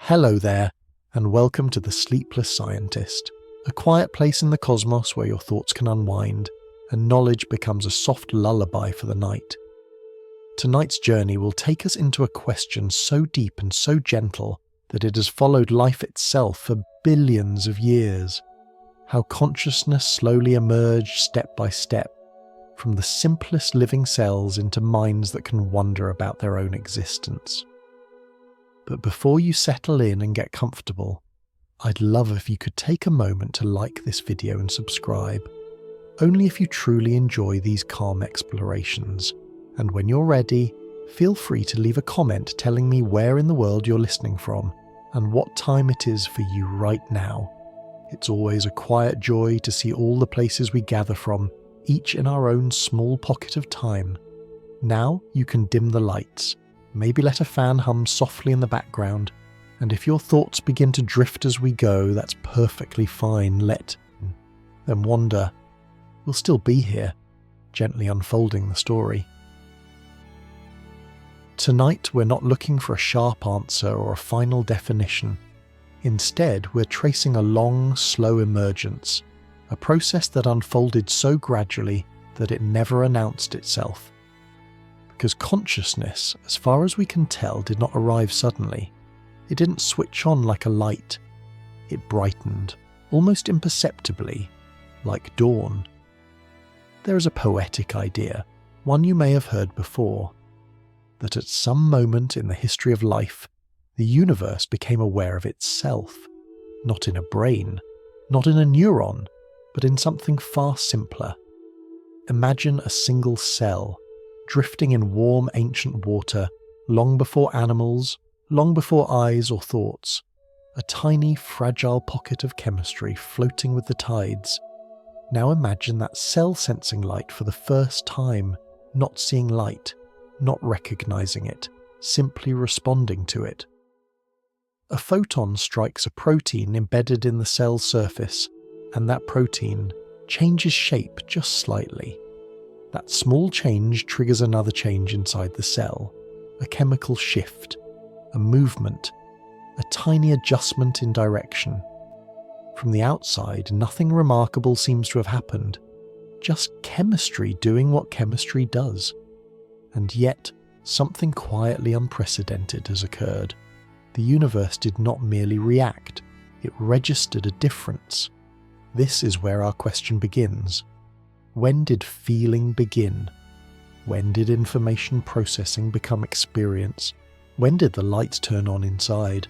Hello there, and welcome to the Sleepless Scientist, a quiet place in the cosmos where your thoughts can unwind, and knowledge becomes a soft lullaby for the night. Tonight's journey will take us into a question so deep and so gentle that it has followed life itself for billions of years. How consciousness slowly emerged step by step, from the simplest living cells into minds that can wonder about their own existence. But before you settle in and get comfortable, I'd love if you could take a moment to like this video and subscribe, only if you truly enjoy these calm explorations. And when you're ready, feel free to leave a comment telling me where in the world you're listening from and what time it is for you right now. It's always a quiet joy to see all the places we gather from, each in our own small pocket of time. Now you can dim the lights, maybe let a fan hum softly in the background, and if your thoughts begin to drift as we go, that's perfectly fine. Let them wander. We'll still be here, gently unfolding the story. Tonight we're not looking for a sharp answer or a final definition. Instead, we're tracing a long, slow emergence, a process that unfolded so gradually that it never announced itself. Because consciousness, as far as we can tell, did not arrive suddenly. It didn't switch on like a light. It brightened, almost imperceptibly, like dawn. There is a poetic idea, one you may have heard before, that at some moment in the history of life, the universe became aware of itself, not in a brain, not in a neuron, but in something far simpler. Imagine a single cell, drifting in warm ancient water, long before animals, long before eyes or thoughts, a tiny fragile pocket of chemistry floating with the tides. Now imagine that cell sensing light for the first time, not seeing light, not recognizing it, simply responding to it. A photon strikes a protein embedded in the cell's surface, and that protein changes shape just slightly. That small change triggers another change inside the cell, a chemical shift, a movement, a tiny adjustment in direction. From the outside, nothing remarkable seems to have happened, just chemistry doing what chemistry does. And yet, something quietly unprecedented has occurred. The universe did not merely react, it registered a difference. This is where our question begins. When did feeling begin? When did information processing become experience? When did the lights turn on inside?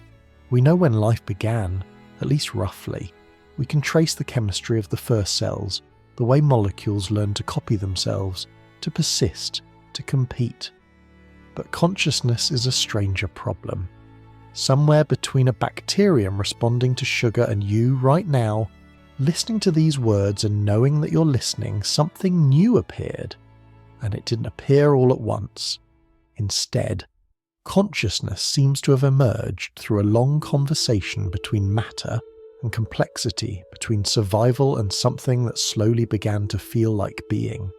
We know when life began, at least roughly. We can trace the chemistry of the first cells, the way molecules learn to copy themselves, to persist, to compete. But consciousness is a stranger problem. Somewhere between a bacterium responding to sugar and you right now, listening to these words and knowing that you're listening, something new appeared. And it didn't appear all at once. Instead, consciousness seems to have emerged through a long conversation between matter and complexity, between survival and something that slowly began to feel like being.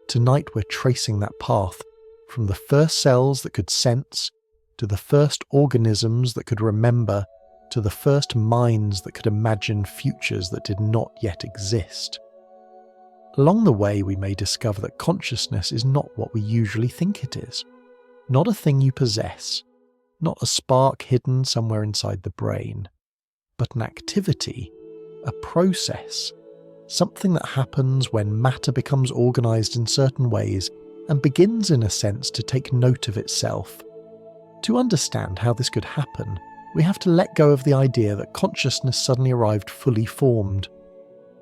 Tonight we're tracing that path, from the first cells that could sense, to the first organisms that could remember, to the first minds that could imagine futures that did not yet exist. Along the way, we may discover that consciousness is not what we usually think it is. Not a thing you possess, not a spark hidden somewhere inside the brain, but an activity, a process, something that happens when matter becomes organized in certain ways and begins, in a sense, to take note of itself. To understand how this could happen, we have to let go of the idea that consciousness suddenly arrived fully formed.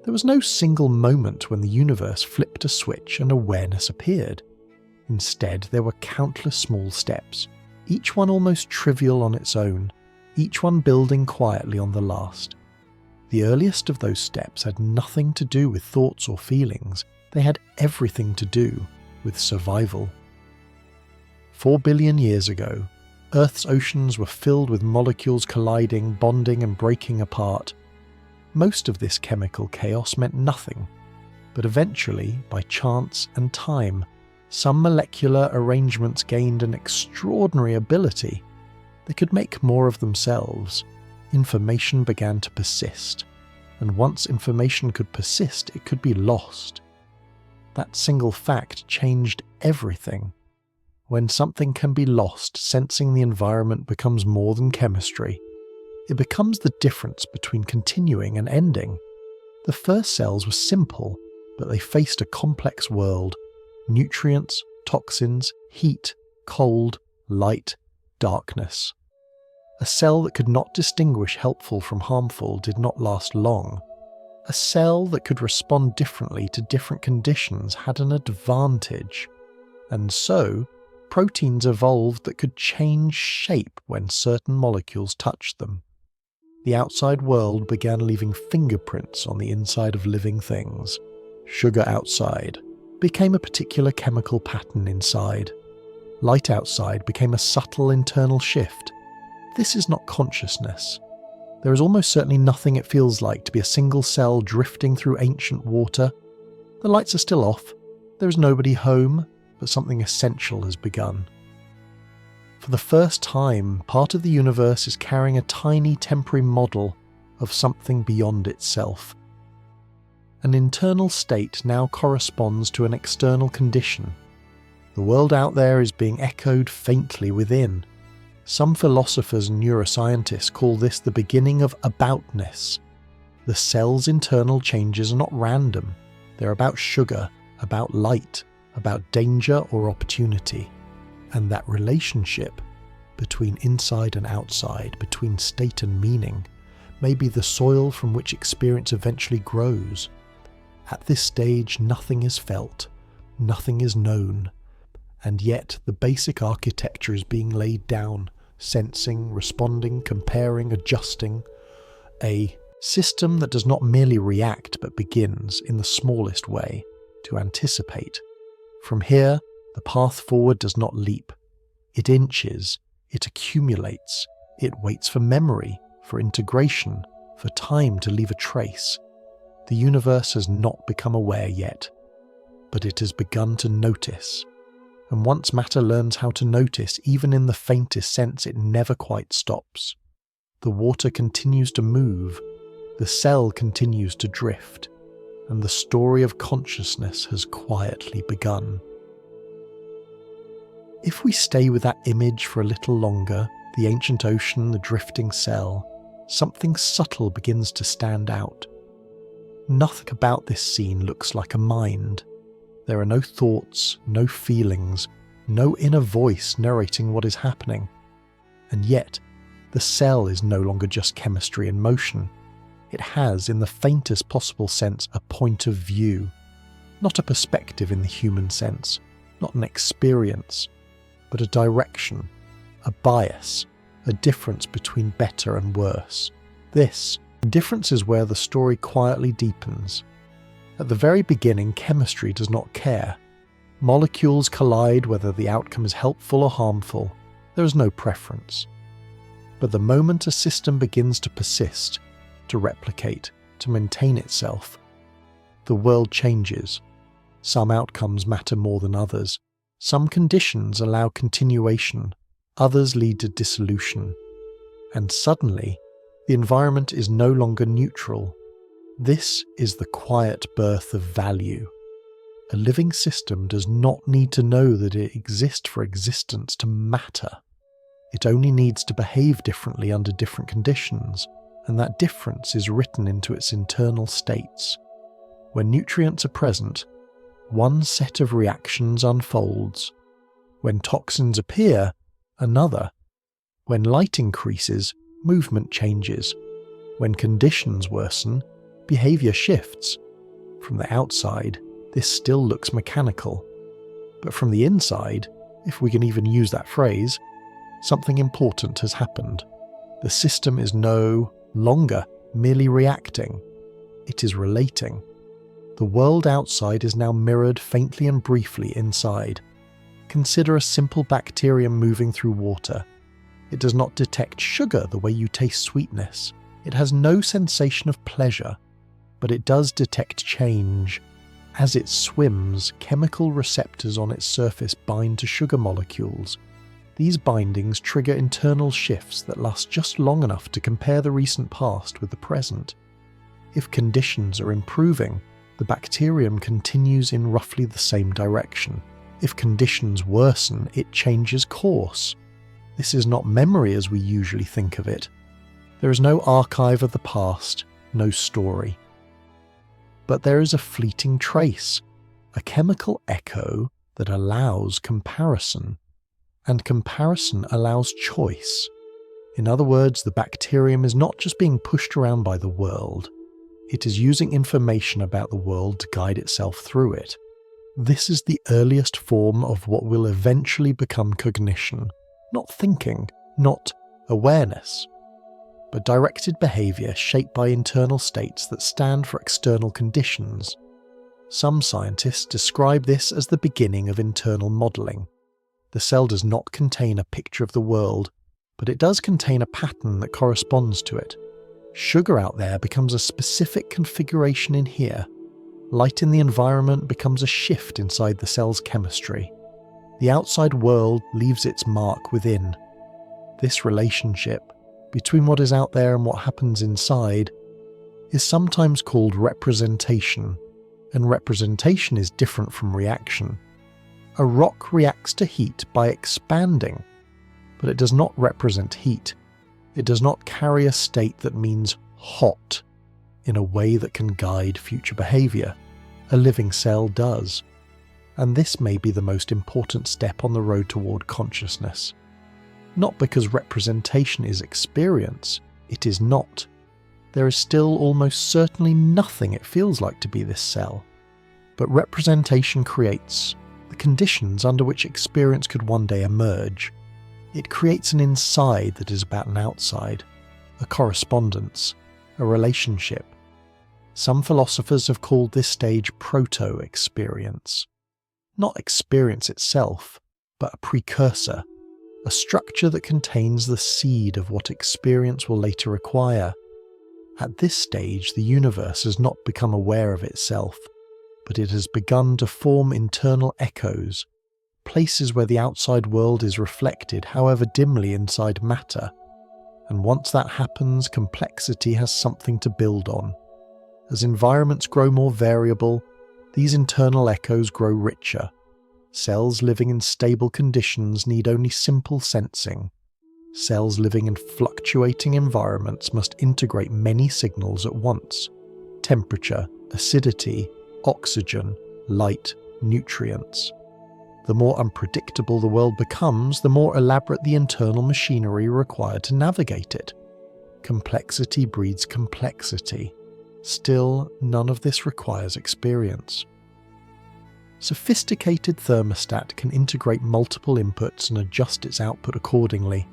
There was no single moment when the universe flipped a switch and awareness appeared. Instead, there were countless small steps, each one almost trivial on its own, each one building quietly on the last. The earliest of those steps had nothing to do with thoughts or feelings, they had everything to do with survival. 4 billion years ago, Earth's oceans were filled with molecules colliding, bonding and breaking apart. Most of this chemical chaos meant nothing, but eventually, by chance and time, some molecular arrangements gained an extraordinary ability. They could make more of themselves. Information began to persist, and once information could persist, it could be lost. That single fact changed everything. When something can be lost, sensing the environment becomes more than chemistry. It becomes the difference between continuing and ending. The first cells were simple, but they faced a complex world. Nutrients, toxins, heat, cold, light, darkness. A cell that could not distinguish helpful from harmful did not last long. A cell that could respond differently to different conditions had an advantage. And so, proteins evolved that could change shape when certain molecules touched them. The outside world began leaving fingerprints on the inside of living things. Sugar outside became a particular chemical pattern inside. Light outside became a subtle internal shift. This is not consciousness. There is almost certainly nothing it feels like to be a single cell drifting through ancient water. The lights are still off. There is nobody home, but something essential has begun. For the first time, part of the universe is carrying a tiny temporary model of something beyond itself. An internal state now corresponds to an external condition. The world out there is being echoed faintly within. Some philosophers and neuroscientists call this the beginning of aboutness. The cell's internal changes are not random. They're about sugar, about light, about danger or opportunity. And that relationship between inside and outside, between state and meaning, may be the soil from which experience eventually grows. At this stage, nothing is felt, nothing is known, and yet the basic architecture is being laid down, sensing, responding, comparing, adjusting. A system that does not merely react but begins, in the smallest way, to anticipate. From here, the path forward does not leap. It inches, it accumulates, it waits for memory, for integration, for time to leave a trace. The universe has not become aware yet, but it has begun to notice. And once matter learns how to notice, even in the faintest sense, it never quite stops. The water continues to move, the cell continues to drift, and the story of consciousness has quietly begun. If we stay with that image for a little longer, the ancient ocean, the drifting cell, something subtle begins to stand out. Nothing about this scene looks like a mind. There are no thoughts, no feelings, no inner voice narrating what is happening. And yet, the cell is no longer just chemistry in motion. It has, in the faintest possible sense, a point of view. Not a perspective in the human sense, not an experience, but a direction, a bias, a difference between better and worse. This difference is where the story quietly deepens. At the very beginning, chemistry does not care. Molecules collide whether the outcome is helpful or harmful. There is no preference. But the moment a system begins to persist, to replicate, to maintain itself, the world changes. Some outcomes matter more than others. Some conditions allow continuation, others lead to dissolution. And suddenly, the environment is no longer neutral. This is the quiet birth of value. A living system does not need to know that it exists for existence to matter. It only needs to behave differently under different conditions, and that difference is written into its internal states. When nutrients are present, one set of reactions unfolds. When toxins appear, another. When light increases, movement changes. When conditions worsen, behavior shifts. From the outside, this still looks mechanical. But from the inside, if we can even use that phrase, something important has happened. The system is no longer merely reacting. It is relating. The world outside is now mirrored faintly and briefly inside. Consider a simple bacterium moving through water. It does not detect sugar the way you taste sweetness. It has no sensation of pleasure, but it does detect change. As it swims, chemical receptors on its surface bind to sugar molecules. These bindings trigger internal shifts that last just long enough to compare the recent past with the present. If conditions are improving, the bacterium continues in roughly the same direction. If conditions worsen, it changes course. This is not memory as we usually think of it. There is no archive of the past, no story. But there is a fleeting trace, a chemical echo that allows comparison. And comparison allows choice. In other words, the bacterium is not just being pushed around by the world. It is using information about the world to guide itself through it. This is the earliest form of what will eventually become cognition. Not thinking, not awareness, but directed behavior shaped by internal states that stand for external conditions. Some scientists describe this as the beginning of internal modelling. The cell does not contain a picture of the world, but it does contain a pattern that corresponds to it. Sugar out there becomes a specific configuration in here. Light in the environment becomes a shift inside the cell's chemistry. The outside world leaves its mark within. This relationship between what is out there and what happens inside is sometimes called representation, and representation is different from reaction. A rock reacts to heat by expanding, but it does not represent heat. It does not carry a state that means hot in a way that can guide future behavior. A living cell does. And this may be the most important step on the road toward consciousness. Not because representation is experience, it is not. There is still almost certainly nothing it feels like to be this cell. But representation creates the conditions under which experience could one day emerge. It creates an inside that is about an outside, a correspondence, a relationship. Some philosophers have called this stage proto-experience. Not experience itself, but a precursor, a structure that contains the seed of what experience will later require. At this stage, the universe has not become aware of itself, but it has begun to form internal echoes, places where the outside world is reflected, however dimly, inside matter. And once that happens, complexity has something to build on. As environments grow more variable, these internal echoes grow richer. Cells living in stable conditions need only simple sensing. Cells living in fluctuating environments must integrate many signals at once: temperature, acidity, oxygen, light, nutrients. The more unpredictable the world becomes, the more elaborate the internal machinery required to navigate it. Complexity breeds complexity. Still, none of this requires experience. Sophisticated thermostat can integrate multiple inputs and adjust its output accordingly.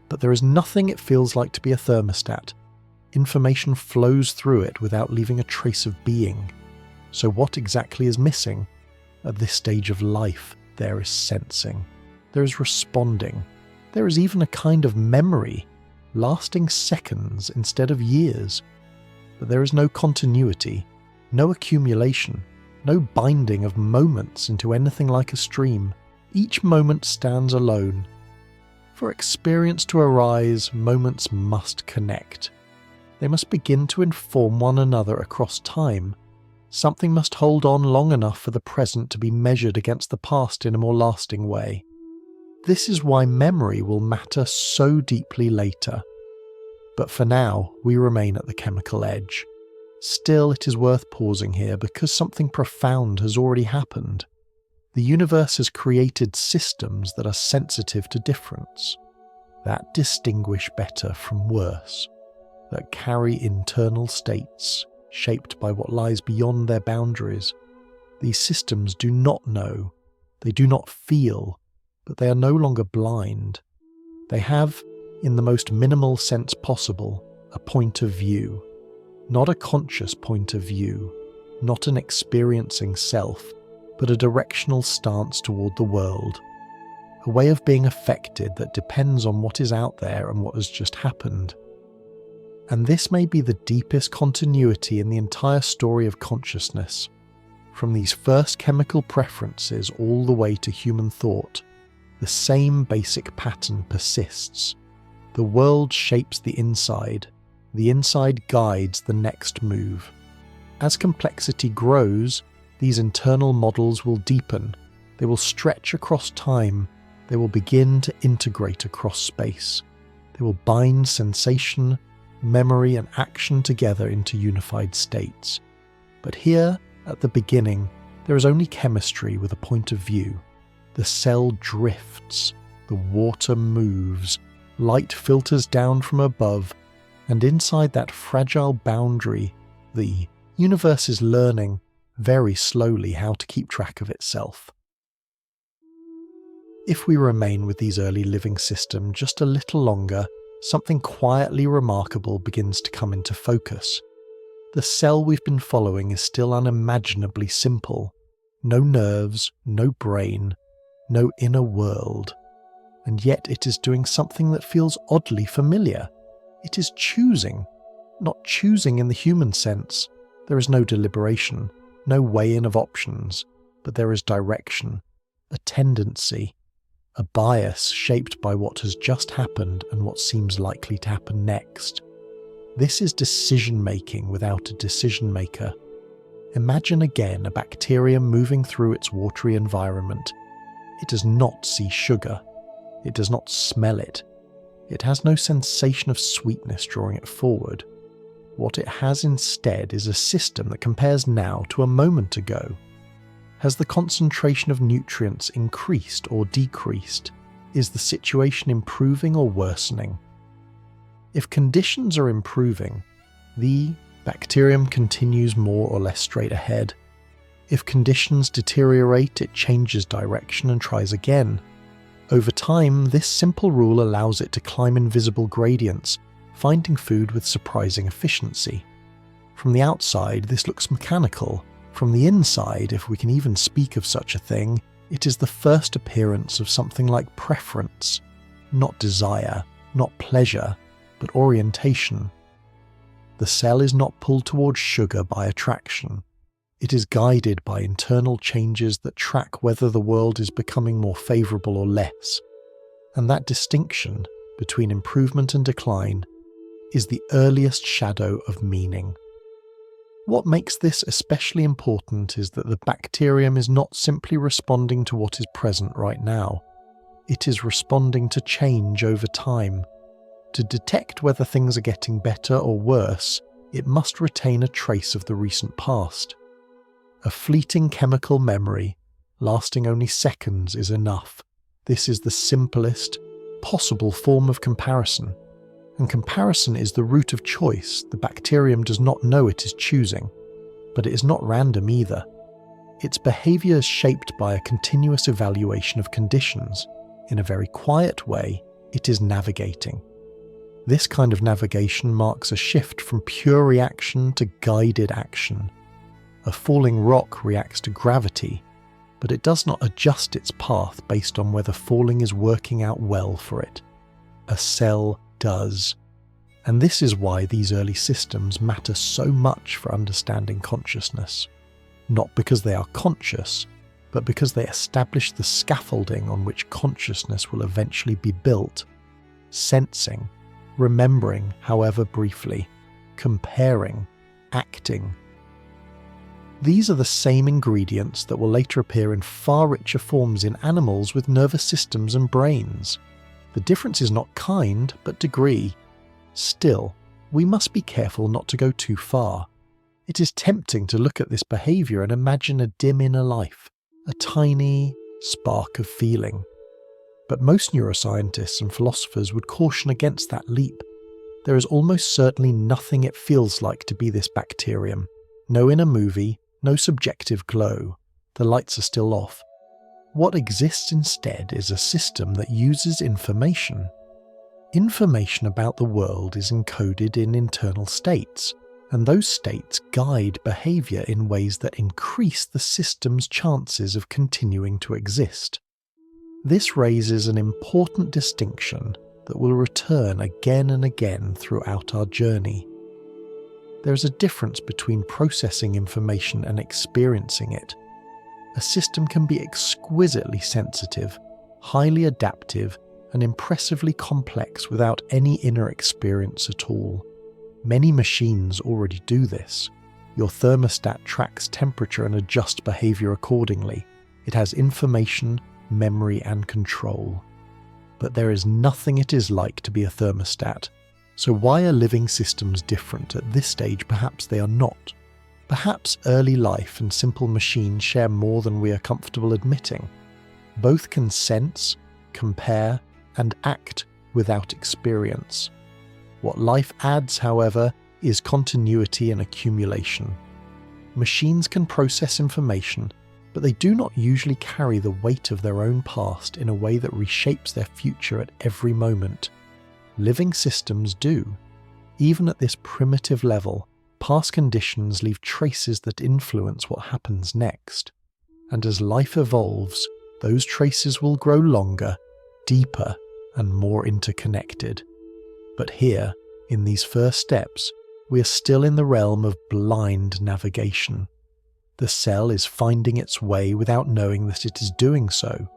But there is nothing it feels like to be a thermostat. Information flows through it without leaving a trace of being. So what exactly is missing? At this stage of life, there is sensing. There is responding. There is even a kind of memory, lasting seconds instead of years. But there is no continuity, no accumulation, no binding of moments into anything like a stream. Each moment stands alone. For experience to arise, moments must connect. They must begin to inform one another across time. Something must hold on long enough for the present to be measured against the past in a more lasting way. This is why memory will matter so deeply later. But for now, we remain at the chemical edge. Still, it is worth pausing here because something profound has already happened. The universe has created systems that are sensitive to difference, that distinguish better from worse, that carry internal states shaped by what lies beyond their boundaries. These systems do not know, they do not feel, but they are no longer blind. They have, in the most minimal sense possible, a point of view. Not a conscious point of view, not an experiencing self, but a directional stance toward the world. A way of being affected that depends on what is out there and what has just happened. And this may be the deepest continuity in the entire story of consciousness, from these first chemical preferences all the way to human thought. The same basic pattern persists. The world shapes the inside guides the next move. As complexity grows, these internal models will deepen, they will stretch across time, they will begin to integrate across space. They will bind sensation, memory and action together into unified states. But here, at the beginning, there is only chemistry with a point of view. The cell drifts, the water moves, light filters down from above, and inside that fragile boundary, the universe is learning very slowly how to keep track of itself. If we remain with these early living systems just a little longer, something quietly remarkable begins to come into focus. The cell we've been following is still unimaginably simple. No nerves, no brain, no inner world. And yet it is doing something that feels oddly familiar. It is choosing. Not choosing in the human sense. There is no deliberation, no weigh-in of options, but there is direction, a tendency, a bias shaped by what has just happened and what seems likely to happen next. This is decision-making without a decision-maker. Imagine again a bacterium moving through its watery environment. It does not see sugar. It does not smell it. It has no sensation of sweetness drawing it forward. What it has instead is a system that compares now to a moment ago. Has the concentration of nutrients increased or decreased? Is the situation improving or worsening? If conditions are improving, the bacterium continues more or less straight ahead. If conditions deteriorate, it changes direction and tries again. Over time, this simple rule allows it to climb invisible gradients, finding food with surprising efficiency. From the outside, this looks mechanical. From the inside, if we can even speak of such a thing, it is the first appearance of something like preference, not desire, not pleasure, but orientation. The cell is not pulled towards sugar by attraction. It is guided by internal changes that track whether the world is becoming more favourable or less. And that distinction between improvement and decline is the earliest shadow of meaning. What makes this especially important is that the bacterium is not simply responding to what is present right now. It is responding to change over time. To detect whether things are getting better or worse, it must retain a trace of the recent past. A fleeting chemical memory, lasting only seconds, is enough. This is the simplest possible form of comparison. And comparison is the root of choice. The bacterium does not know it is choosing. But it is not random either. Its behaviour is shaped by a continuous evaluation of conditions. In a very quiet way, it is navigating. This kind of navigation marks a shift from pure reaction to guided action. A falling rock reacts to gravity, but it does not adjust its path based on whether falling is working out well for it. A cell does. And this is why these early systems matter so much for understanding consciousness. Not because they are conscious, but because they establish the scaffolding on which consciousness will eventually be built. Sensing, remembering, however briefly, comparing, acting. These are the same ingredients that will later appear in far richer forms in animals with nervous systems and brains. The difference is not kind, but degree. Still, we must be careful not to go too far. It is tempting to look at this behaviour and imagine a dim inner life, a tiny spark of feeling. But most neuroscientists and philosophers would caution against that leap. There is almost certainly nothing it feels like to be this bacterium. No inner movie, no subjective glow. The lights are still off. What exists instead is a system that uses information. Information about the world is encoded in internal states, and those states guide behaviour in ways that increase the system's chances of continuing to exist. This raises an important distinction that will return again and again throughout our journey. There is a difference between processing information and experiencing it. A system can be exquisitely sensitive, highly adaptive and impressively complex without any inner experience at all. Many machines already do this. Your thermostat tracks temperature and adjusts behavior accordingly. It has information, memory, and control. But there is nothing it is like to be a thermostat. So why are living systems different? At this stage, perhaps they are not. Perhaps early life and simple machines share more than we are comfortable admitting. Both can sense, compare, and act without experience. What life adds, however, is continuity and accumulation. Machines can process information, but they do not usually carry the weight of their own past in a way that reshapes their future at every moment. Living systems do. Even at this primitive level, past conditions leave traces that influence what happens next. And as life evolves, those traces will grow longer, deeper, and more interconnected. But here, in these first steps, we are still in the realm of blind navigation. The cell is finding its way without knowing that it is doing so.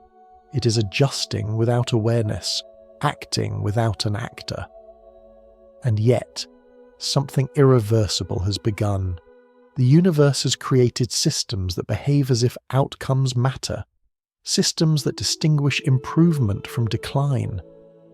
It is adjusting without awareness, acting without an actor. And yet, something irreversible has begun. The universe has created systems that behave as if outcomes matter. Systems that distinguish improvement from decline.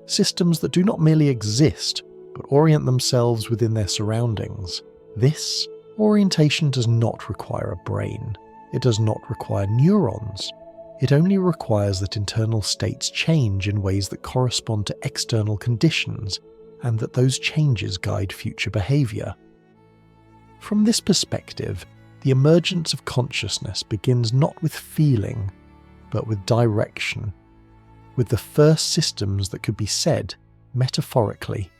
Systems that do not merely exist, but orient themselves within their surroundings. This orientation does not require a brain. It does not require neurons. It only requires that internal states change in ways that correspond to external conditions, and that those changes guide future behavior. From this perspective, the emergence of consciousness begins not with feeling, but with direction, with the first systems that could be said, metaphorically,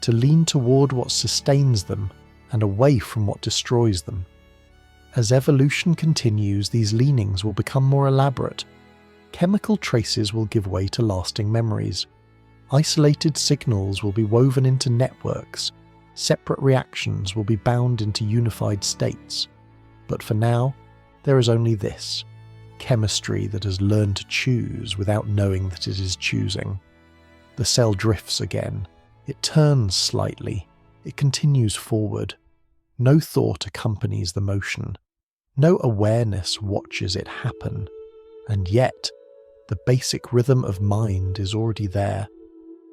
to lean toward what sustains them and away from what destroys them. As evolution continues, these leanings will become more elaborate. Chemical traces will give way to lasting memories. Isolated signals will be woven into networks. Separate reactions will be bound into unified states. But for now, there is only this: chemistry that has learned to choose without knowing that it is choosing. The cell drifts again. It turns slightly. It continues forward. No thought accompanies the motion. No awareness watches it happen. And yet, the basic rhythm of mind is already there,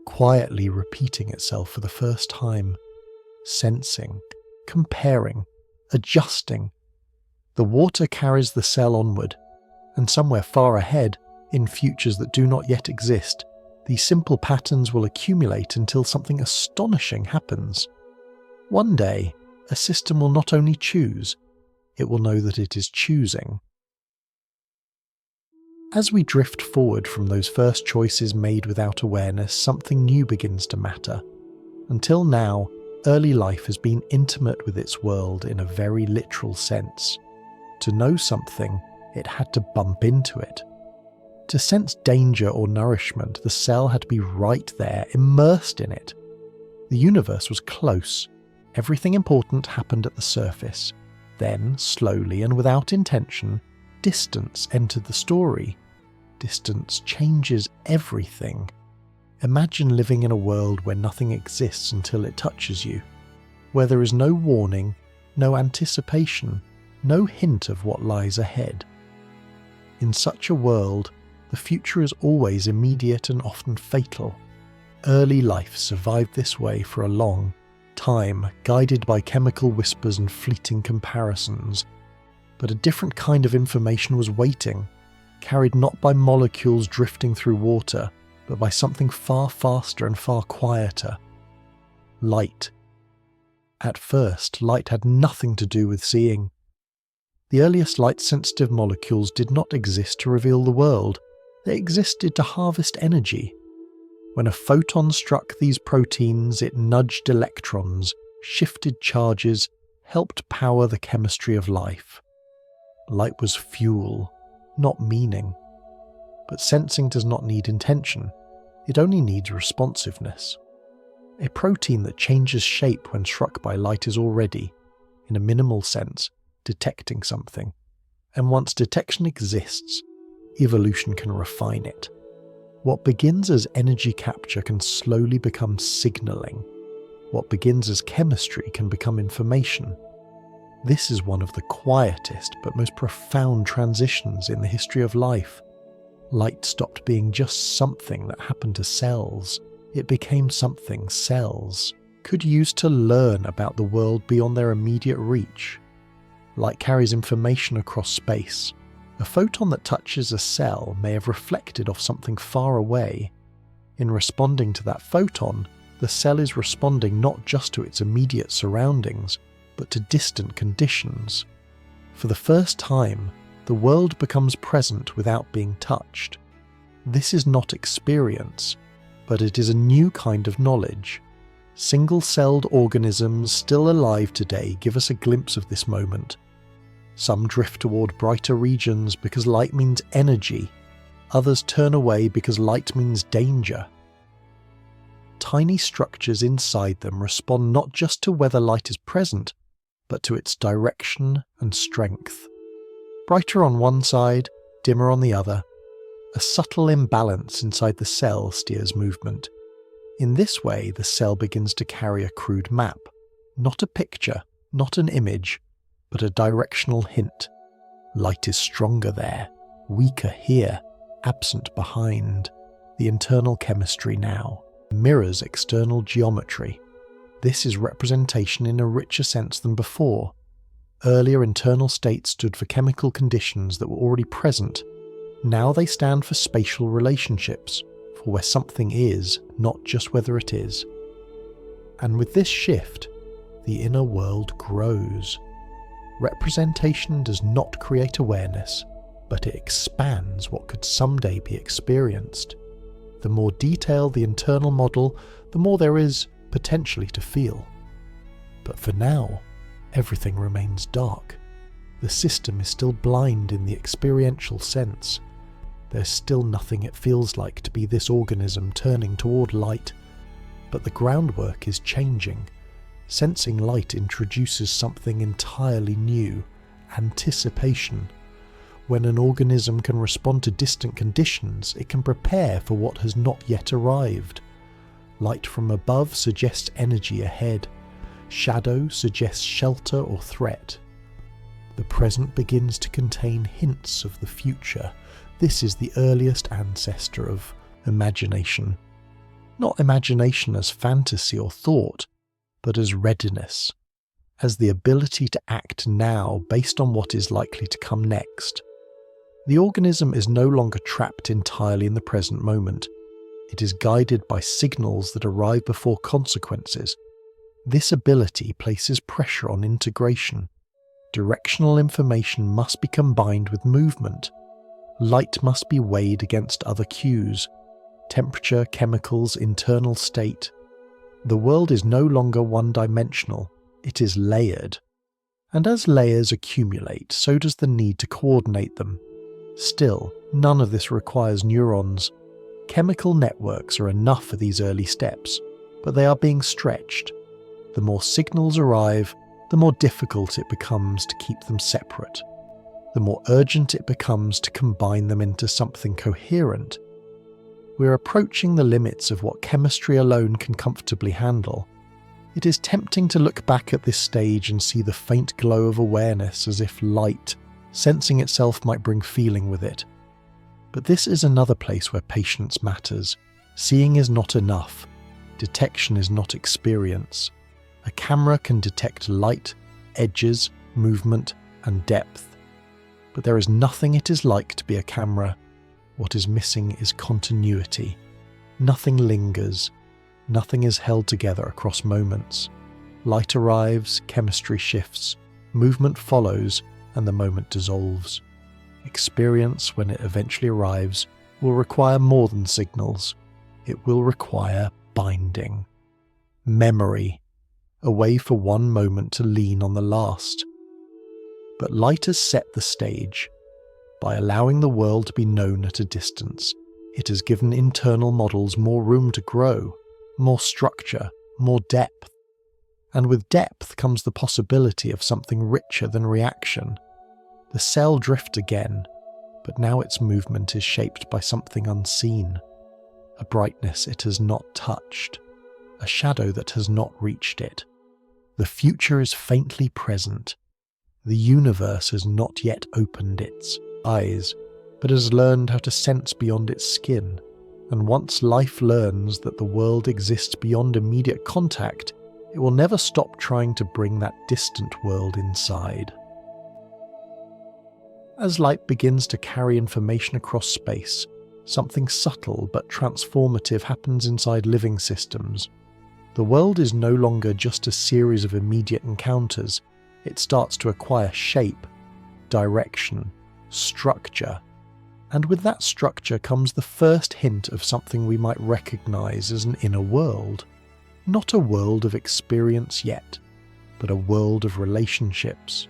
quietly repeating itself for the first time, sensing, comparing, adjusting. The water carries the cell onward, and somewhere far ahead, in futures that do not yet exist, these simple patterns will accumulate until something astonishing happens. One day, a system will not only choose, it will know that it is choosing. As we drift forward from those first choices made without awareness, something new begins to matter. Until now, early life has been intimate with its world in a very literal sense. To know something, it had to bump into it. To sense danger or nourishment, the cell had to be right there, immersed in it. The universe was close. Everything important happened at the surface. Then, slowly and without intention, distance entered the story. Distance changes everything. Imagine living in a world where nothing exists until it touches you, where there is no warning, no anticipation, no hint of what lies ahead. In such a world, the future is always immediate and often fatal. Early life survived this way for a long time, guided by chemical whispers and fleeting comparisons. But a different kind of information was waiting, carried not by molecules drifting through water, but by something far faster and far quieter. Light. At first, light had nothing to do with seeing. The earliest light-sensitive molecules did not exist to reveal the world. They existed to harvest energy. When a photon struck these proteins, it nudged electrons, shifted charges, helped power the chemistry of life. Light was fuel, not meaning. But sensing does not need intention. It only needs responsiveness. A protein that changes shape when struck by light is already, in a minimal sense, detecting something. And once detection exists, evolution can refine it. What begins as energy capture can slowly become signaling. What begins as chemistry can become information. This is one of the quietest but most profound transitions in the history of life. Light stopped being just something that happened to cells. It became something cells could use to learn about the world beyond their immediate reach. Light carries information across space. A photon that touches a cell may have reflected off something far away. In responding to that photon, the cell is responding not just to its immediate surroundings, but to distant conditions. For the first time, the world becomes present without being touched. This is not experience, but it is a new kind of knowledge. Single-celled organisms still alive today give us a glimpse of this moment. Some drift toward brighter regions because light means energy. Others turn away because light means danger. Tiny structures inside them respond not just to whether light is present, but to its direction and strength. Brighter on one side, dimmer on the other. A subtle imbalance inside the cell steers movement. In this way, the cell begins to carry a crude map, not a picture, not an image, but a directional hint. Light is stronger there, weaker here, absent behind. The internal chemistry now mirrors external geometry. This is representation in a richer sense than before. Earlier internal states stood for chemical conditions that were already present. Now they stand for spatial relationships, for where something is, not just whether it is. And with this shift, the inner world grows. Representation does not create awareness, but it expands what could someday be experienced. The more detailed the internal model, the more there is, potentially, to feel. But for now, everything remains dark. The system is still blind in the experiential sense. There's still nothing it feels like to be this organism turning toward light. But the groundwork is changing. Sensing light introduces something entirely new, anticipation. When an organism can respond to distant conditions, it can prepare for what has not yet arrived. Light from above suggests energy ahead. Shadow suggests shelter or threat. The present begins to contain hints of the future. This is the earliest ancestor of imagination. Not imagination as fantasy or thought, but as readiness, as the ability to act now based on what is likely to come next. The organism is no longer trapped entirely in the present moment. It is guided by signals that arrive before consequences. This ability places pressure on integration. Directional information must be combined with movement. Light must be weighed against other cues. Temperature, chemicals, internal state. The world is no longer one-dimensional, it is layered. And as layers accumulate, so does the need to coordinate them. Still, none of this requires neurons. Chemical networks are enough for these early steps, but they are being stretched. The more signals arrive, the more difficult it becomes to keep them separate. The more urgent it becomes to combine them into something coherent. We're approaching the limits of what chemistry alone can comfortably handle. It is tempting to look back at this stage and see the faint glow of awareness as if light, sensing itself, might bring feeling with it. But this is another place where patience matters. Seeing is not enough. Detection is not experience. A camera can detect light, edges, movement, and depth. But there is nothing it is like to be a camera. What is missing is continuity. Nothing lingers. Nothing is held together across moments. Light arrives, chemistry shifts, movement follows, and the moment dissolves. Experience, when it eventually arrives, will require more than signals. It will require binding. Memory. A way for one moment to lean on the last. But light has set the stage. By allowing the world to be known at a distance, it has given internal models more room to grow, more structure, more depth. And with depth comes the possibility of something richer than reaction. The cell drifts again, but now its movement is shaped by something unseen. a brightness it has not touched, a shadow that has not reached it. The future is faintly present. The universe has not yet opened its eyes, but has learned how to sense beyond its skin. And once life learns that the world exists beyond immediate contact, it will never stop trying to bring that distant world inside. As light begins to carry information across space, something subtle but transformative happens inside living systems. The world is no longer just a series of immediate encounters. It starts to acquire shape, direction, structure. And with that structure comes the first hint of something we might recognize as an inner world. Not a world of experience yet, but a world of relationships.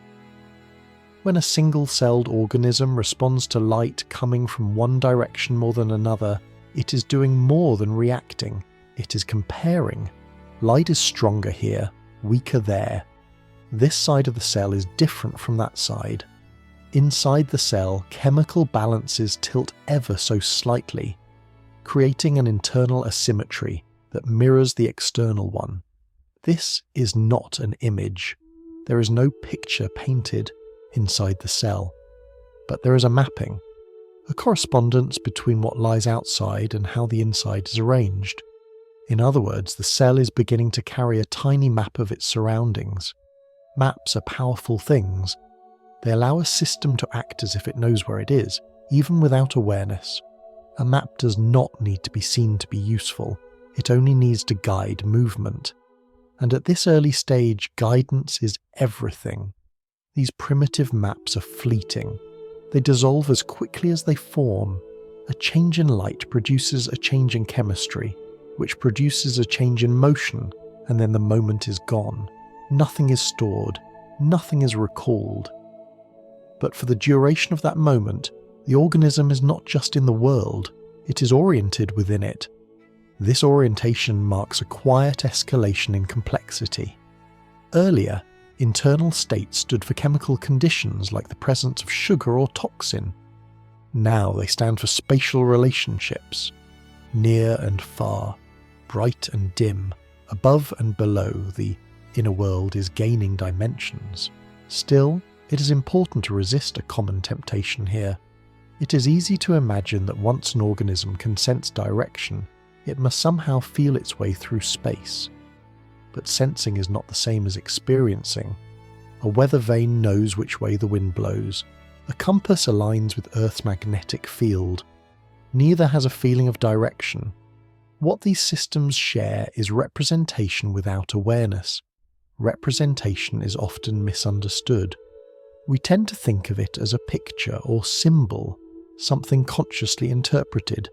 When a single-celled organism responds to light coming from one direction more than another, it is doing more than reacting. It is comparing. Light is stronger here, weaker there. This side of the cell is different from that side. Inside the cell, chemical balances tilt ever so slightly, creating an internal asymmetry that mirrors the external one. This is not an image. There is no picture painted inside the cell, but there is a mapping, a correspondence between what lies outside and how the inside is arranged. In other words, the cell is beginning to carry a tiny map of its surroundings. Maps are powerful things. They allow a system to act as if it knows where it is, even without awareness. A map does not need to be seen to be useful. It only needs to guide movement. And at this early stage, guidance is everything. These primitive maps are fleeting. They dissolve as quickly as they form. A change in light produces a change in chemistry, which produces a change in motion, and then the moment is gone. Nothing is stored. Nothing is recalled. But for the duration of that moment, the organism is not just in the world, it is oriented within it. This orientation marks a quiet escalation in complexity. Earlier, internal states stood for chemical conditions like the presence of sugar or toxin. Now they stand for spatial relationships, near and far, bright and dim, above and below. The inner world is gaining dimensions. Still, it is important to resist a common temptation here. It is easy to imagine that once an organism can sense direction, it must somehow feel its way through space. But sensing is not the same as experiencing. A weather vane knows which way the wind blows. A compass aligns with Earth's magnetic field. Neither has a feeling of direction. What these systems share is representation without awareness. Representation is often misunderstood. We tend to think of it as a picture or symbol, something consciously interpreted.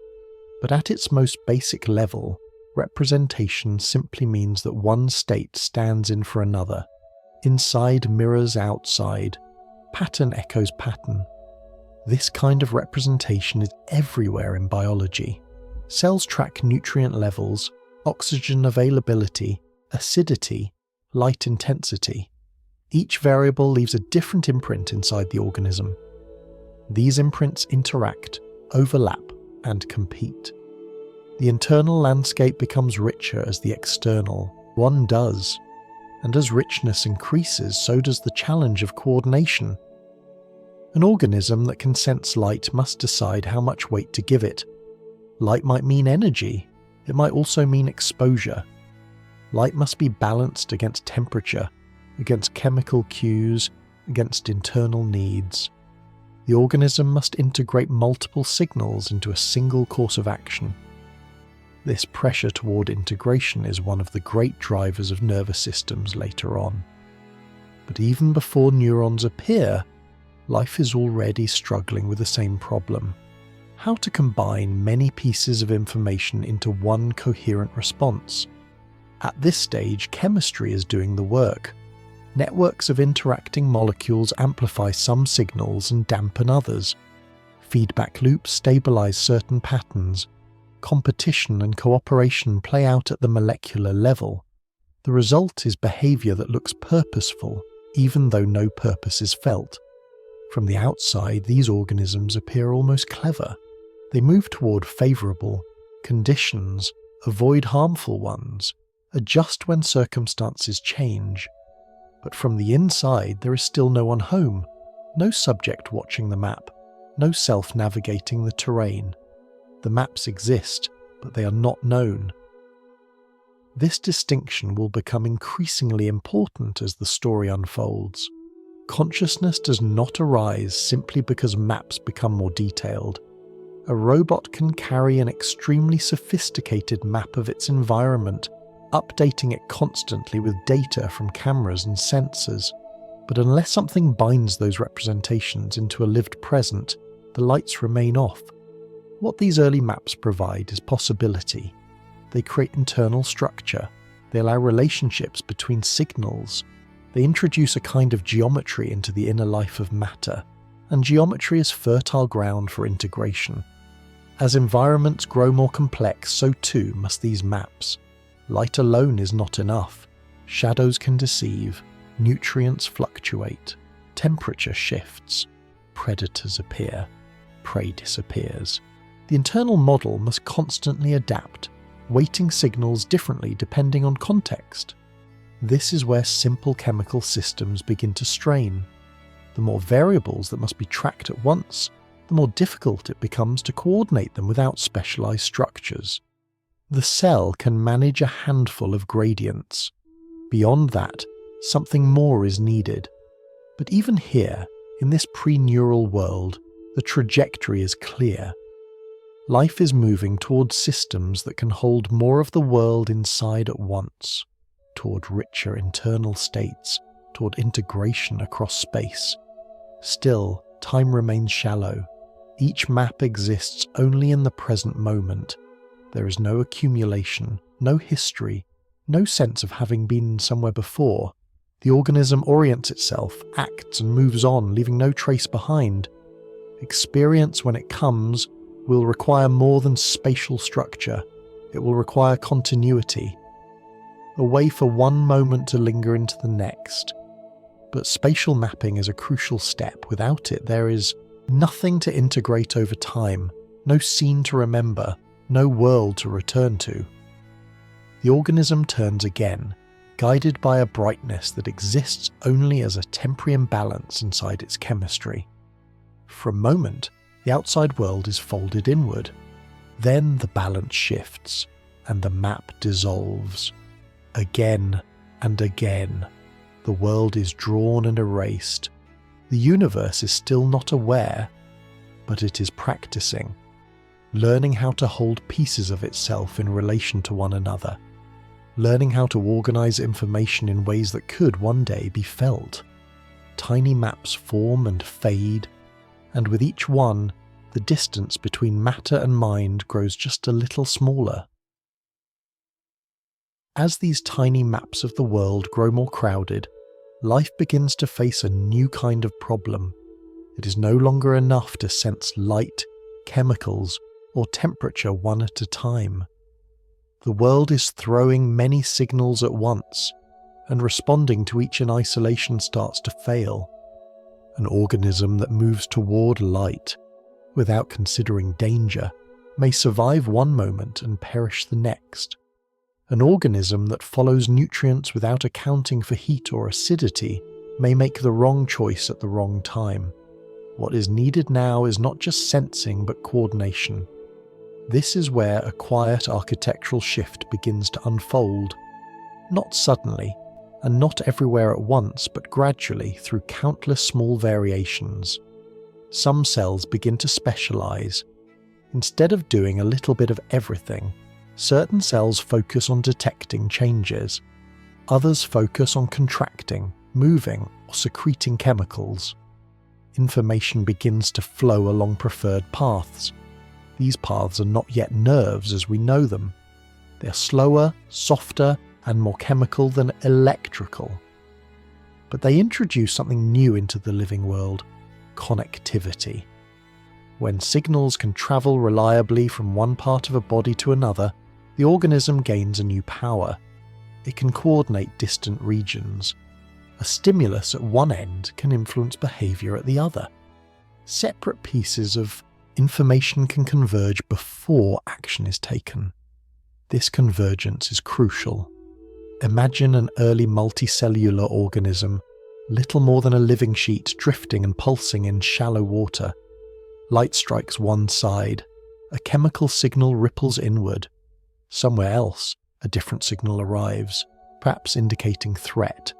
But at its most basic level, representation simply means that one state stands in for another. Inside mirrors outside. Pattern echoes pattern. This kind of representation is everywhere in biology. Cells track nutrient levels, oxygen availability, acidity, light intensity. Each variable leaves a different imprint inside the organism. These imprints interact, overlap, and compete. The internal landscape becomes richer as the external one does, and as richness increases, so does the challenge of coordination. An organism that can sense light must decide how much weight to give it. Light might mean energy, it might also mean exposure. Light must be balanced against temperature, against chemical cues, against internal needs. The organism must integrate multiple signals into a single course of action. This pressure toward integration is one of the great drivers of nervous systems later on. But even before neurons appear, life is already struggling with the same problem: how to combine many pieces of information into one coherent response. At this stage, chemistry is doing the work. Networks of interacting molecules amplify some signals and dampen others. Feedback loops stabilize certain patterns. Competition and cooperation play out at the molecular level. The result is behavior that looks purposeful, even though no purpose is felt. From the outside, these organisms appear almost clever. They move toward favorable, conditions, avoid harmful ones, adjust when circumstances change. But from the inside there is still no one home, no subject watching the map, no self navigating the terrain. The maps exist, but they are not known. This distinction will become increasingly important as the story unfolds. Consciousness does not arise simply because maps become more detailed. A robot can carry an extremely sophisticated map of its environment, updating it constantly with data from cameras and sensors. But unless something binds those representations into a lived present, the lights remain off. What these early maps provide is possibility. They create internal structure. They allow relationships between signals. They introduce a kind of geometry into the inner life of matter, and geometry is fertile ground for integration. As environments grow more complex, so too must these maps. Light alone is not enough. Shadows can deceive, nutrients fluctuate, temperature shifts, predators appear, prey disappears. The internal model must constantly adapt, weighting signals differently depending on context. This is where simple chemical systems begin to strain. The more variables that must be tracked at once, the more difficult it becomes to coordinate them without specialized structures. The cell can manage a handful of gradients. Beyond that, something more is needed. But even here, in this pre-neural world, the trajectory is clear. Life is moving towards systems that can hold more of the world inside at once, toward richer internal states, toward integration across space. Still, time remains shallow. Each map exists only in the present moment. There is no accumulation, no history, no sense of having been somewhere before. The organism orients itself, acts and moves on, leaving no trace behind. Experience, when it comes, will require more than spatial structure. It will require continuity. A way for one moment to linger into the next. But spatial mapping is a crucial step. Without it, there is nothing to integrate over time, no scene to remember, no world to return to. The organism turns again, guided by a brightness that exists only as a temporary imbalance inside its chemistry. For a moment, the outside world is folded inward. Then the balance shifts, and the map dissolves. Again and again, the world is drawn and erased. The universe is still not aware, but it is practicing, learning how to hold pieces of itself in relation to one another, learning how to organize information in ways that could one day be felt. Tiny maps form and fade, and with each one, the distance between matter and mind grows just a little smaller. As these tiny maps of the world grow more crowded, life begins to face a new kind of problem. It is no longer enough to sense light, chemicals, or temperature one at a time. The world is throwing many signals at once, and responding to each in isolation starts to fail. An organism that moves toward light, without considering danger, may survive one moment and perish the next. An organism that follows nutrients without accounting for heat or acidity may make the wrong choice at the wrong time. What is needed now is not just sensing but coordination. This is where a quiet architectural shift begins to unfold. Not suddenly, and not everywhere at once, but gradually through countless small variations. Some cells begin to specialize. Instead of doing a little bit of everything, certain cells focus on detecting changes. Others focus on contracting, moving, or secreting chemicals. Information begins to flow along preferred paths. These paths are not yet nerves as we know them. They are slower, softer, and more chemical than electrical. But they introduce something new into the living world: connectivity. When signals can travel reliably from one part of a body to another, the organism gains a new power. It can coordinate distant regions. A stimulus at one end can influence behavior at the other. Separate pieces of information can converge before action is taken. This convergence is crucial. Imagine an early multicellular organism, little more than a living sheet drifting and pulsing in shallow water. Light strikes one side, a chemical signal ripples inward. Somewhere else, a different signal arrives, perhaps indicating threat.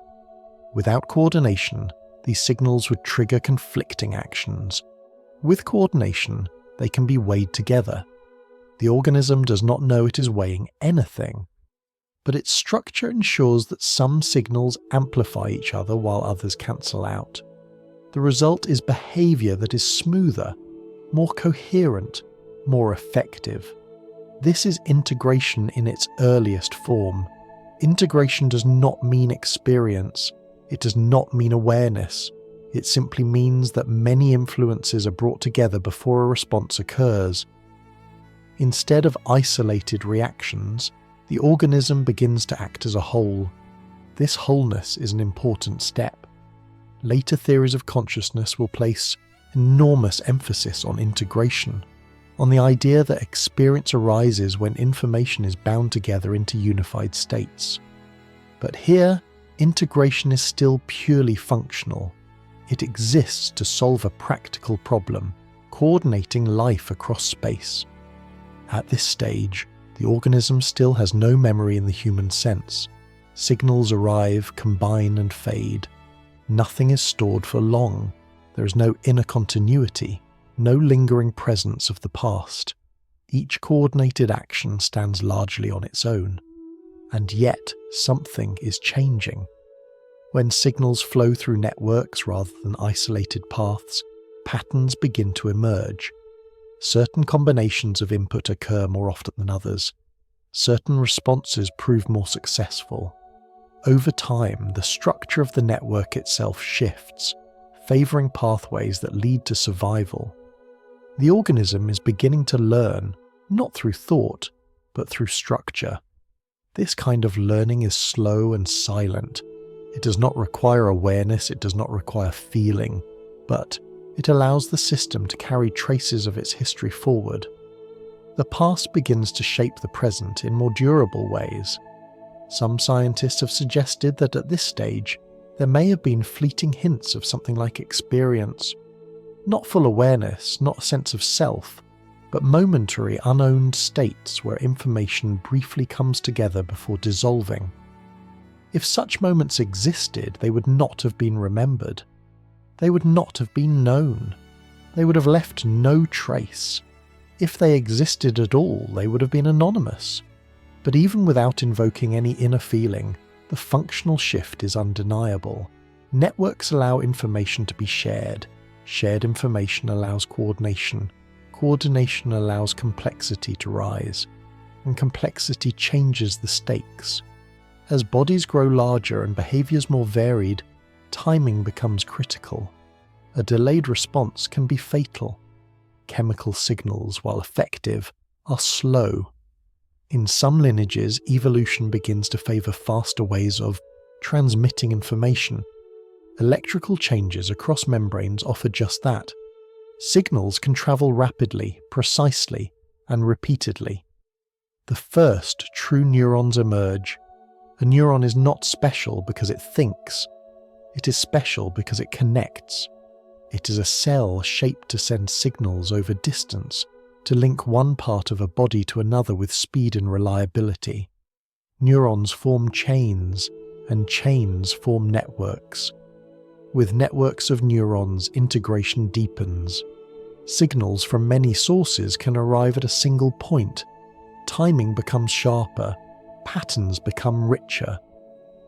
Without coordination, these signals would trigger conflicting actions. With coordination, they can be weighed together. The organism does not know it is weighing anything, but its structure ensures that some signals amplify each other while others cancel out. The result is behavior that is smoother, more coherent, more effective. This is integration in its earliest form. Integration does not mean experience. It does not mean awareness. It simply means that many influences are brought together before a response occurs. Instead of isolated reactions, the organism begins to act as a whole. This wholeness is an important step. Later theories of consciousness will place enormous emphasis on integration, on the idea that experience arises when information is bound together into unified states. But here, integration is still purely functional. It exists to solve a practical problem, coordinating life across space. At this stage, the organism still has no memory in the human sense. Signals arrive, combine and fade. Nothing is stored for long. There is no inner continuity, no lingering presence of the past. Each coordinated action stands largely on its own. And yet, something is changing. When signals flow through networks rather than isolated paths, patterns begin to emerge. Certain combinations of input occur more often than others. Certain responses prove more successful. Over time, the structure of the network itself shifts, favouring pathways that lead to survival. The organism is beginning to learn, not through thought, but through structure. This kind of learning is slow and silent. It does not require awareness, it does not require feeling, but it allows the system to carry traces of its history forward. The past begins to shape the present in more durable ways. Some scientists have suggested that at this stage, there may have been fleeting hints of something like experience. Not full awareness, not a sense of self, but momentary unowned states where information briefly comes together before dissolving. If such moments existed, they would not have been remembered. They would not have been known. They would have left no trace. If they existed at all, they would have been anonymous. But even without invoking any inner feeling, the functional shift is undeniable. Networks allow information to be shared. Shared information allows coordination. Coordination allows complexity to rise. And complexity changes the stakes. As bodies grow larger and behaviours more varied, timing becomes critical. A delayed response can be fatal. Chemical signals, while effective, are slow. In some lineages, evolution begins to favour faster ways of transmitting information. Electrical changes across membranes offer just that. Signals can travel rapidly, precisely, and repeatedly. The first true neurons emerge. A neuron is not special because it thinks. It is special because it connects. It is a cell shaped to send signals over distance, to link one part of a body to another with speed and reliability. Neurons form chains, and chains form networks. With networks of neurons, integration deepens. Signals from many sources can arrive at a single point. Timing becomes sharper. Patterns become richer.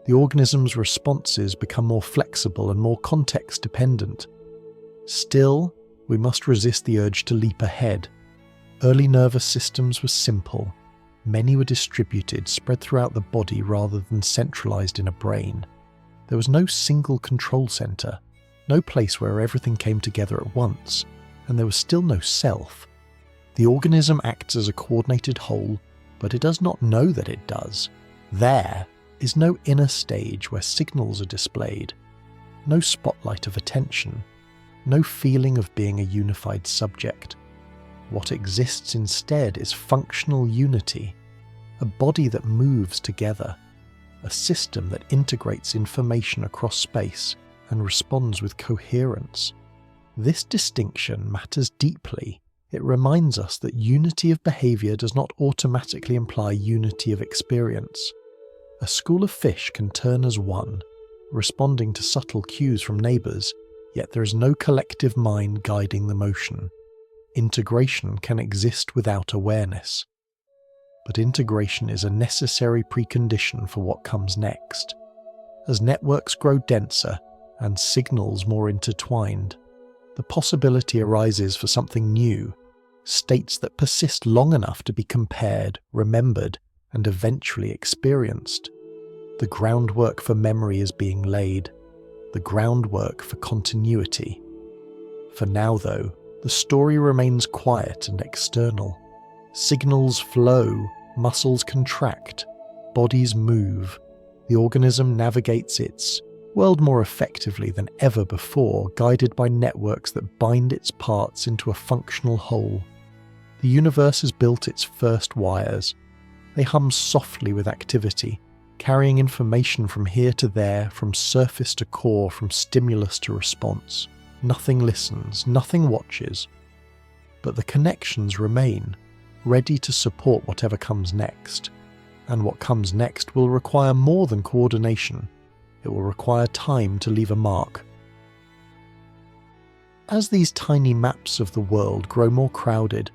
The organism's responses become more flexible and more context-dependent. Still, we must resist the urge to leap ahead. Early nervous systems were simple. Many were distributed, spread throughout the body rather than centralized in a brain. There was no single control center, no place where everything came together at once, and there was still no self. The organism acts as a coordinated whole, but it does not know that it does. There is no inner stage where signals are displayed, no spotlight of attention, no feeling of being a unified subject. What exists instead is functional unity, a body that moves together, a system that integrates information across space and responds with coherence. This distinction matters deeply. It reminds us that unity of behavior does not automatically imply unity of experience. A school of fish can turn as one, responding to subtle cues from neighbours, yet there is no collective mind guiding the motion. Integration can exist without awareness. But integration is a necessary precondition for what comes next. As networks grow denser and signals more intertwined, the possibility arises for something new, states that persist long enough to be compared, remembered, and eventually experienced. The groundwork for memory is being laid, the groundwork for continuity. For now, though, the story remains quiet and external. Signals flow, muscles contract, bodies move. The organism navigates its world more effectively than ever before, guided by networks that bind its parts into a functional whole. The universe has built its first wires. They hum softly with activity, carrying information from here to there, from surface to core, from stimulus to response. Nothing listens, nothing watches. But the connections remain, ready to support whatever comes next. And what comes next will require more than coordination. It will require time to leave a mark. As these tiny maps of the world grow more crowded,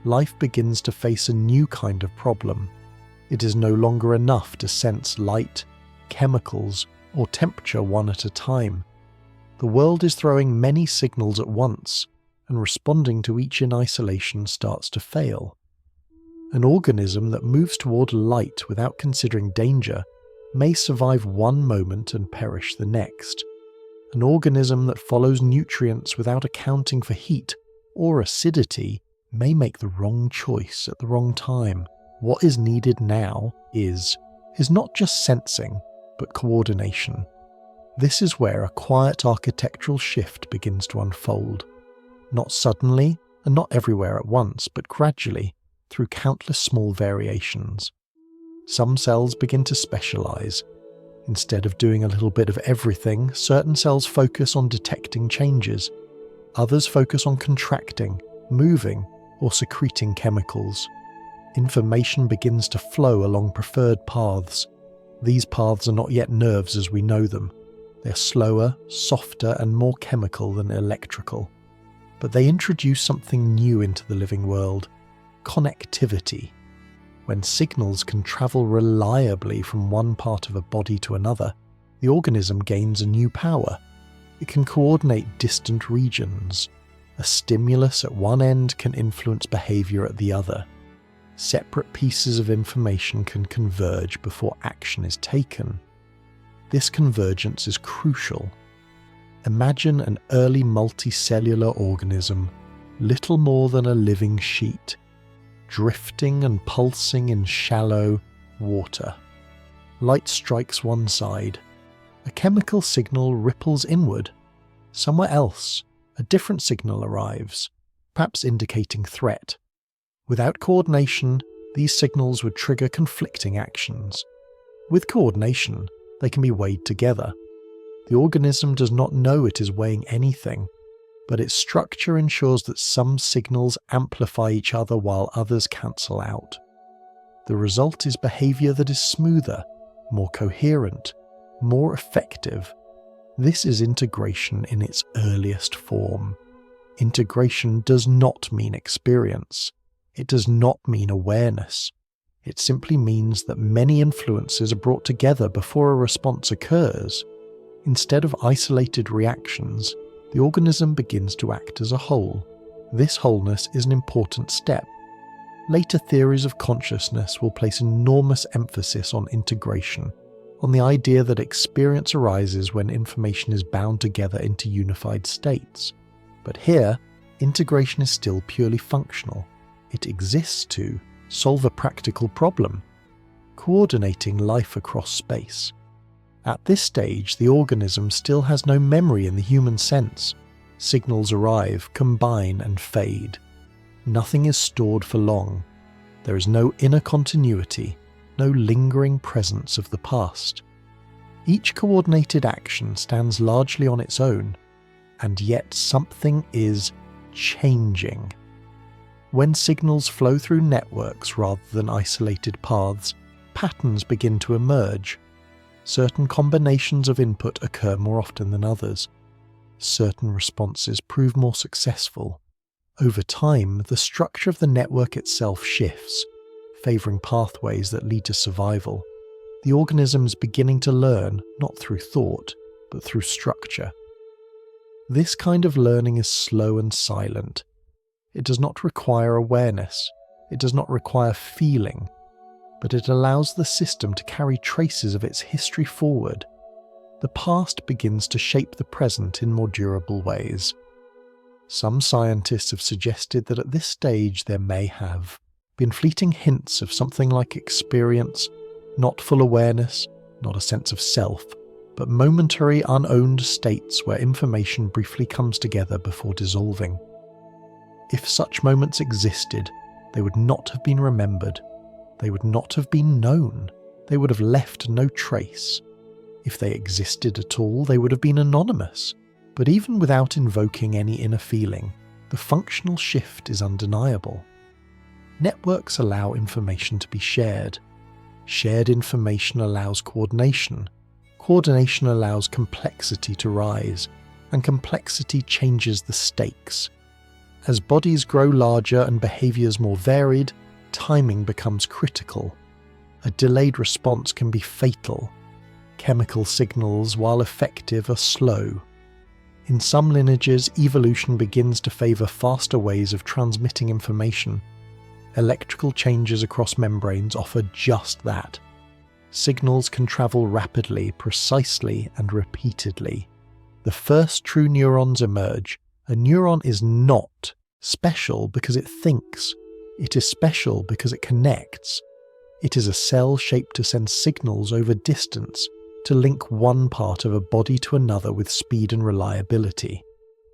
life begins to face a new kind of problem. It is no longer enough to sense light, chemicals, or temperature one at a time. The world is throwing many signals at once, and responding to each in isolation starts to fail. An organism that moves toward light without considering danger may survive one moment and perish the next. An organism that follows nutrients without accounting for heat or acidity may make the wrong choice at the wrong time. What is needed now is not just sensing, but coordination. This is where a quiet architectural shift begins to unfold. Not suddenly, and not everywhere at once, but gradually, through countless small variations. Some cells begin to specialize. Instead of doing a little bit of everything, certain cells focus on detecting changes. Others focus on contracting, moving, or secreting chemicals. Information begins to flow along preferred paths. These paths are not yet nerves as we know them. They are slower, softer, and more chemical than electrical. But they introduce something new into the living world: connectivity. When signals can travel reliably from one part of a body to another, the organism gains a new power. It can coordinate distant regions. A stimulus at one end can influence behavior at the other. Separate pieces of information can converge before action is taken. This convergence is crucial. Imagine an early multicellular organism, little more than a living sheet, drifting and pulsing in shallow water. Light strikes one side. A chemical signal ripples inward. Somewhere else, a different signal arrives, perhaps indicating threat. Without coordination, these signals would trigger conflicting actions. With coordination, they can be weighed together. The organism does not know it is weighing anything, but its structure ensures that some signals amplify each other while others cancel out. The result is behavior that is smoother, more coherent, more effective. This is integration in its earliest form. Integration does not mean experience. It does not mean awareness. It simply means that many influences are brought together before a response occurs. Instead of isolated reactions, the organism begins to act as a whole. This wholeness is an important step. Later theories of consciousness will place enormous emphasis on integration, on the idea that experience arises when information is bound together into unified states. But here, integration is still purely functional. It exists to solve a practical problem, coordinating life across space. At this stage, the organism still has no memory in the human sense. Signals arrive, combine, and fade. Nothing is stored for long. There is no inner continuity, no lingering presence of the past. Each coordinated action stands largely on its own, and yet something is changing. When signals flow through networks rather than isolated paths, patterns begin to emerge. Certain combinations of input occur more often than others. Certain responses prove more successful. Over time, the structure of the network itself shifts, favouring pathways that lead to survival. The organism is beginning to learn, not through thought, but through structure. This kind of learning is slow and silent. It does not require awareness. It does not require feeling, but it allows the system to carry traces of its history forward. The past begins to shape the present in more durable ways. Some scientists have suggested that at this stage there may have been fleeting hints of something like experience, not full awareness, not a sense of self, but momentary unowned states where information briefly comes together before dissolving. If such moments existed, they would not have been remembered. They would not have been known. They would have left no trace. If they existed at all, they would have been anonymous. But even without invoking any inner feeling, the functional shift is undeniable. Networks allow information to be shared. Shared information allows coordination. Coordination allows complexity to rise, and complexity changes the stakes. As bodies grow larger and behaviours more varied, timing becomes critical. A delayed response can be fatal. Chemical signals, while effective, are slow. In some lineages, evolution begins to favour faster ways of transmitting information. Electrical changes across membranes offer just that. Signals can travel rapidly, precisely, and repeatedly. The first true neurons emerge. A neuron is not special because it thinks. It is special because it connects. It is a cell shaped to send signals over distance, to link one part of a body to another with speed and reliability.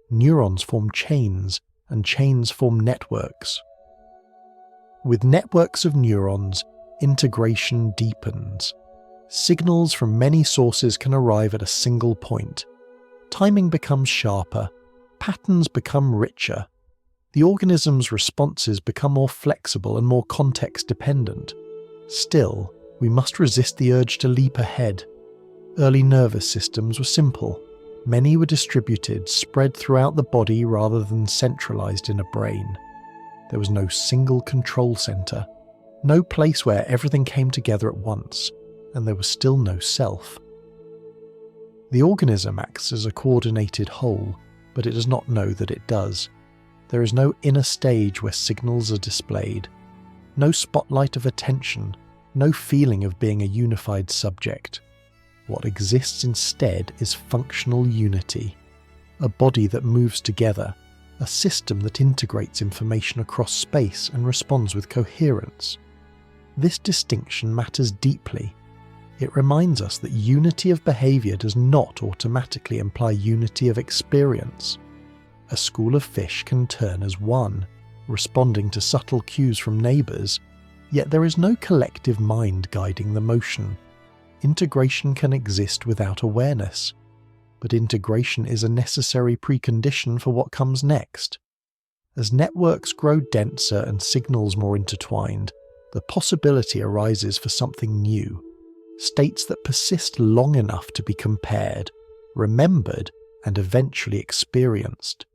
Neurons form chains, and chains form networks. With networks of neurons, integration deepens. Signals from many sources can arrive at a single point. Timing becomes sharper. Patterns become richer. The organism's responses become more flexible and more context-dependent. Still, we must resist the urge to leap ahead. Early nervous systems were simple. Many were distributed, spread throughout the body rather than centralized in a brain. There was no single control center, no place where everything came together at once, and there was still no self. The organism acts as a coordinated whole, but it does not know that it does. There is no inner stage where signals are displayed, no spotlight of attention, no feeling of being a unified subject. What exists instead is functional unity, a body that moves together, a system that integrates information across space and responds with coherence. This distinction matters deeply. It reminds us that unity of behaviour does not automatically imply unity of experience. A school of fish can turn as one, responding to subtle cues from neighbours, yet there is no collective mind guiding the motion. Integration can exist without awareness, but integration is a necessary precondition for what comes next. As networks grow denser and signals more intertwined, the possibility arises for something new, states that persist long enough to be compared, remembered, and eventually experienced.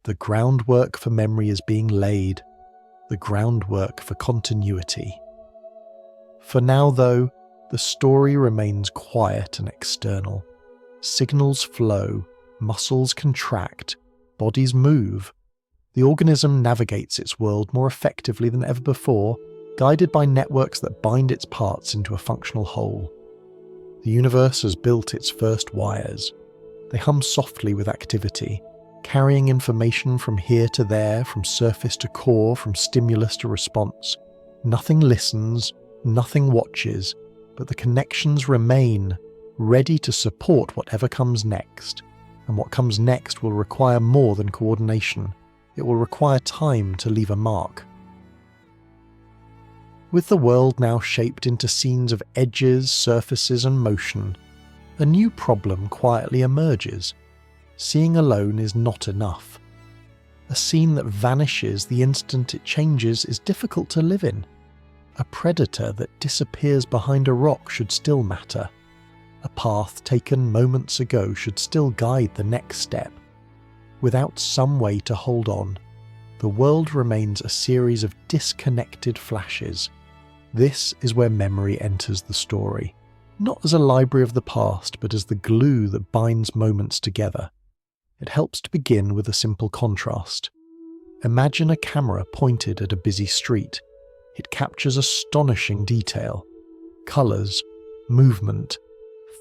The groundwork for memory is being laid, the groundwork for continuity. For now, though, the story remains quiet and external. Signals flow, muscles contract, bodies move. The organism navigates its world more effectively than ever before, guided by networks that bind its parts into a functional whole. The universe has built its first wires. They hum softly with activity, carrying information from here to there, from surface to core, from stimulus to response. Nothing listens, nothing watches, but the connections remain, ready to support whatever comes next. And what comes next will require more than coordination. It will require time to leave a mark. With the world now shaped into scenes of edges, surfaces, and motion, a new problem quietly emerges. Seeing alone is not enough. A scene that vanishes the instant it changes is difficult to live in. A predator that disappears behind a rock should still matter. A path taken moments ago should still guide the next step. Without some way to hold on, the world remains a series of disconnected flashes. This is where memory enters the story, not as a library of the past, but as the glue that binds moments together. It helps to begin with a simple contrast. Imagine a camera pointed at a busy street. It captures astonishing detail. Colours, movement,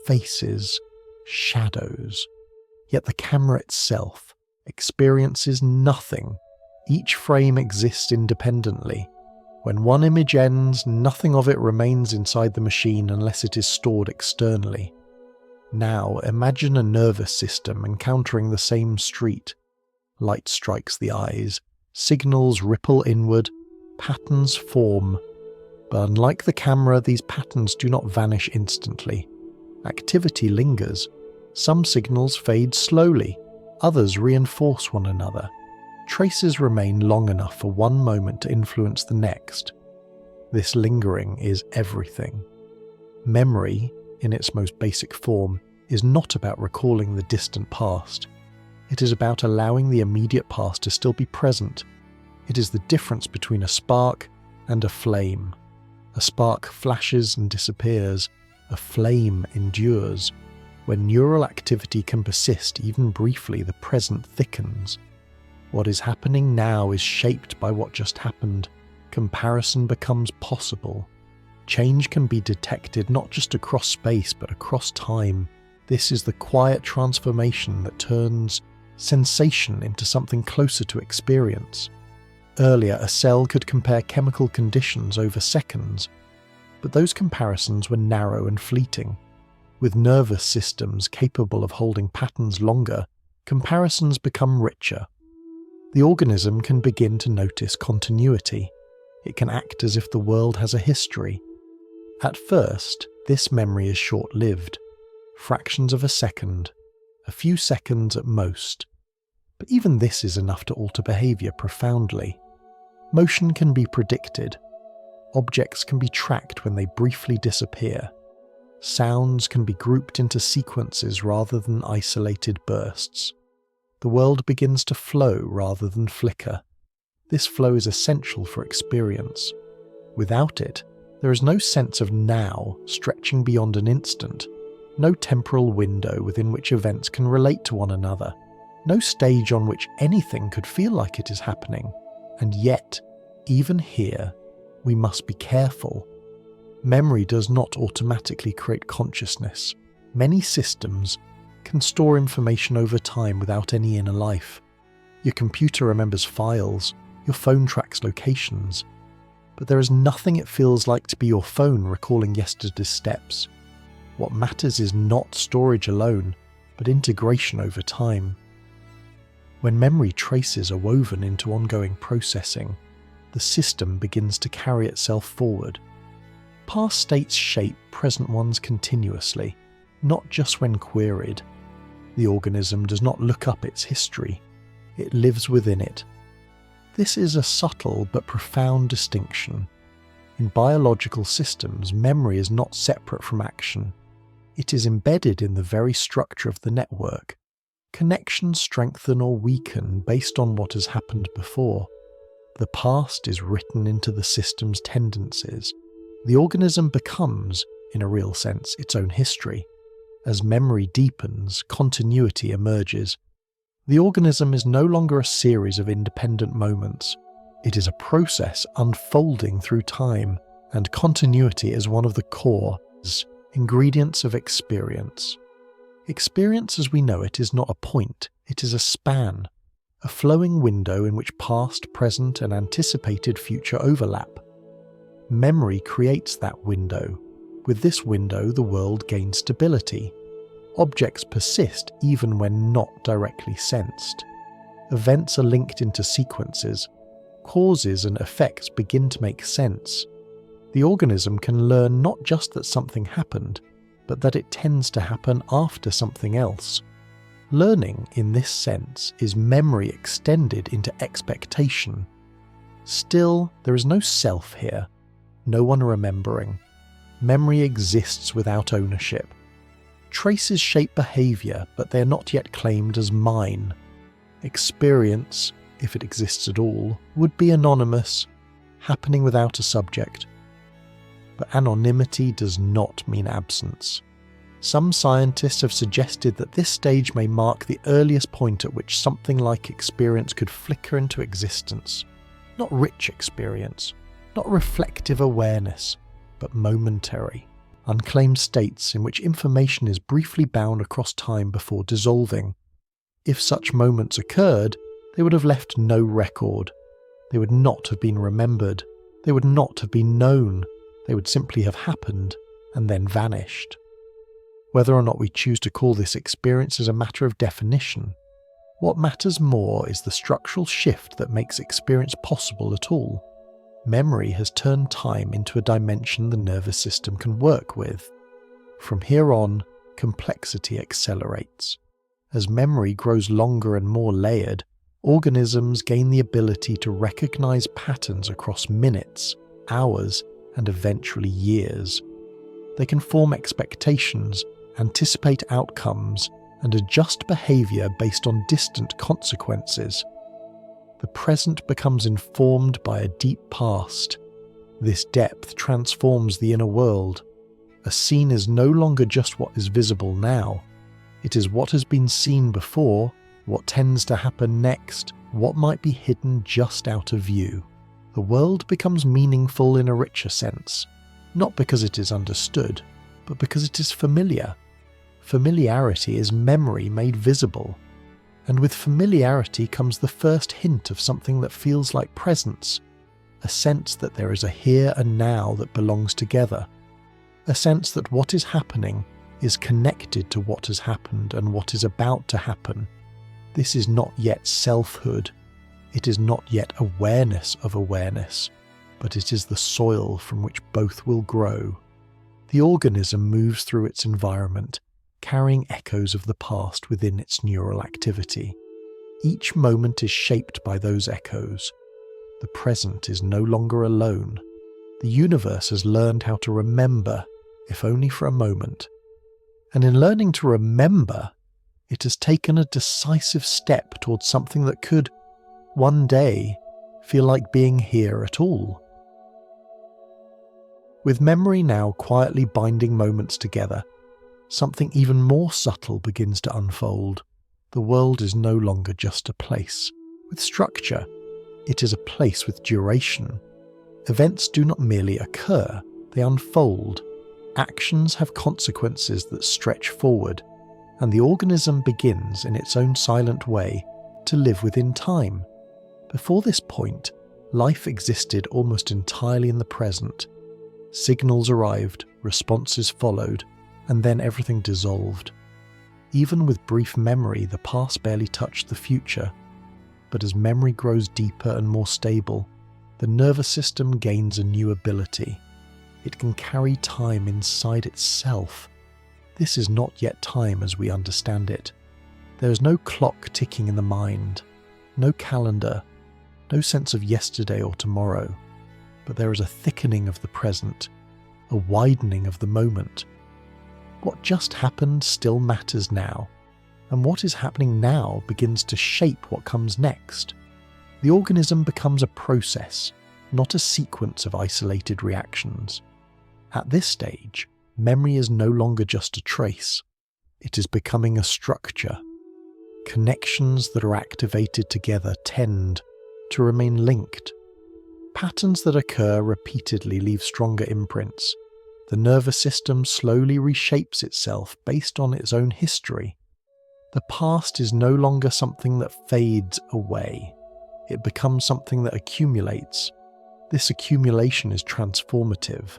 faces, shadows. Yet the camera itself experiences nothing. Each frame exists independently. When one image ends, nothing of it remains inside the machine unless it is stored externally. Now imagine a nervous system encountering the same street. Light strikes the eyes, signals ripple inward, patterns form. But unlike the camera, these patterns do not vanish instantly. Activity lingers. Some signals fade slowly, others reinforce one another. Traces remain long enough for one moment to influence the next. This lingering is everything. Memory, in its most basic form, is not about recalling the distant past. It is about allowing the immediate past to still be present. It is the difference between a spark and a flame. A spark flashes and disappears. A flame endures. When neural activity can persist even briefly, the present thickens. What is happening now is shaped by what just happened. Comparison becomes possible. Change can be detected not just across space but across time. This is the quiet transformation that turns sensation into something closer to experience. Earlier, a cell could compare chemical conditions over seconds, but those comparisons were narrow and fleeting. With nervous systems capable of holding patterns longer, comparisons become richer. The organism can begin to notice continuity. It can act as if the world has a history. At first, this memory is short-lived. Fractions of a second, a few seconds at most. But even this is enough to alter behaviour profoundly. Motion can be predicted. Objects can be tracked when they briefly disappear. Sounds can be grouped into sequences rather than isolated bursts. The world begins to flow rather than flicker. This flow is essential for experience. Without it, there is no sense of now stretching beyond an instant, no temporal window within which events can relate to one another, no stage on which anything could feel like it is happening. And yet, even here, we must be careful. Memory does not automatically create consciousness. Many systems can store information over time without any inner life. Your computer remembers files, your phone tracks locations, but there is nothing it feels like to be your phone recalling yesterday's steps. What matters is not storage alone, but integration over time. When memory traces are woven into ongoing processing, the system begins to carry itself forward. Past states shape present ones continuously, not just when queried. The organism does not look up its history, it lives within it. This is a subtle but profound distinction. In biological systems, memory is not separate from action. It is embedded in the very structure of the network. Connections strengthen or weaken based on what has happened before. The past is written into the system's tendencies. The organism becomes, in a real sense, its own history. As memory deepens, continuity emerges. The organism is no longer a series of independent moments. It is a process unfolding through time, and continuity is one of the core ingredients of experience. Experience as we know it is not a point, it is a span, a flowing window in which past, present, and anticipated future overlap. Memory creates that window. With this window, the world gains stability. Objects persist even when not directly sensed. events are linked into sequences, causes and effects begin to make sense. The organism can learn not just that something happened, but that it tends to happen after something else. Learning, in this sense, is memory extended into expectation. Still, there is no self here, no one remembering. Memory exists without ownership. Traces shape behaviour, but they are not yet claimed as mine. Experience, if it exists at all, would be anonymous, happening without a subject. But anonymity does not mean absence. Some scientists have suggested that this stage may mark the earliest point at which something like experience could flicker into existence. Not rich experience, not reflective awareness, but momentary, unclaimed states in which information is briefly bound across time before dissolving. If such moments occurred, they would have left no record. They would not have been remembered. They would not have been known. They would simply have happened and then vanished. Whether or not we choose to call this experience is a matter of definition. What matters more is the structural shift that makes experience possible at all. Memory has turned time into a dimension the nervous system can work with. From here on, complexity accelerates. As memory grows longer and more layered, organisms gain the ability to recognize patterns across minutes, hours, and eventually years. They can form expectations, anticipate outcomes, and adjust behavior based on distant consequences. The present becomes informed by a deep past. This depth transforms the inner world. A scene is no longer just what is visible now. It is what has been seen before, what tends to happen next, what might be hidden just out of view. The world becomes meaningful in a richer sense, not because it is understood, but because it is familiar. Familiarity is memory made visible. And with familiarity comes the first hint of something that feels like presence, a sense that there is a here and now that belongs together, a sense that what is happening is connected to what has happened and what is about to happen. This is not yet selfhood, it is not yet awareness of awareness, but it is the soil from which both will grow. The organism moves through its environment, carrying echoes of the past within its neural activity. Each moment is shaped by those echoes. The present is no longer alone. The universe has learned how to remember, if only for a moment. And in learning to remember, it has taken a decisive step towards something that could, one day, feel like being here at all. With memory now quietly binding moments together, something even more subtle begins to unfold. The world is no longer just a place with structure. It is a place with duration. Events do not merely occur, they unfold. Actions have consequences that stretch forward, and the organism begins, in its own silent way, to live within time. Before this point, life existed almost entirely in the present. Signals arrived, responses followed, and then everything dissolved. Even with brief memory, the past barely touched the future. But as memory grows deeper and more stable, the nervous system gains a new ability. It can carry time inside itself. This is not yet time as we understand it. There is no clock ticking in the mind, no calendar, no sense of yesterday or tomorrow, but there is a thickening of the present, a widening of the moment. What just happened still matters now, and what is happening now begins to shape what comes next. The organism becomes a process, not a sequence of isolated reactions. At this stage, memory is no longer just a trace. It is becoming a structure. Connections that are activated together tend to remain linked. Patterns that occur repeatedly leave stronger imprints. The nervous system slowly reshapes itself based on its own history. The past is no longer something that fades away. It becomes something that accumulates. This accumulation is transformative.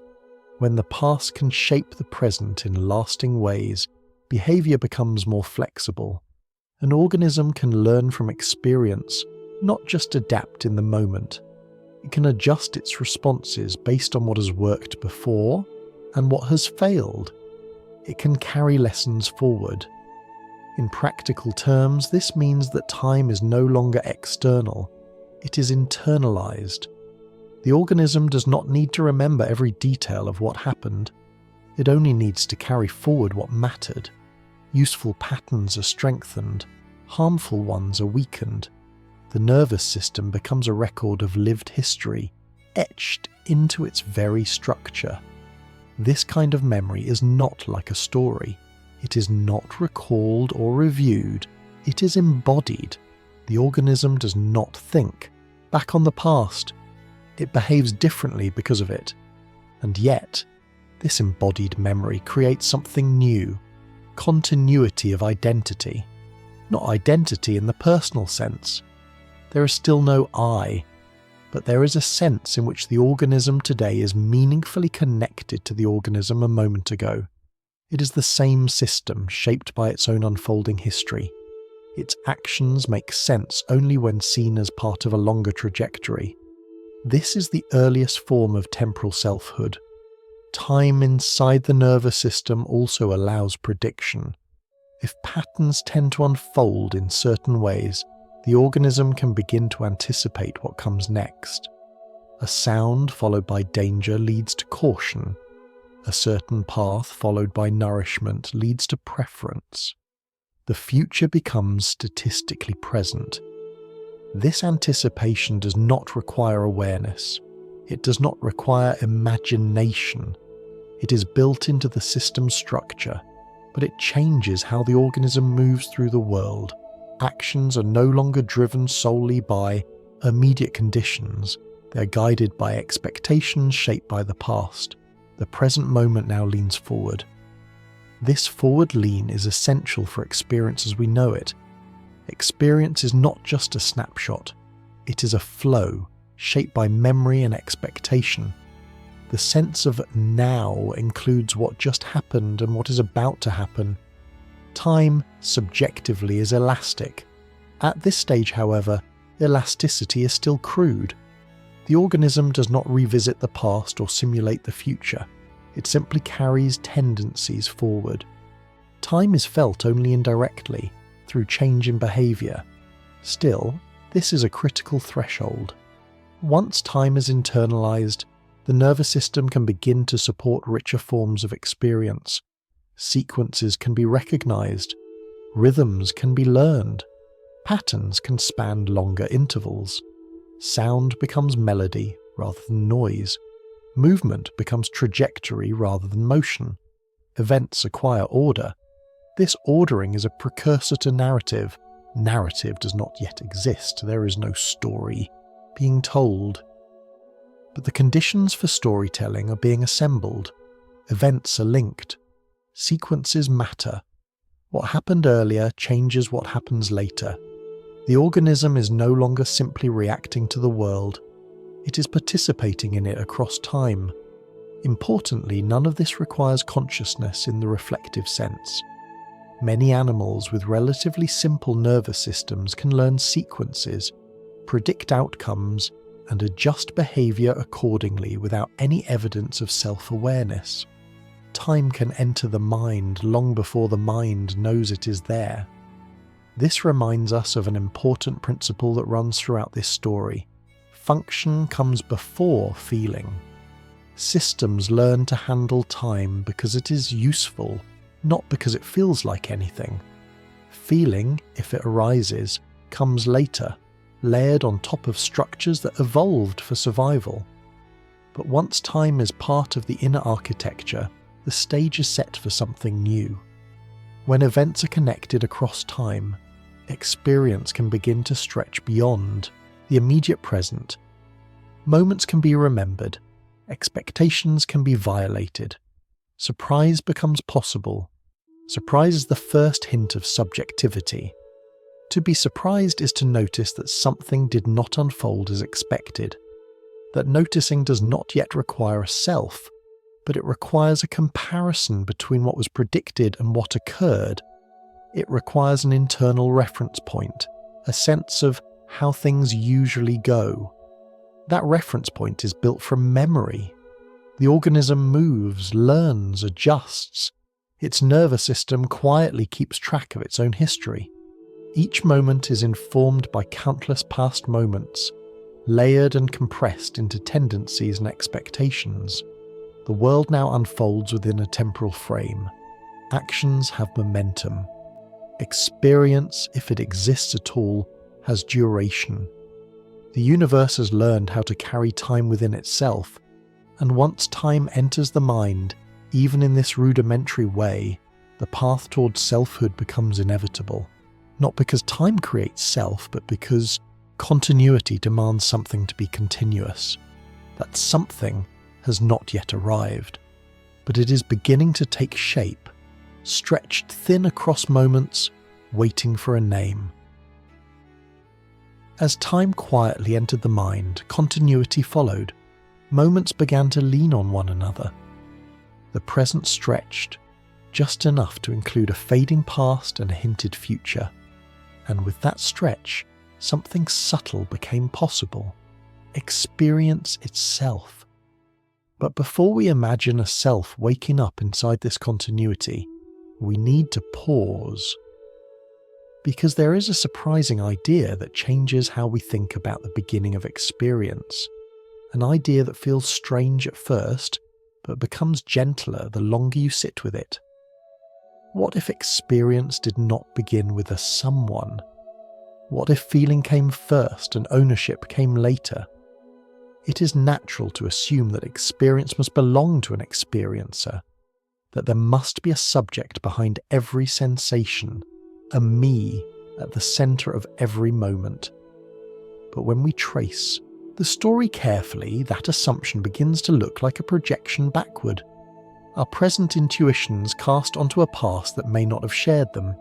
When the past can shape the present in lasting ways, behavior becomes more flexible. An organism can learn from experience, not just adapt in the moment. It can adjust its responses based on what has worked before and what has failed. It can carry lessons forward. In practical terms, this means that time is no longer external. It is internalized. The organism does not need to remember every detail of what happened. It only needs to carry forward what mattered. Useful patterns are strengthened. Harmful ones are weakened. The nervous system becomes a record of lived history, etched into its very structure. This kind of memory is not like a story. It is not recalled or reviewed. It is embodied. The organism does not think back on the past. It behaves differently because of it. And yet, this embodied memory creates something new, continuity of identity. Not identity in the personal sense. There is still no I, but there is a sense in which the organism today is meaningfully connected to the organism a moment ago. It is the same system shaped by its own unfolding history. Its actions make sense only when seen as part of a longer trajectory. This is the earliest form of temporal selfhood. Time inside the nervous system also allows prediction. If patterns tend to unfold in certain ways, the organism can begin to anticipate what comes next. A sound followed by danger leads to caution. A certain path followed by nourishment leads to preference. The future becomes statistically present. This anticipation does not require awareness. It does not require imagination. It is built into the system's structure, but it changes how the organism moves through the world. Actions are no longer driven solely by immediate conditions. They are guided by expectations shaped by the past. The present moment now leans forward. This forward lean is essential for experience as we know it. Experience is not just a snapshot. It is a flow, shaped by memory and expectation. The sense of now includes what just happened and what is about to happen. Time, subjectively, is elastic. At this stage, however, elasticity is still crude. The organism does not revisit the past or simulate the future. It simply carries tendencies forward. Time is felt only indirectly, through change in behaviour. Still, this is a critical threshold. Once time is internalised, the nervous system can begin to support richer forms of experience. Sequences can be recognised. Rhythms can be learned. Patterns can span longer intervals. Sound becomes melody rather than noise. Movement becomes trajectory rather than motion. Events acquire order. This ordering is a precursor to narrative. Narrative does not yet exist. There is no story being told. But the conditions for storytelling are being assembled. Events are linked. Sequences matter. What happened earlier changes what happens later. The organism is no longer simply reacting to the world. It is participating in it across time. Importantly, none of this requires consciousness in the reflective sense. Many animals with relatively simple nervous systems can learn sequences, predict outcomes, and adjust behaviour accordingly without any evidence of self-awareness. Time can enter the mind long before the mind knows it is there. This reminds us of an important principle that runs throughout this story. Function comes before feeling. Systems learn to handle time because it is useful, not because it feels like anything. Feeling, if it arises, comes later, layered on top of structures that evolved for survival. But once time is part of the inner architecture, the stage is set for something new. When events are connected across time, experience can begin to stretch beyond the immediate present. Moments can be remembered, expectations can be violated. Surprise becomes possible. Surprise is the first hint of subjectivity. To be surprised is to notice that something did not unfold as expected, that noticing does not yet require a self, but it requires a comparison between what was predicted and what occurred. It requires an internal reference point, a sense of how things usually go. That reference point is built from memory. The organism moves, learns, adjusts. Its nervous system quietly keeps track of its own history. Each moment is informed by countless past moments, layered and compressed into tendencies and expectations. The world now unfolds within a temporal frame. Actions have momentum. Experience, if it exists at all, has duration. The universe has learned how to carry time within itself, and once time enters the mind, even in this rudimentary way, the path towards selfhood becomes inevitable. Not because time creates self, but because continuity demands something to be continuous. That something has not yet arrived, but it is beginning to take shape, stretched thin across moments, waiting for a name. As time quietly entered the mind, continuity followed. Moments began to lean on one another. The present stretched, just enough to include a fading past and a hinted future. And with that stretch, something subtle became possible. Experience itself. But before we imagine a self waking up inside this continuity, we need to pause. Because there is a surprising idea that changes how we think about the beginning of experience. An idea that feels strange at first, but becomes gentler the longer you sit with it. What if experience did not begin with a someone? What if feeling came first and ownership came later? It is natural to assume that experience must belong to an experiencer, that there must be a subject behind every sensation, a me at the centre of every moment. But when we trace the story carefully, that assumption begins to look like a projection backward. Our present intuitions cast onto a past that may not have shared them.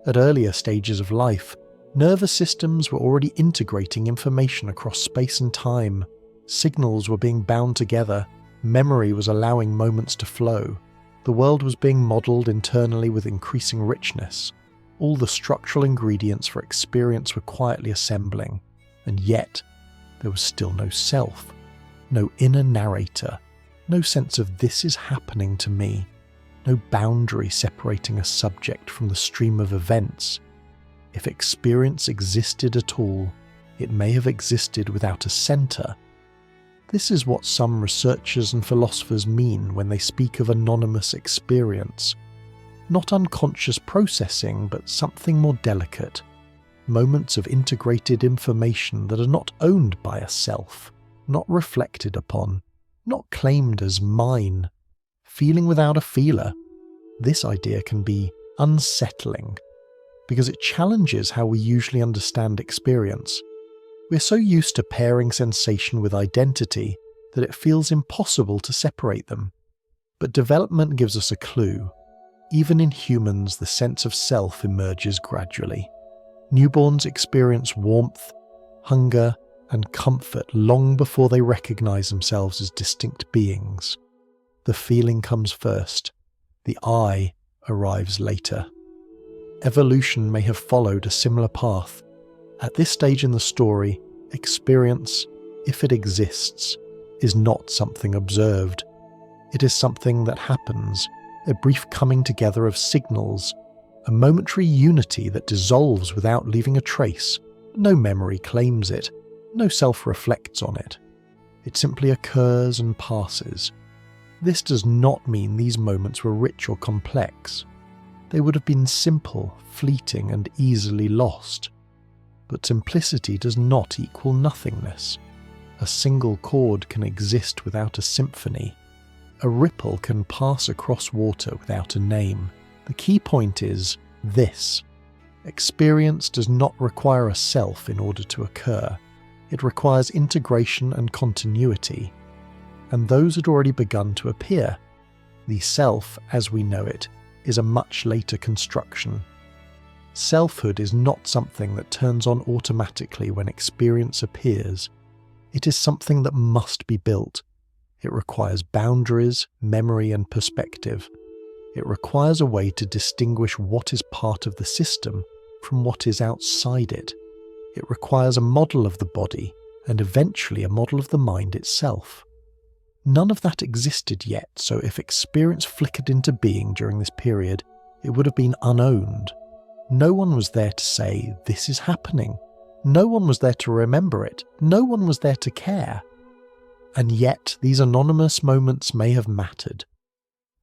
At earlier stages of life, nervous systems were already integrating information across space and time. Signals were being bound together. Memory was allowing moments to flow. The world was being modelled internally with increasing richness. All the structural ingredients for experience were quietly assembling. And yet, there was still no self, no inner narrator, no sense of this is happening to me, no boundary separating a subject from the stream of events. If experience existed at all, it may have existed without a centre. This is what some researchers and philosophers mean when they speak of anonymous experience. Not unconscious processing, but something more delicate. Moments of integrated information that are not owned by a self, not reflected upon, not claimed as mine. Feeling without a feeler. This idea can be unsettling because it challenges how we usually understand experience. We're so used to pairing sensation with identity that it feels impossible to separate them. But development gives us a clue. Even in humans, the sense of self emerges gradually. Newborns experience warmth, hunger, and comfort long before they recognize themselves as distinct beings. The feeling comes first. The I arrives later. Evolution may have followed a similar path. At this stage in the story, experience, if it exists, is not something observed. It is something that happens, a brief coming together of signals, a momentary unity that dissolves without leaving a trace. No memory claims it, no self reflects on it. It simply occurs and passes. This does not mean these moments were rich or complex. They would have been simple, fleeting, and easily lost. But simplicity does not equal nothingness. A single chord can exist without a symphony. A ripple can pass across water without a name. The key point is this. Experience does not require a self in order to occur. It requires integration and continuity. And those had already begun to appear. The self, as we know it, is a much later construction. Selfhood is not something that turns on automatically when experience appears. It is something that must be built. It requires boundaries, memory, and perspective. It requires a way to distinguish what is part of the system from what is outside it. It requires a model of the body and eventually a model of the mind itself. None of that existed yet, so if experience flickered into being during this period, it would have been unowned. No one was there to say, "This is happening." No one was there to remember it. No one was there to care. And yet, these anonymous moments may have mattered.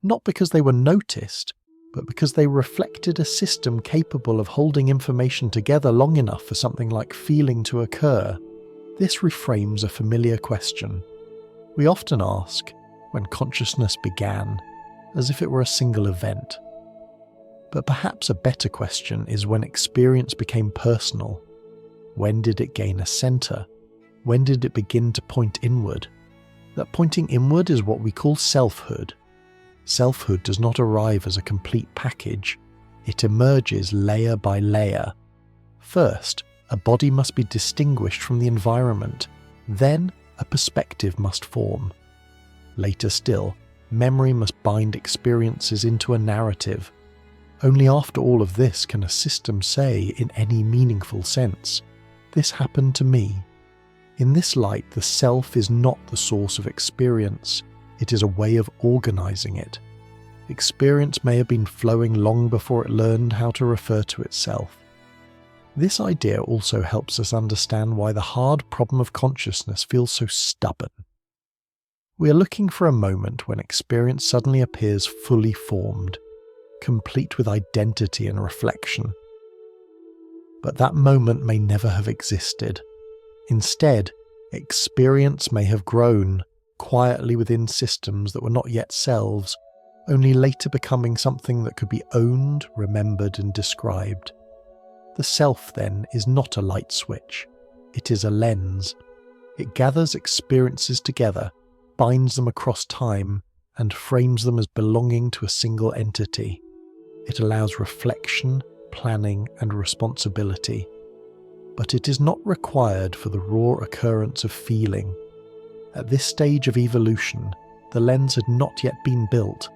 Not because they were noticed, but because they reflected a system capable of holding information together long enough for something like feeling to occur. This reframes a familiar question. We often ask, when consciousness began, as if it were a single event. But perhaps a better question is when experience became personal. When did it gain a centre? When did it begin to point inward? That pointing inward is what we call selfhood. Selfhood does not arrive as a complete package. It emerges layer by layer. First, a body must be distinguished from the environment. Then, a perspective must form. Later still, memory must bind experiences into a narrative. Only after all of this can a system say, in any meaningful sense, "This happened to me." In this light, the self is not the source of experience, it is a way of organising it. Experience may have been flowing long before it learned how to refer to itself. This idea also helps us understand why the hard problem of consciousness feels so stubborn. We are looking for a moment when experience suddenly appears fully formed, complete with identity and reflection. But that moment may never have existed. Instead, experience may have grown, quietly within systems that were not yet selves, only later becoming something that could be owned, remembered, and described. The self, then, is not a light switch. It is a lens. It gathers experiences together, binds them across time, and frames them as belonging to a single entity. It allows reflection, planning, and responsibility. But it is not required for the raw occurrence of feeling. At this stage of evolution, the lens had not yet been built.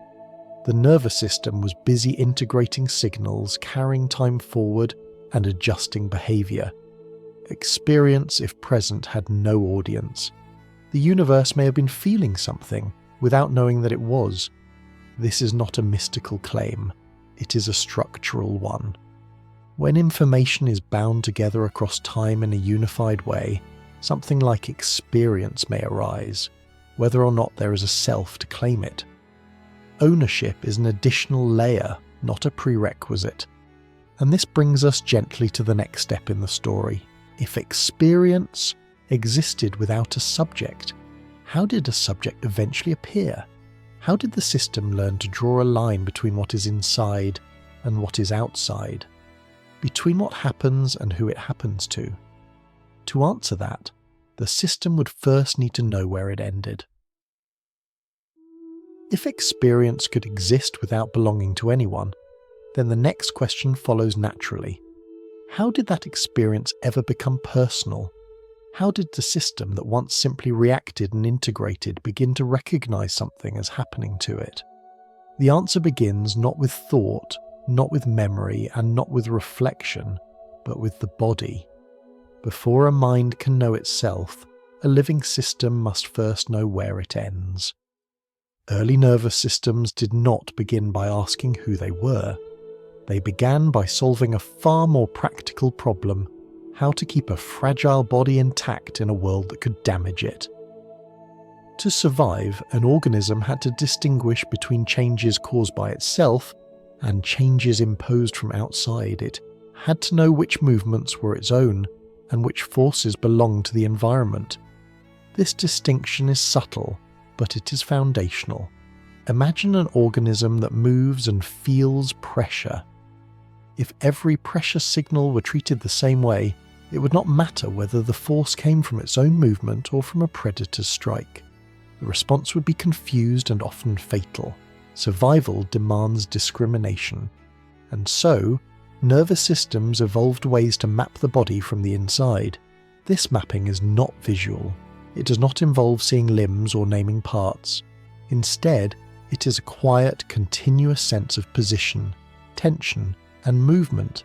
The nervous system was busy integrating signals, carrying time forward, and adjusting behaviour. Experience, if present, had no audience. The universe may have been feeling something, without knowing that it was. This is not a mystical claim. It is a structural one. When information is bound together across time in a unified way, something like experience may arise, whether or not there is a self to claim it. Ownership is an additional layer, not a prerequisite. And this brings us gently to the next step in the story. If experience existed without a subject, how did a subject eventually appear? How did the system learn to draw a line between what is inside and what is outside? Between what happens and who it happens to? To answer that, the system would first need to know where it ended. If experience could exist without belonging to anyone, then the next question follows naturally. How did that experience ever become personal? How did the system that once simply reacted and integrated begin to recognize something as happening to it? The answer begins not with thought, not with memory, and not with reflection, but with the body. Before a mind can know itself, a living system must first know where it ends. Early nervous systems did not begin by asking who they were. They began by solving a far more practical problem: how to keep a fragile body intact in a world that could damage it. To survive, an organism had to distinguish between changes caused by itself and changes imposed from outside. It had to know which movements were its own and which forces belonged to the environment. This distinction is subtle, but it is foundational. Imagine an organism that moves and feels pressure. If every pressure signal were treated the same way, it would not matter whether the force came from its own movement or from a predator's strike. The response would be confused and often fatal. Survival demands discrimination. And so, nervous systems evolved ways to map the body from the inside. This mapping is not visual. It does not involve seeing limbs or naming parts. Instead, It is a quiet, continuous sense of position, tension, and movement.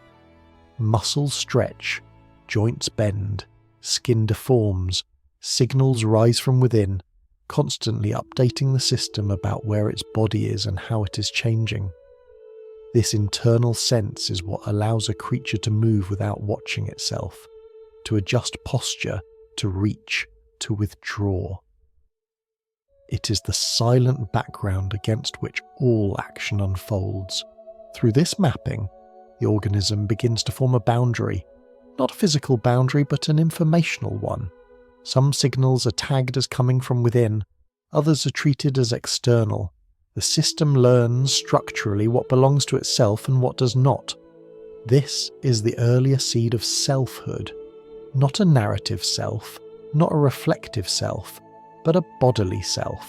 Muscles stretch, joints bend, skin deforms, signals rise from within, constantly updating the system about where its body is and how it is changing. This internal sense is what allows a creature to move without watching itself, to adjust posture, to reach, to withdraw. It is the silent background against which all action unfolds. Through this mapping, the organism begins to form a boundary, not a physical boundary but an informational one. Some signals are tagged as coming from within, others are treated as external. The system learns structurally what belongs to itself and what does not. This is the earlier seed of selfhood, not a narrative self, not a reflective self, but a bodily self,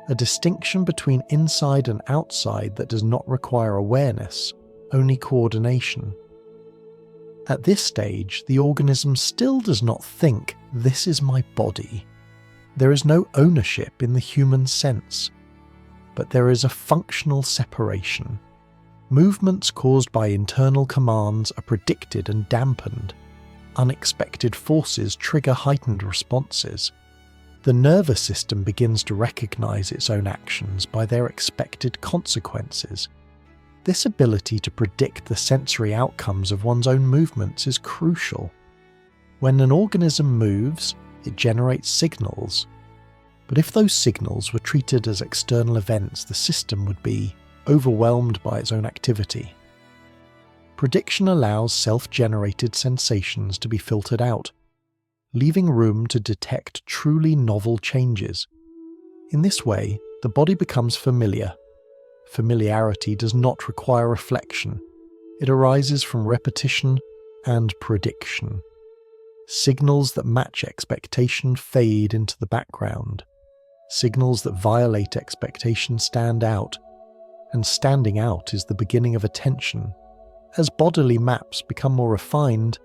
a distinction between inside and outside that does not require awareness, only coordination. At this stage, the organism still does not think, "This is my body." There is no ownership in the human sense, but there is a functional separation. Movements caused by internal commands are predicted and dampened. Unexpected forces trigger heightened responses. The nervous system begins to recognize its own actions by their expected consequences. This ability to predict the sensory outcomes of one's own movements is crucial. When an organism moves, it generates signals. But if those signals were treated as external events, the system would be overwhelmed by its own activity. Prediction allows self-generated sensations to be filtered out, leaving room to detect truly novel changes. In this way, the body becomes familiar. Familiarity does not require reflection. It arises from repetition and prediction. Signals that match expectation fade into the background. Signals that violate expectation stand out, and standing out is the beginning of attention. As bodily maps become more refined,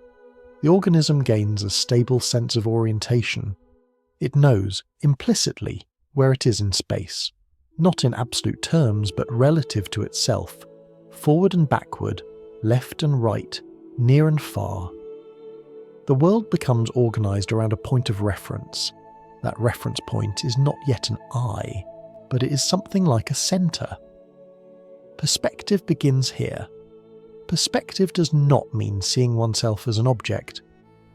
the organism gains a stable sense of orientation. It knows, implicitly, where it is in space, not in absolute terms but relative to itself, forward and backward, left and right, near and far. The world becomes organised around a point of reference. That reference point is not yet an eye, but it is something like a centre. Perspective begins here. Perspective does not mean seeing oneself as an object.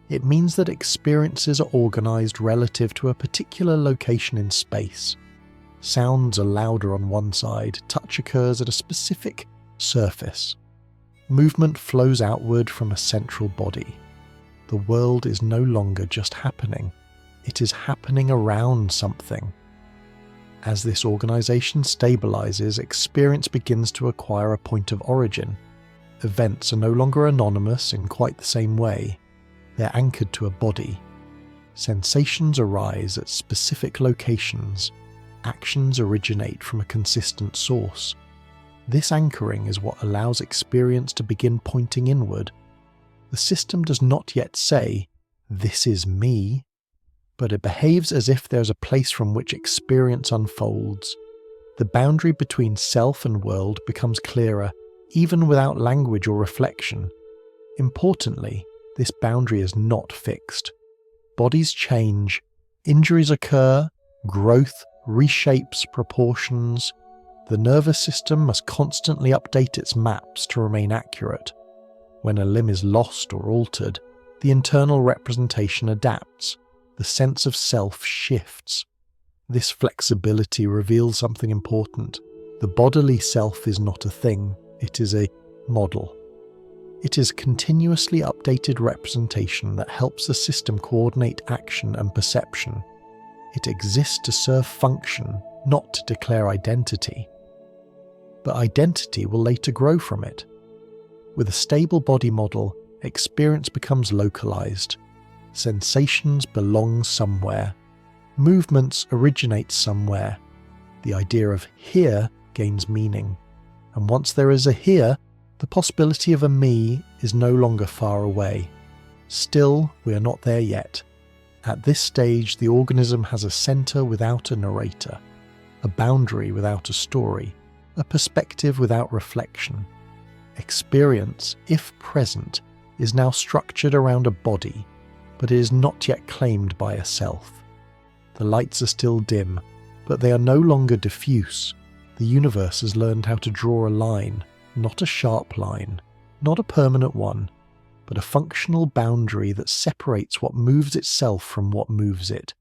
It means that experiences are organised relative to a particular location in space. Sounds are louder on one side, touch occurs at a specific surface. Movement flows outward from a central body. The world is no longer just happening, it is happening around something. As this organisation stabilises, experience begins to acquire a point of origin. Events are no longer anonymous in quite the same way. They're anchored to a body. Sensations arise at specific locations. Actions originate from a consistent source. This anchoring is what allows experience to begin pointing inward. The system does not yet say, "This is me," but it behaves as if there's a place from which experience unfolds. The boundary between self and world becomes clearer, even without language or reflection. Importantly, this boundary is not fixed. Bodies change, injuries occur, growth reshapes proportions. The nervous system must constantly update its maps to remain accurate. When a limb is lost or altered, the internal representation adapts. The sense of self shifts. This flexibility reveals something important. The bodily self is not a thing, it is a model. It is a continuously updated representation that helps the system coordinate action and perception. It exists to serve function, not to declare identity. But identity will later grow from it. With a stable body model, experience becomes localized. Sensations belong somewhere. Movements originate somewhere. The idea of here gains meaning. And once there is a here, the possibility of a me is no longer far away. Still, we are not there yet. At this stage, the organism has a centre without a narrator. a boundary without a story, a perspective without reflection. Experience, if present, is now structured around a body, but it is not yet claimed by a self. The lights are still dim, but they are no longer diffuse. The universe has learned how to draw a line, not a sharp line, not a permanent one, but a functional boundary that separates what moves itself from what moves it.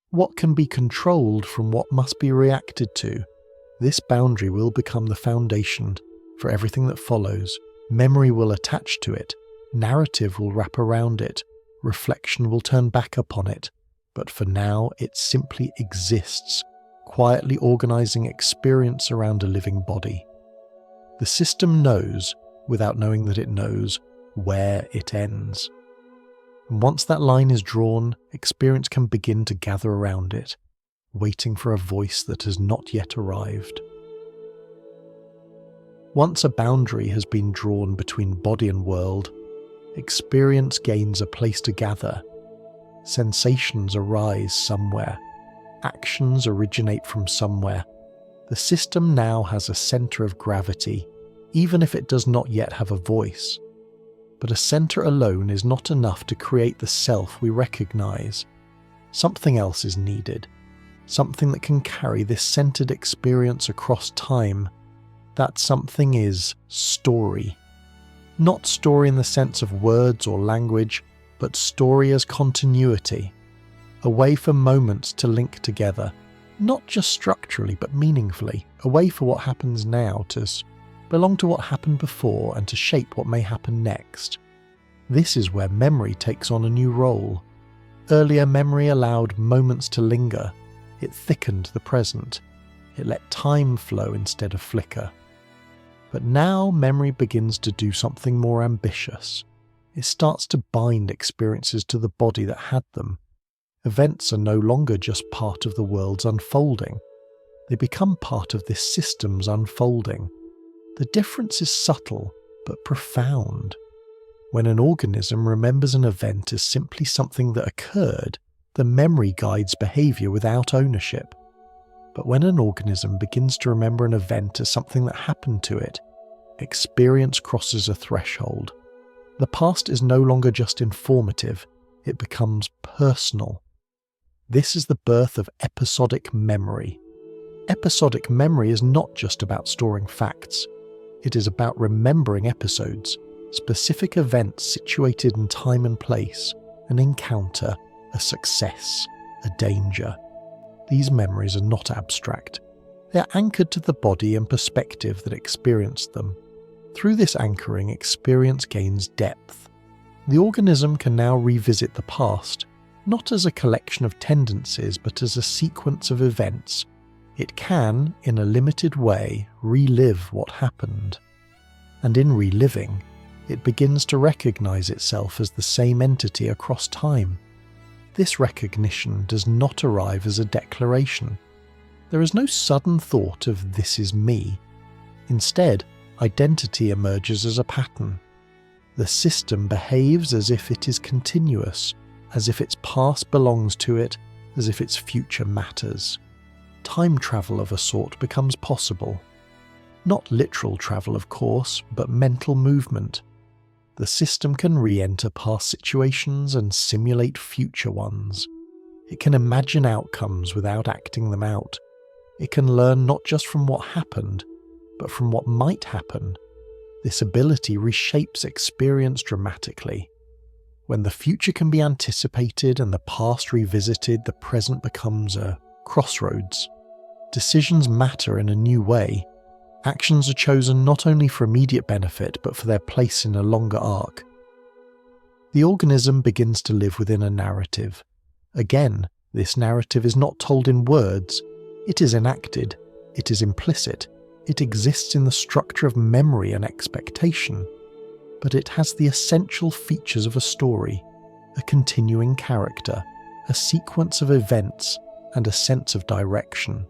What can be controlled from what must be reacted to. This boundary will become the foundation for everything that follows. Memory will attach to it, narrative will wrap around it, reflection will turn back upon it, but for now it simply exists, quietly organizing experience around a living body. The system knows, without knowing that it knows, where it ends. And once that line is drawn, experience can begin to gather around it, waiting for a voice that has not yet arrived. Once a boundary has been drawn between body and world, experience gains a place to gather. Sensations arise somewhere. Actions originate from somewhere. The system now has a center of gravity, even if it does not yet have a voice. But a center alone is not enough to create the self we recognize. Something else is needed. Something that can carry this centered experience across time. That something is story. Not story in the sense of words or language, but story as continuity. A way for moments to link together, not just structurally but meaningfully. A way for what happens now to belong to what happened before and to shape what may happen next. This is where memory takes on a new role. Earlier memory allowed moments to linger. It thickened the present. It let time flow instead of flicker. But now memory begins to do something more ambitious. It starts to bind experiences to the body that had them. Events are no longer just part of the world's unfolding. They become part of this system's unfolding. The difference is subtle, but profound. When an organism remembers an event as simply something that occurred, the memory guides behavior without ownership. But when an organism begins to remember an event as something that happened to it, experience crosses a threshold. The past is no longer just informative, it becomes personal. This is the birth of episodic memory. Episodic memory is not just about storing facts. It is about remembering episodes, specific events situated in time and place, an encounter, a success, a danger. These memories are not abstract. They are anchored to the body and perspective that experienced them. Through this anchoring, experience gains depth. The organism can now revisit the past, not as a collection of tendencies, but as a sequence of events. It can, in a limited way, relive what happened. And in reliving, it begins to recognize itself as the same entity across time. This recognition does not arrive as a declaration. There is no sudden thought of "this is me." Instead, identity emerges as a pattern. The system behaves as if it is continuous, as if its past belongs to it, as if its future matters. Time travel of a sort becomes possible. Not literal travel, of course, but mental movement. The system can re-enter past situations and simulate future ones. It can imagine outcomes without acting them out. It can learn not just from what happened, but from what might happen. This ability reshapes experience dramatically. When the future can be anticipated and the past revisited, the present becomes a crossroads. Decisions matter in a new way. Actions are chosen not only for immediate benefit, but for their place in a longer arc. The organism begins to live within a narrative. Again, this narrative is not told in words. It is enacted. It is implicit. It exists in the structure of memory and expectation. But it has the essential features of a story, a continuing character, a sequence of events, and a sense of direction.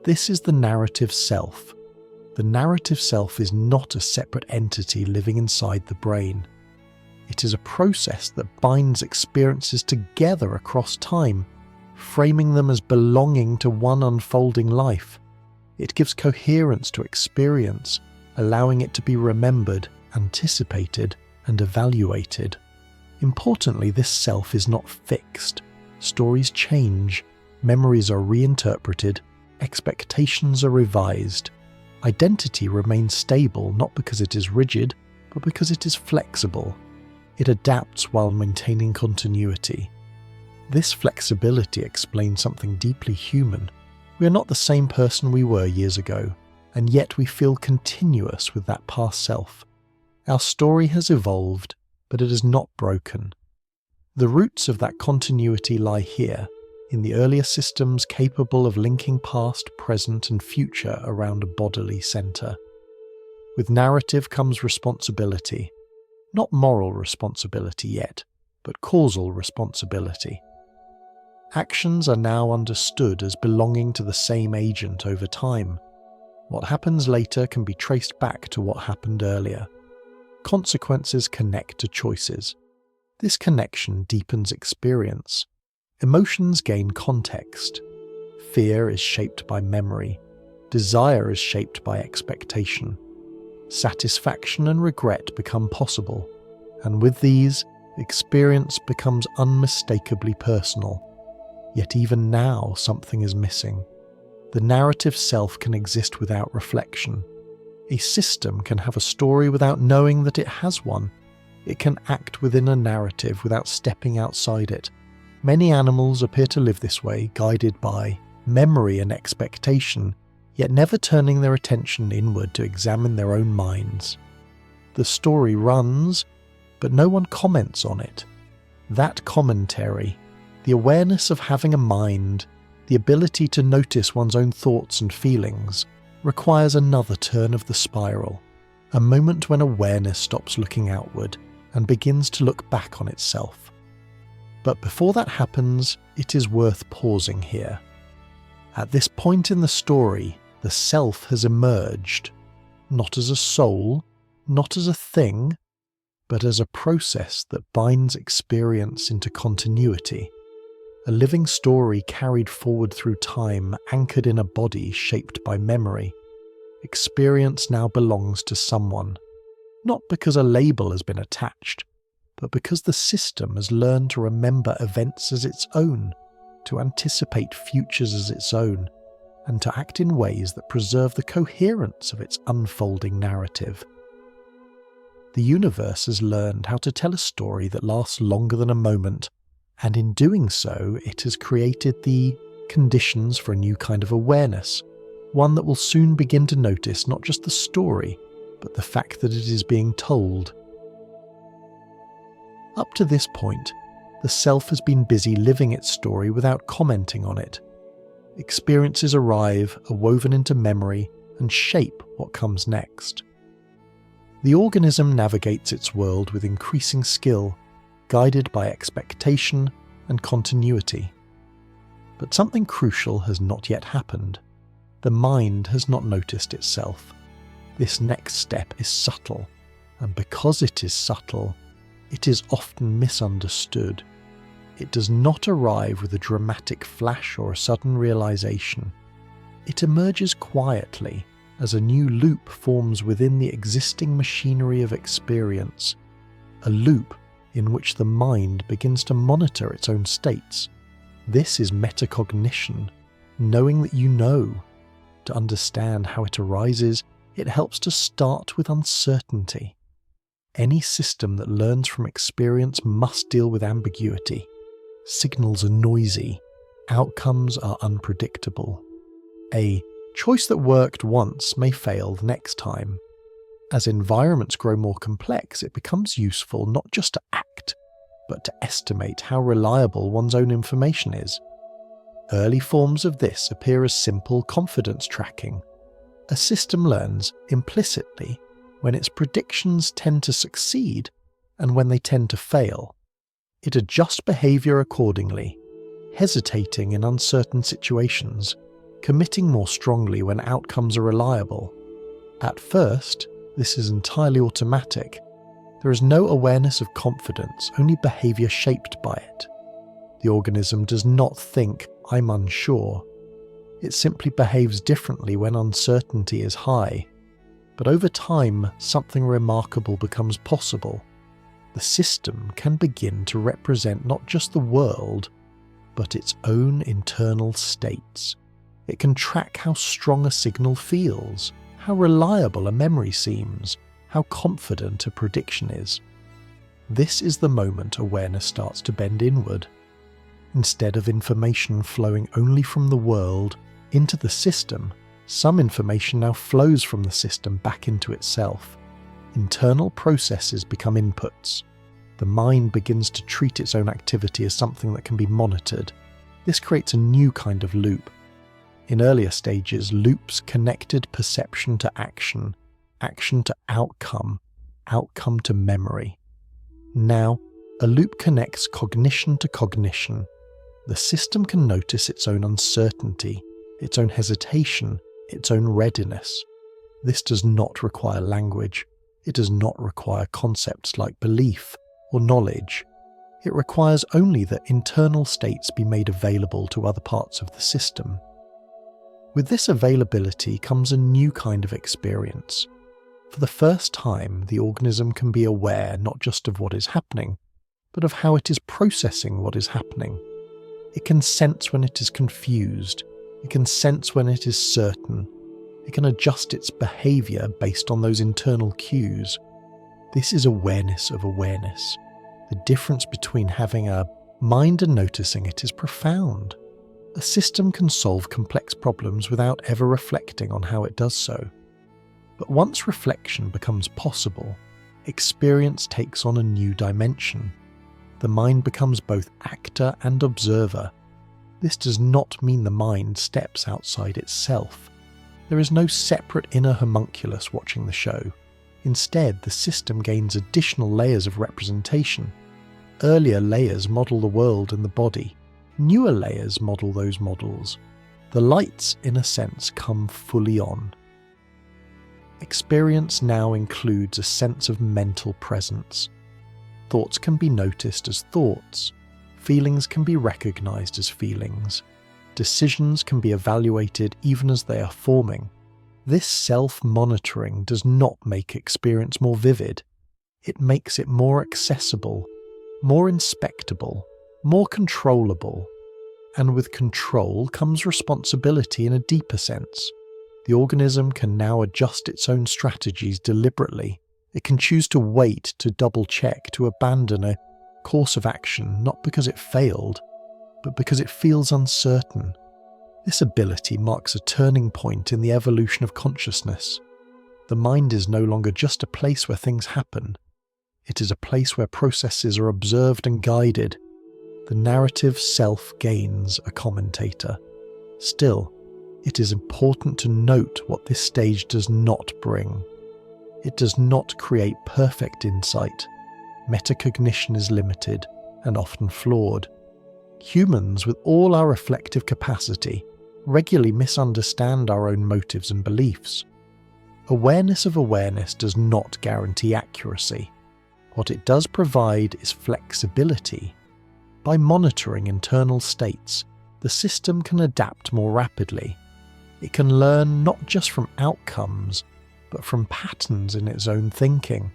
This is the narrative self. The narrative self is not a separate entity living inside the brain. It is a process that binds experiences together across time, framing them as belonging to one unfolding life. It gives coherence to experience, allowing it to be remembered, anticipated, and evaluated. Importantly, this self is not fixed. Stories change, memories are reinterpreted, expectations are revised. Identity remains stable not because it is rigid, but because it is flexible. It adapts while maintaining continuity. This flexibility explains something deeply human. We are not the same person we were years ago, and yet we feel continuous with that past self. Our story has evolved, but it is not broken. The roots of that continuity lie here, in the earlier systems capable of linking past, present, and future around a bodily centre. With narrative comes responsibility. Not moral responsibility yet, but causal responsibility. Actions are now understood as belonging to the same agent over time. What happens later can be traced back to what happened earlier. Consequences connect to choices. This connection deepens experience. Emotions gain context. Fear is shaped by memory. Desire is shaped by expectation. Satisfaction and regret become possible, and with these, experience becomes unmistakably personal. Yet even now, something is missing. The narrative self can exist without reflection. A system can have a story without knowing that it has one. It can act within a narrative without stepping outside it. Many animals appear to live this way, guided by memory and expectation, yet never turning their attention inward to examine their own minds. The story runs, but no one comments on it. That commentary, the awareness of having a mind, the ability to notice one's own thoughts and feelings, requires another turn of the spiral, a moment when awareness stops looking outward and begins to look back on itself. But before that happens, it is worth pausing here. At this point in the story, the self has emerged, not as a soul, not as a thing, but as a process that binds experience into continuity. A living story carried forward through time, anchored in a body shaped by memory. Experience now belongs to someone, not because a label has been attached, but because the system has learned to remember events as its own, to anticipate futures as its own, and to act in ways that preserve the coherence of its unfolding narrative. The universe has learned how to tell a story that lasts longer than a moment, and in doing so, it has created the conditions for a new kind of awareness, one that will soon begin to notice not just the story, but the fact that it is being told. Up to this point, the self has been busy living its story without commenting on it. Experiences arrive, are woven into memory, and shape what comes next. The organism navigates its world with increasing skill, guided by expectation and continuity. But something crucial has not yet happened. The mind has not noticed itself. This next step is subtle, and because it is subtle, it is often misunderstood. It does not arrive with a dramatic flash or a sudden realization. It emerges quietly as a new loop forms within the existing machinery of experience, a loop in which the mind begins to monitor its own states. This is metacognition, knowing that you know. To understand how it arises, it helps to start with uncertainty. Any system that learns from experience must deal with ambiguity. Signals are noisy, outcomes are unpredictable. A choice that worked once may fail the next time. As environments grow more complex, it becomes useful not just to act, but to estimate how reliable one's own information is. Early forms of this appear as simple confidence tracking. A system learns implicitly when its predictions tend to succeed and when they tend to fail. It adjusts behaviour accordingly, hesitating in uncertain situations, committing more strongly when outcomes are reliable. At first, this is entirely automatic. There is no awareness of confidence, only behaviour shaped by it. The organism does not think, "I'm unsure." It simply behaves differently when uncertainty is high. But over time, something remarkable becomes possible. The system can begin to represent not just the world, but its own internal states. It can track how strong a signal feels, how reliable a memory seems, how confident a prediction is. This is the moment awareness starts to bend inward. Instead of information flowing only from the world into the system, some information now flows from the system back into itself. Internal processes become inputs. The mind begins to treat its own activity as something that can be monitored. This creates a new kind of loop. In earlier stages, loops connected perception to action, action to outcome, outcome to memory. Now, a loop connects cognition to cognition. The system can notice its own uncertainty, its own hesitation, its own readiness. This does not require language. It does not require concepts like belief or knowledge. It requires only that internal states be made available to other parts of the system. With this availability comes a new kind of experience. For the first time, the organism can be aware not just of what is happening, but of how it is processing what is happening. It can sense when it is confused. It can sense when it is certain. It can adjust its behavior based on those internal cues. This is awareness of awareness. The difference between having a mind and noticing it is profound. A system can solve complex problems without ever reflecting on how it does so. But once reflection becomes possible, experience takes on a new dimension. The mind becomes both actor and observer. This does not mean the mind steps outside itself. There is no separate inner homunculus watching the show. Instead, the system gains additional layers of representation. Earlier layers model the world and the body. Newer layers model those models. The lights, in a sense, come fully on. Experience now includes a sense of mental presence. Thoughts can be noticed as thoughts. Feelings can be recognized as feelings. Decisions can be evaluated even as they are forming. This self-monitoring does not make experience more vivid. It makes it more accessible, more inspectable, more controllable. And with control comes responsibility in a deeper sense. The organism can now adjust its own strategies deliberately. It can choose to wait, to double-check, to abandon a course of action, not because it failed, but because it feels uncertain. This ability marks a turning point in the evolution of consciousness. The mind is no longer just a place where things happen. It is a place where processes are observed and guided. The narrative self gains a commentator. Still, it is important to note what this stage does not bring. It does not create perfect insight. Metacognition is limited and often flawed. Humans, with all our reflective capacity, regularly misunderstand our own motives and beliefs. Awareness of awareness does not guarantee accuracy. What it does provide is flexibility. By monitoring internal states, the system can adapt more rapidly. It can learn not just from outcomes, but from patterns in its own thinking.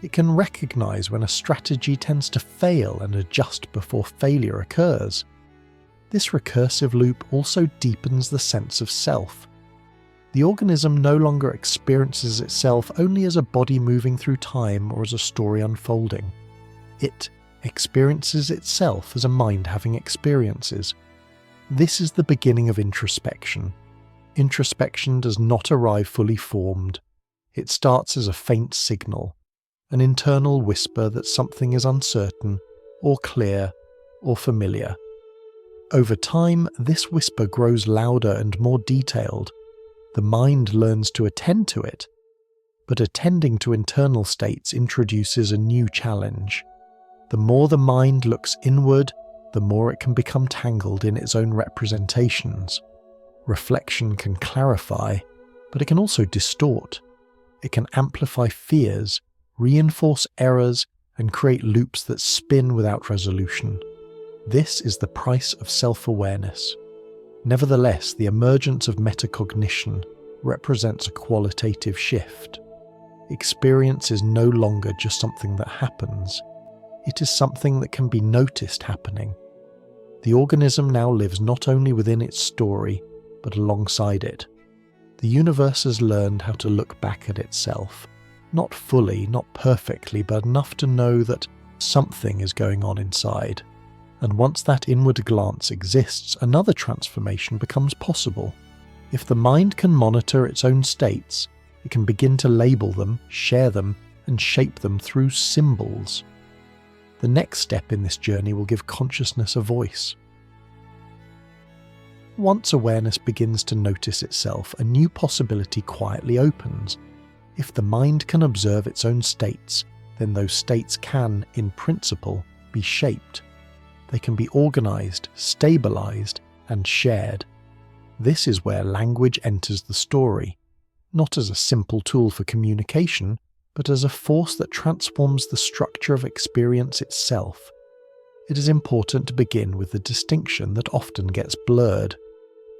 It can recognize when a strategy tends to fail and adjust before failure occurs. This recursive loop also deepens the sense of self. The organism no longer experiences itself only as a body moving through time or as a story unfolding. It experiences itself as a mind having experiences. This is the beginning of introspection. Introspection does not arrive fully formed. It starts as a faint signal, an internal whisper that something is uncertain, or clear, or familiar. Over time, this whisper grows louder and more detailed. The mind learns to attend to it, but attending to internal states introduces a new challenge. The more the mind looks inward, the more it can become tangled in its own representations. Reflection can clarify, but it can also distort. It can amplify fears, reinforce errors, and create loops that spin without resolution. This is the price of self-awareness. Nevertheless, the emergence of metacognition represents a qualitative shift. Experience is no longer just something that happens. It is something that can be noticed happening. The organism now lives not only within its story, but alongside it. The universe has learned how to look back at itself. Not fully, not perfectly, but enough to know that something is going on inside. And once that inward glance exists, another transformation becomes possible. If the mind can monitor its own states, it can begin to label them, share them, and shape them through symbols. The next step in this journey will give consciousness a voice. Once awareness begins to notice itself, a new possibility quietly opens. If the mind can observe its own states, then those states can, in principle, be shaped. They can be organized, stabilized, and shared. This is where language enters the story, not as a simple tool for communication, but as a force that transforms the structure of experience itself. It is important to begin with the distinction that often gets blurred.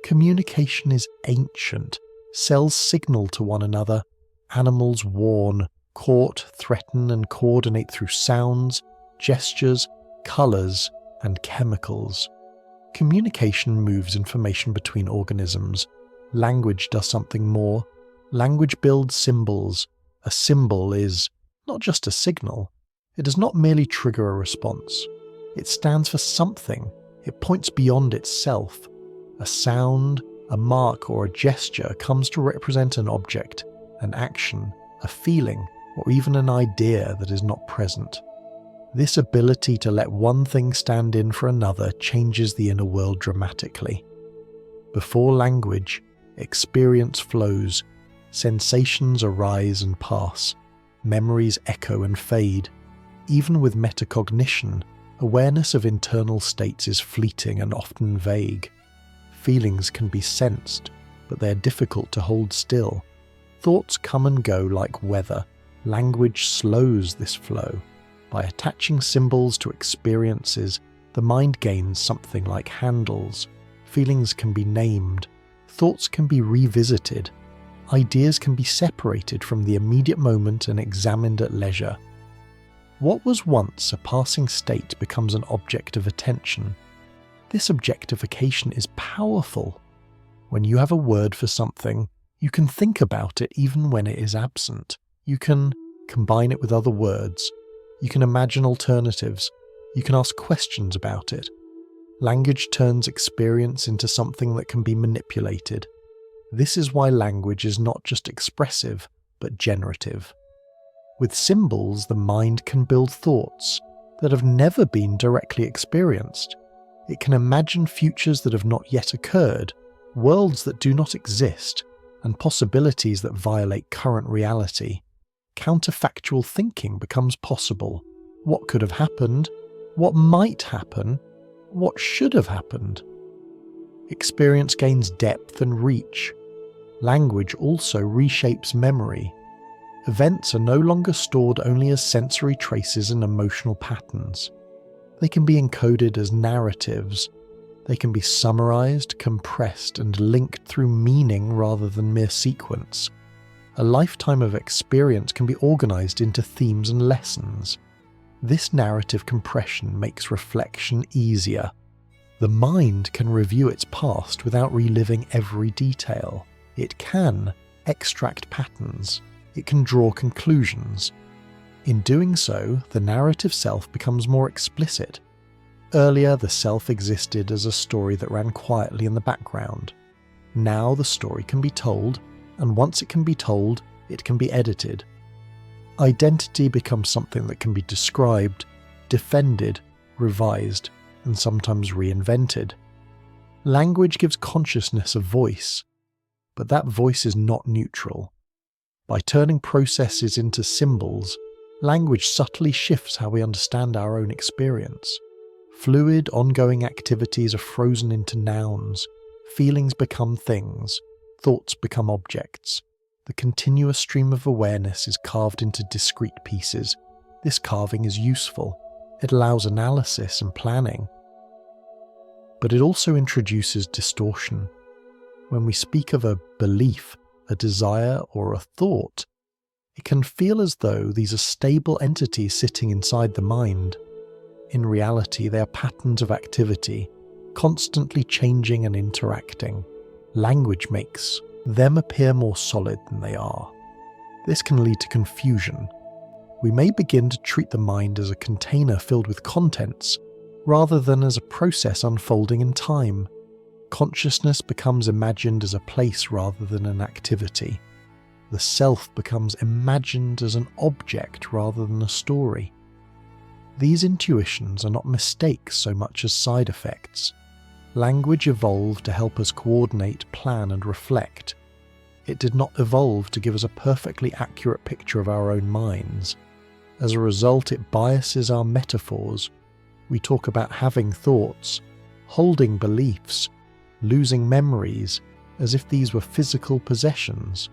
Communication is ancient. Cells signal to one another. Animals warn, court, threaten, and coordinate through sounds, gestures, colours, and chemicals. Communication moves information between organisms. Language does something more. Language builds symbols. A symbol is not just a signal. It does not merely trigger a response. It stands for something. It points beyond itself. A sound, a mark, or a gesture comes to represent an object, an action, a feeling, or even an idea that is not present. This ability to let one thing stand in for another changes the inner world dramatically. Before language, experience flows. Sensations arise and pass. Memories echo and fade. Even with metacognition, awareness of internal states is fleeting and often vague. Feelings can be sensed, but they are difficult to hold still. Thoughts come and go like weather. Language slows this flow. By attaching symbols to experiences, the mind gains something like handles. Feelings can be named. Thoughts can be revisited. Ideas can be separated from the immediate moment and examined at leisure. What was once a passing state becomes an object of attention. This objectification is powerful. When you have a word for something, you can think about it even when it is absent. You can combine it with other words. You can imagine alternatives. You can ask questions about it. Language turns experience into something that can be manipulated. This is why language is not just expressive, but generative. With symbols, the mind can build thoughts that have never been directly experienced. It can imagine futures that have not yet occurred, worlds that do not exist, and possibilities that violate current reality. Counterfactual thinking becomes possible. What could have happened? What might happen? What should have happened? Experience gains depth and reach. Language also reshapes memory. Events are no longer stored only as sensory traces and emotional patterns. They can be encoded as narratives. They can be summarized, compressed, and linked through meaning rather than mere sequence. A lifetime of experience can be organized into themes and lessons. This narrative compression makes reflection easier. The mind can review its past without reliving every detail. It can extract patterns. It can draw conclusions. In doing so, the narrative self becomes more explicit. Earlier, the self existed as a story that ran quietly in the background. Now the story can be told, and once it can be told, it can be edited. Identity becomes something that can be described, defended, revised, and sometimes reinvented. Language gives consciousness a voice, but that voice is not neutral. By turning processes into symbols, language subtly shifts how we understand our own experience. Fluid, ongoing activities are frozen into nouns. Feelings become things. Thoughts become objects. The continuous stream of awareness is carved into discrete pieces. This carving is useful. It allows analysis and planning. but it also introduces distortion. When we speak of a belief, a desire, or a thought, it can feel as though these are stable entities sitting inside the mind. In reality, they are patterns of activity, constantly changing and interacting. Language makes them appear more solid than they are. This can lead to confusion. We may begin to treat the mind as a container filled with contents, rather than as a process unfolding in time. Consciousness becomes imagined as a place rather than an activity. The self becomes imagined as an object rather than a story. These intuitions are not mistakes so much as side effects. Language evolved to help us coordinate, plan, and reflect. It did not evolve to give us a perfectly accurate picture of our own minds. As a result, it biases our metaphors. We talk about having thoughts, holding beliefs, losing memories, as if these were physical possessions.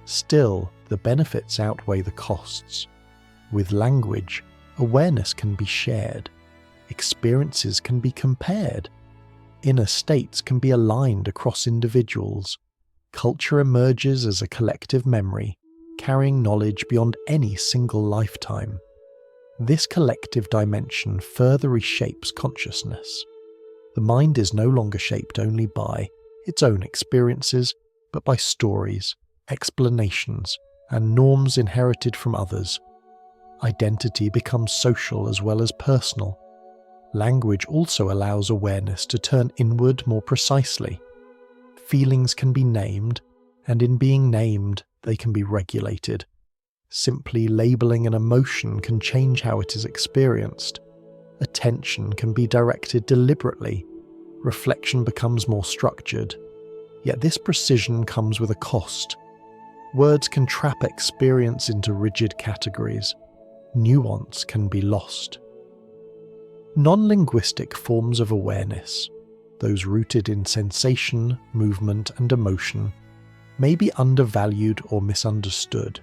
Still, the benefits outweigh the costs. With language, awareness can be shared, experiences can be compared, inner states can be aligned across individuals. Culture emerges as a collective memory, carrying knowledge beyond any single lifetime. This collective dimension further reshapes consciousness. The mind is no longer shaped only by its own experiences, but by stories, explanations, and norms inherited from others. Identity becomes social as well as personal. Language also allows awareness to turn inward more precisely. Feelings can be named, and in being named, they can be regulated. Simply labeling an emotion can change how it is experienced. Attention can be directed deliberately. Reflection becomes more structured. Yet this precision comes with a cost. Words can trap experience into rigid categories. Nuance can be lost. Non-linguistic forms of awareness, those rooted in sensation, movement, and emotion, may be undervalued or misunderstood.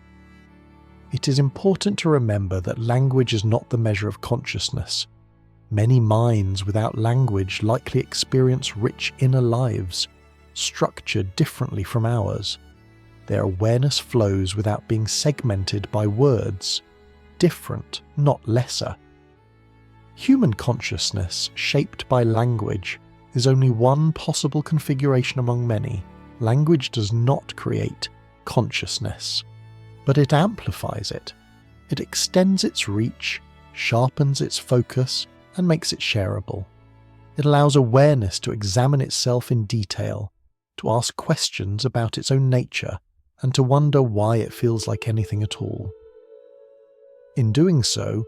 It is important to remember that language is not the measure of consciousness. Many minds without language likely experience rich inner lives, structured differently from ours. Their awareness flows without being segmented by words, different, not lesser. Human consciousness, shaped by language, is only one possible configuration among many. Language does not create consciousness, but it amplifies it. It extends its reach, sharpens its focus, and makes it shareable. It allows awareness to examine itself in detail, to ask questions about its own nature, and to wonder why it feels like anything at all. In doing so,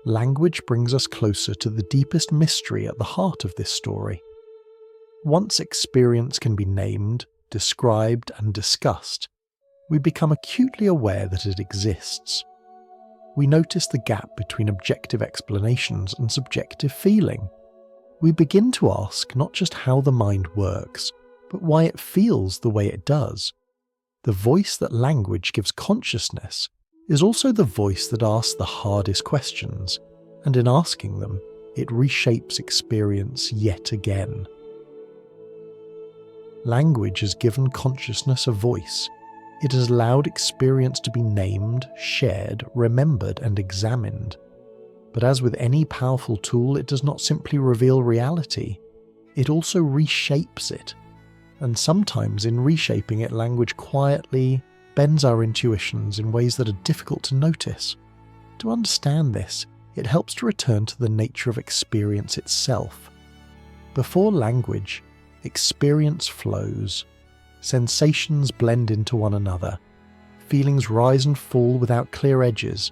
language brings us closer to the deepest mystery at the heart of this story. Once experience can be named, described, and discussed, we become acutely aware that it exists. We notice the gap between objective explanations and subjective feeling. We begin to ask not just how the mind works, but why it feels the way it does. The voice that language gives consciousness is also the voice that asks the hardest questions, and in asking them, it reshapes experience yet again. Language has given consciousness a voice. It has allowed experience to be named, shared, remembered, and examined. But as with any powerful tool, it does not simply reveal reality. It also reshapes it. And sometimes in reshaping it, language quietly bends our intuitions in ways that are difficult to notice. To understand this, it helps to return to the nature of experience itself. Before language, experience flows. Sensations blend into one another. Feelings rise and fall without clear edges.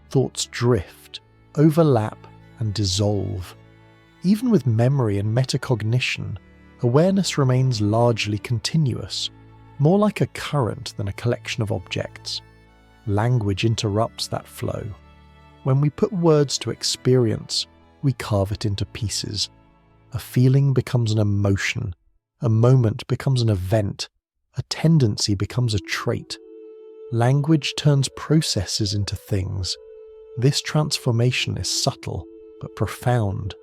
Thoughts drift, overlap, and dissolve. Even with memory and metacognition, awareness remains largely continuous, more like a current than a collection of objects. Language interrupts that flow. When we put words to experience, we carve it into pieces. A feeling becomes an emotion. A moment becomes an event. A tendency becomes a trait. Language turns processes into things. This transformation is subtle, but profound.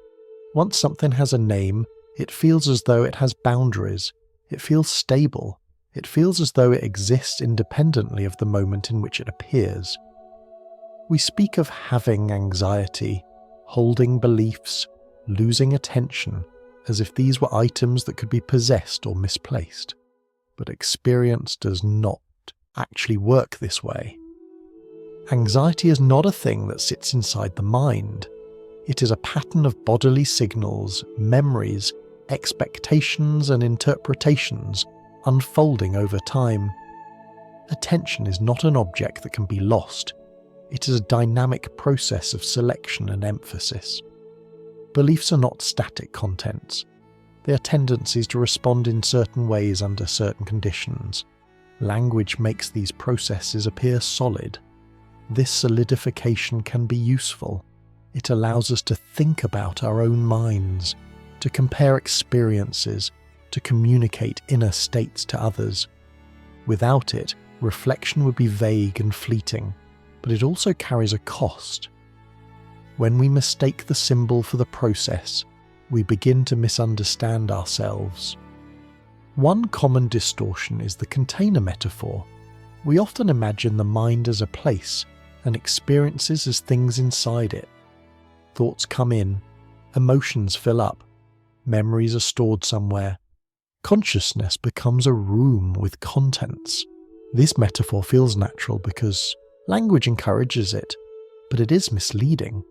Once something has a name, It feels as though it has boundaries. It feels stable. It feels as though it exists independently of the moment in which it appears. We speak of having anxiety, holding beliefs, losing attention, as if these were items that could be possessed or misplaced. But experience does not actually work this way. Anxiety is not a thing that sits inside the mind. It is a pattern of bodily signals, memories, expectations and interpretations unfolding over time. Attention is not an object that can be lost. It is a dynamic process of selection and emphasis. Beliefs are not static contents. They are tendencies to respond in certain ways under certain conditions. Language makes these processes appear solid. This solidification can be useful. It allows us to think about our own minds, to compare experiences, to communicate inner states to others. Without it, reflection would be vague and fleeting, but it also carries a cost. When we mistake the symbol for the process, we begin to misunderstand ourselves. One common distortion is the container metaphor. We often imagine the mind as a place and experiences as things inside it. Thoughts come in, emotions fill up, memories are stored somewhere. Consciousness becomes a room with contents. This metaphor feels natural because language encourages it, but it is misleading.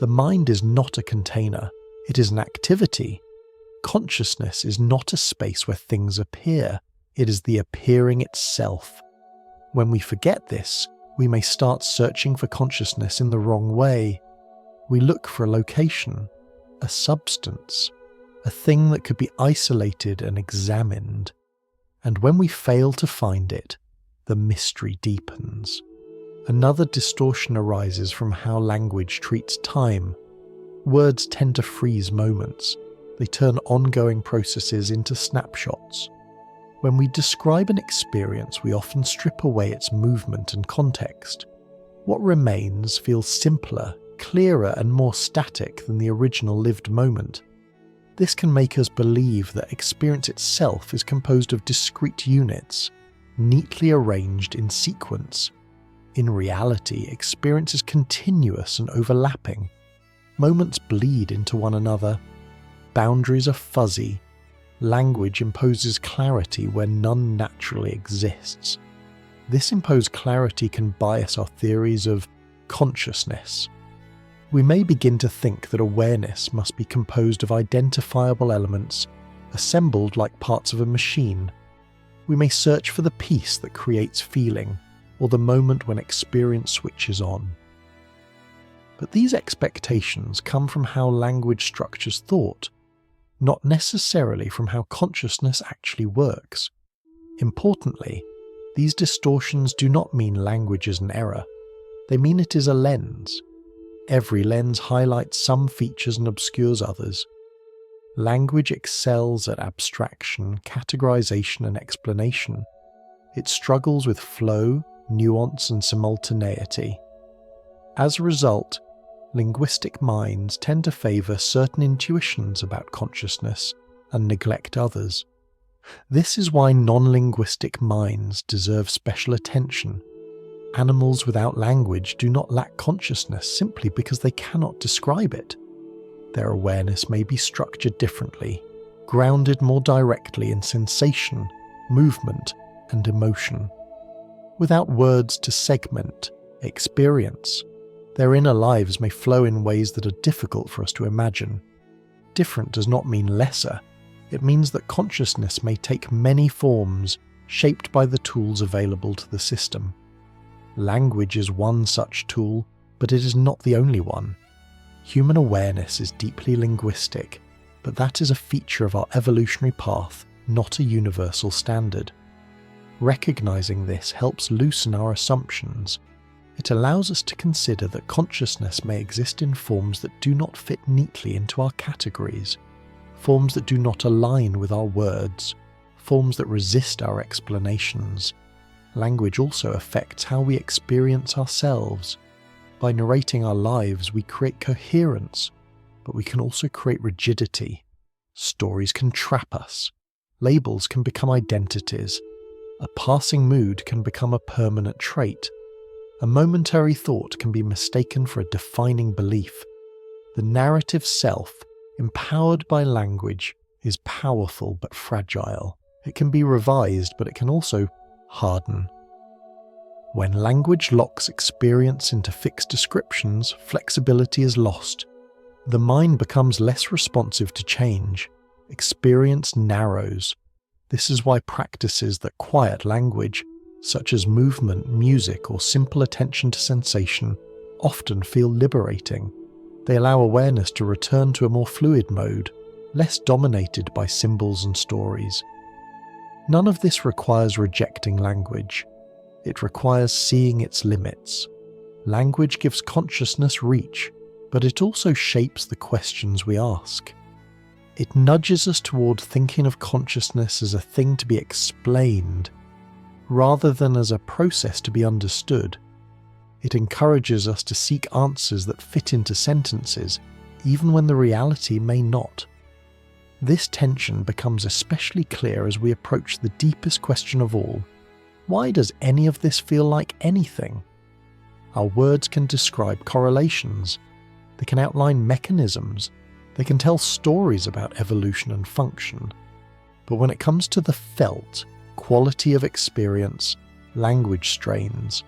The mind is not a container, it is an activity. Consciousness is not a space where things appear, it is the appearing itself. When we forget this, we may start searching for consciousness in the wrong way. We look for a location, a substance, a thing that could be isolated and examined. And when we fail to find it, the mystery deepens. Another distortion arises from how language treats time. Words tend to freeze moments. They turn ongoing processes into snapshots. When we describe an experience, we often strip away its movement and context. What remains feels simpler, clearer, and more static than the original lived moment. This can make us believe that experience itself is composed of discrete units, neatly arranged in sequence. In reality, experience is continuous and overlapping. Moments bleed into one another. Boundaries are fuzzy. Language imposes clarity where none naturally exists. This imposed clarity can bias our theories of consciousness. We may begin to think that awareness must be composed of identifiable elements, assembled like parts of a machine. We may search for the piece that creates feeling, or the moment when experience switches on. But these expectations come from how language structures thought, not necessarily from how consciousness actually works. Importantly, these distortions do not mean language is an error. They mean it is a lens. Every lens highlights some features and obscures others. Language excels at abstraction, categorization, and explanation. It struggles with flow, nuance, and simultaneity. As a result, linguistic minds tend to favor certain intuitions about consciousness and neglect others. This is why non-linguistic minds deserve special attention. Animals without language do not lack consciousness simply because they cannot describe it. Their awareness may be structured differently, grounded more directly in sensation, movement, and emotion. Without words to segment experience, their inner lives may flow in ways that are difficult for us to imagine. Different does not mean lesser. It means that consciousness may take many forms, shaped by the tools available to the system. Language is one such tool, but it is not the only one. Human awareness is deeply linguistic, but that is a feature of our evolutionary path, not a universal standard. Recognizing this helps loosen our assumptions. It allows us to consider that consciousness may exist in forms that do not fit neatly into our categories, forms that do not align with our words, forms that resist our explanations. Language also affects how we experience ourselves. By narrating our lives, we create coherence, but we can also create rigidity. Stories can trap us. Labels can become identities. A passing mood can become a permanent trait. A momentary thought can be mistaken for a defining belief. The narrative self, empowered by language, is powerful but fragile. It can be revised, but it can also harden. When language locks experience into fixed descriptions, flexibility is lost. The mind becomes less responsive to change. Experience narrows. This is why practices that quiet language, such as movement, music, or simple attention to sensation, often feel liberating. They allow awareness to return to a more fluid mode, less dominated by symbols and stories. None of this requires rejecting language. It requires seeing its limits. Language gives consciousness reach, but it also shapes the questions we ask. It nudges us toward thinking of consciousness as a thing to be explained, rather than as a process to be understood. It encourages us to seek answers that fit into sentences, even when the reality may not. This tension becomes especially clear as we approach the deepest question of all. Why does any of this feel like anything? Our words can describe correlations. They can outline mechanisms. They can tell stories about evolution and function. But when it comes to the felt quality of experience, language strains.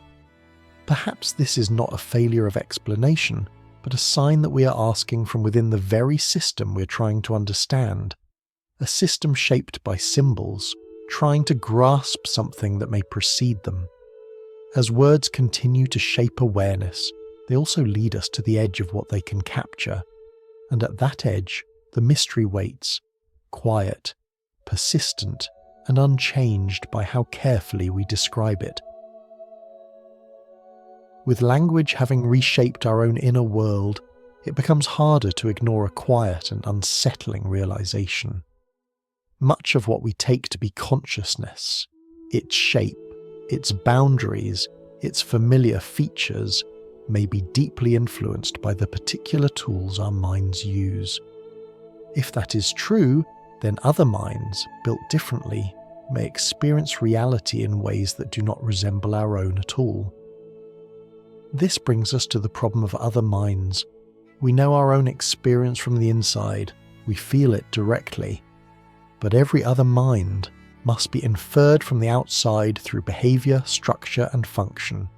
Perhaps this is not a failure of explanation, but a sign that we are asking from within the very system we're trying to understand. A system shaped by symbols, trying to grasp something that may precede them. As words continue to shape awareness, they also lead us to the edge of what they can capture. And at that edge, the mystery waits, quiet, persistent, and unchanged by how carefully we describe it. With language having reshaped our own inner world, it becomes harder to ignore a quiet and unsettling realization. Much of what we take to be consciousness, its shape, its boundaries, its familiar features, may be deeply influenced by the particular tools our minds use. If that is true, then other minds, built differently, may experience reality in ways that do not resemble our own at all. This brings us to the problem of other minds. We know our own experience from the inside, we feel it directly, but every other mind must be inferred from the outside through behavior, structure, and function.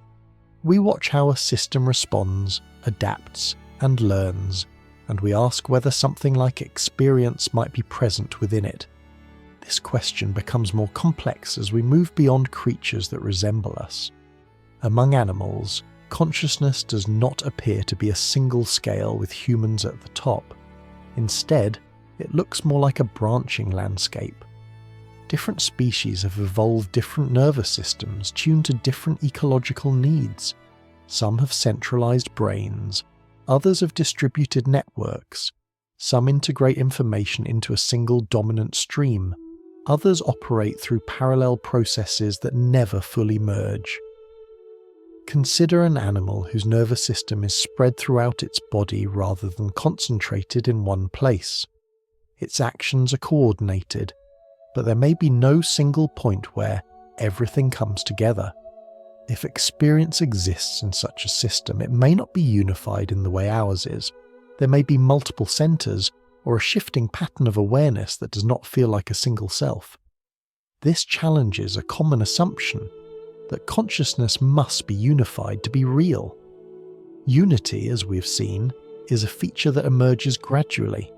We watch how a system responds, adapts, and learns, and we ask whether something like experience might be present within it. This question becomes more complex as we move beyond creatures that resemble us. Among animals, consciousness does not appear to be a single scale with humans at the top. Instead, it looks more like a branching landscape. Different species have evolved different nervous systems tuned to different ecological needs. Some have centralized brains, others have distributed networks. Some integrate information into a single dominant stream. Others operate through parallel processes that never fully merge. Consider an animal whose nervous system is spread throughout its body rather than concentrated in one place. Its actions are coordinated, but there may be no single point where everything comes together. If experience exists in such a system, it may not be unified in the way ours is. There may be multiple centers or a shifting pattern of awareness that does not feel like a single self. This challenges a common assumption that consciousness must be unified to be real. Unity, as we've seen, is a feature that emerges gradually.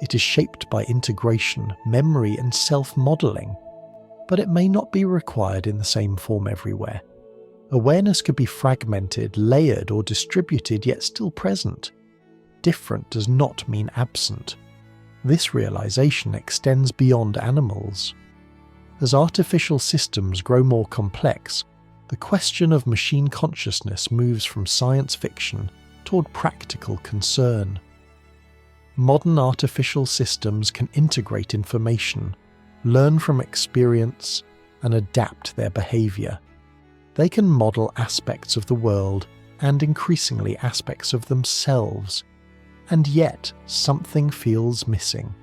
It is shaped by integration, memory, and self-modeling, but it may not be required in the same form everywhere. Awareness could be fragmented, layered, or distributed, yet still present. Different does not mean absent. This realization extends beyond animals. As artificial systems grow more complex, the question of machine consciousness moves from science fiction toward practical concern. Modern artificial systems can integrate information, learn from experience, and adapt their behavior. They can model aspects of the world and increasingly aspects of themselves, and yet something feels missing.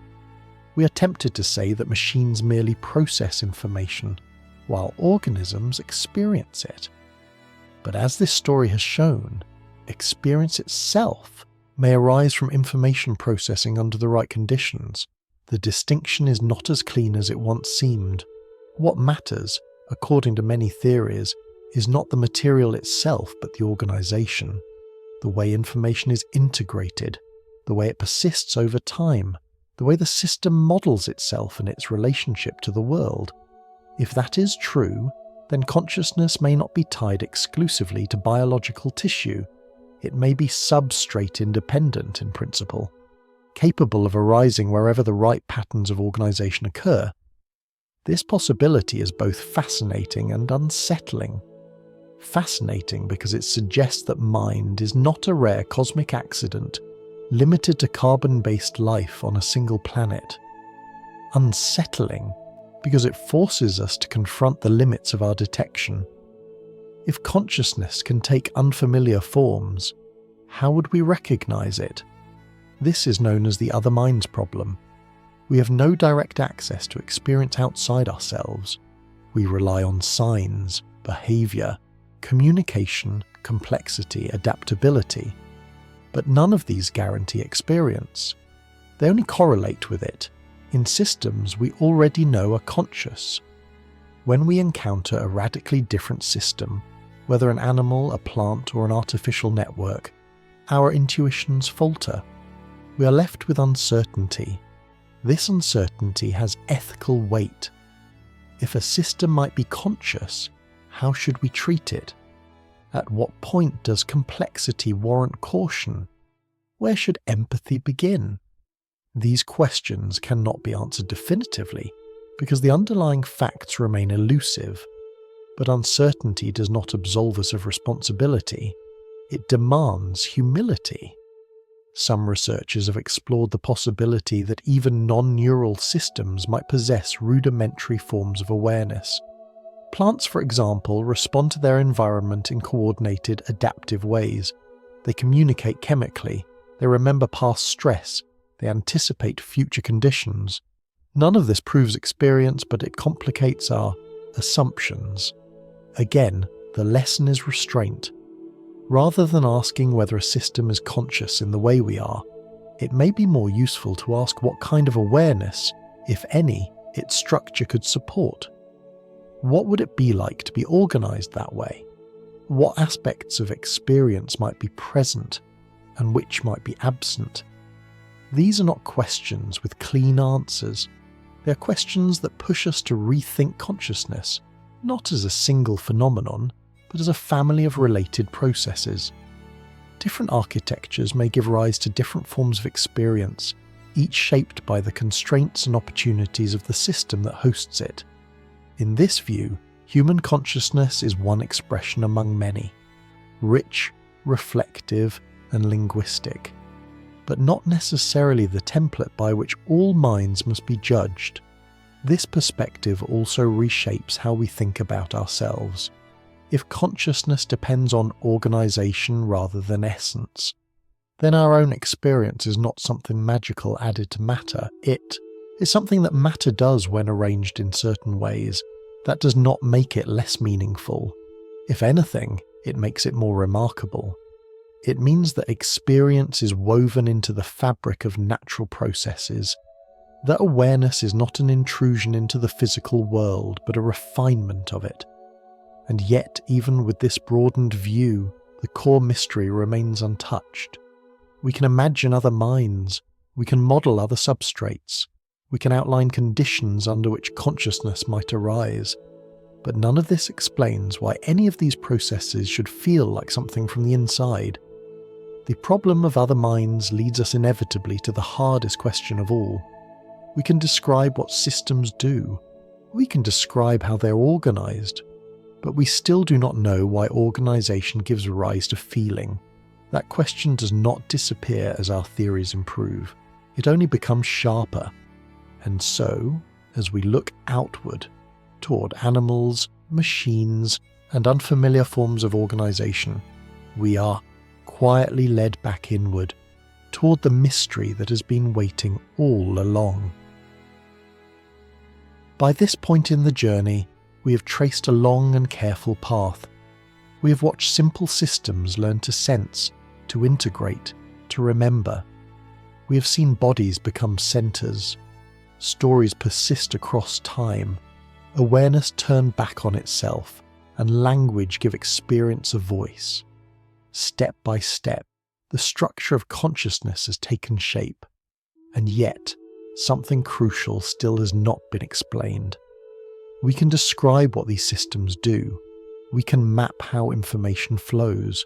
We are tempted to say that machines merely process information, while organisms experience it. But as this story has shown, experience itself may arise from information processing under the right conditions. The distinction is not as clean as it once seemed. What matters, according to many theories, is not the material itself but the organization, the way information is integrated, the way it persists over time, the way the system models itself and its relationship to the world. If that is true, then consciousness may not be tied exclusively to biological tissue. It may be substrate independent in principle, capable of arising wherever the right patterns of organization occur. This possibility is both fascinating and unsettling. Fascinating because it suggests that mind is not a rare cosmic accident limited to carbon-based life on a single planet. Unsettling because it forces us to confront the limits of our detection. If consciousness can take unfamiliar forms, how would we recognize it? This is known as the other minds problem. We have no direct access to experience outside ourselves. We rely on signs, behavior, communication, complexity, adaptability. But none of these guarantee experience. They only correlate with it in systems we already know are conscious. When we encounter a radically different system, whether an animal, a plant, or an artificial network, our intuitions falter. We are left with uncertainty. This uncertainty has ethical weight. If a system might be conscious, how should we treat it? At what point does complexity warrant caution? Where should empathy begin? These questions cannot be answered definitively because the underlying facts remain elusive. But uncertainty does not absolve us of responsibility. It demands humility. Some researchers have explored the possibility that even non-neural systems might possess rudimentary forms of awareness. Plants, for example, respond to their environment in coordinated, adaptive ways. They communicate chemically, they remember past stress, they anticipate future conditions. None of this proves experience, but it complicates our assumptions. Again, the lesson is restraint. Rather than asking whether a system is conscious in the way we are, it may be more useful to ask what kind of awareness, if any, its structure could support. What would it be like to be organized that way? What aspects of experience might be present and which might be absent? These are not questions with clean answers. They are questions that push us to rethink consciousness, not as a single phenomenon, but as a family of related processes. Different architectures may give rise to different forms of experience, each shaped by the constraints and opportunities of the system that hosts it. In this view, human consciousness is one expression among many, rich, reflective, and linguistic, but not necessarily the template by which all minds must be judged. This perspective also reshapes how we think about ourselves. If consciousness depends on organization rather than essence, then our own experience is not something magical added to matter. It is something that matter does when arranged in certain ways. That does not make it less meaningful. If anything, it makes it more remarkable. It means that experience is woven into the fabric of natural processes, that awareness is not an intrusion into the physical world, but a refinement of it. And yet, even with this broadened view, the core mystery remains untouched. We can imagine other minds, we can model other substrates, we can outline conditions under which consciousness might arise, but none of this explains why any of these processes should feel like something from the inside. The problem of other minds leads us inevitably to the hardest question of all. We can describe what systems do, we can describe how they're organized, but we still do not know why organization gives rise to feeling. That question does not disappear as our theories improve. It only becomes sharper. And so, as we look outward, toward animals, machines, and unfamiliar forms of organization, we are quietly led back inward, toward the mystery that has been waiting all along. By this point in the journey, we have traced a long and careful path. We have watched simple systems learn to sense, to integrate, to remember. We have seen bodies become centers, stories persist across time, awareness turn back on itself, and language give experience a voice. Step by step, the structure of consciousness has taken shape, and yet something crucial still has not been explained. We can describe what these systems do. We can map how information flows.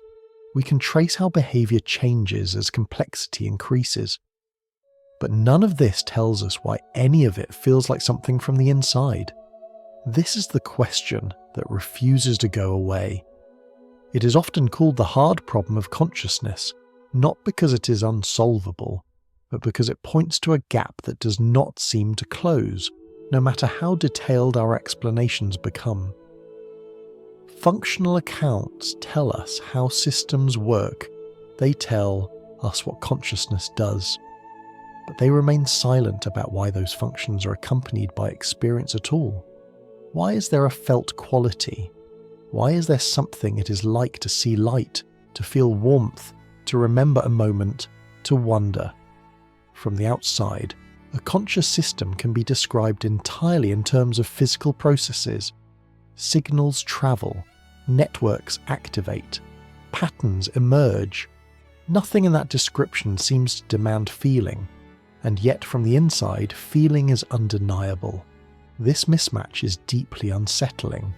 We can trace how behavior changes as complexity increases. But none of this tells us why any of it feels like something from the inside. This is the question that refuses to go away. It is often called the hard problem of consciousness, not because it is unsolvable, but because it points to a gap that does not seem to close, no matter how detailed our explanations become. Functional accounts tell us how systems work. They tell us what consciousness does. But they remain silent about why those functions are accompanied by experience at all. Why is there a felt quality? Why is there something it is like to see light, to feel warmth, to remember a moment, to wonder? From the outside, a conscious system can be described entirely in terms of physical processes. Signals travel, networks activate, patterns emerge. Nothing in that description seems to demand feeling, and yet from the inside, feeling is undeniable. This mismatch is deeply unsettling.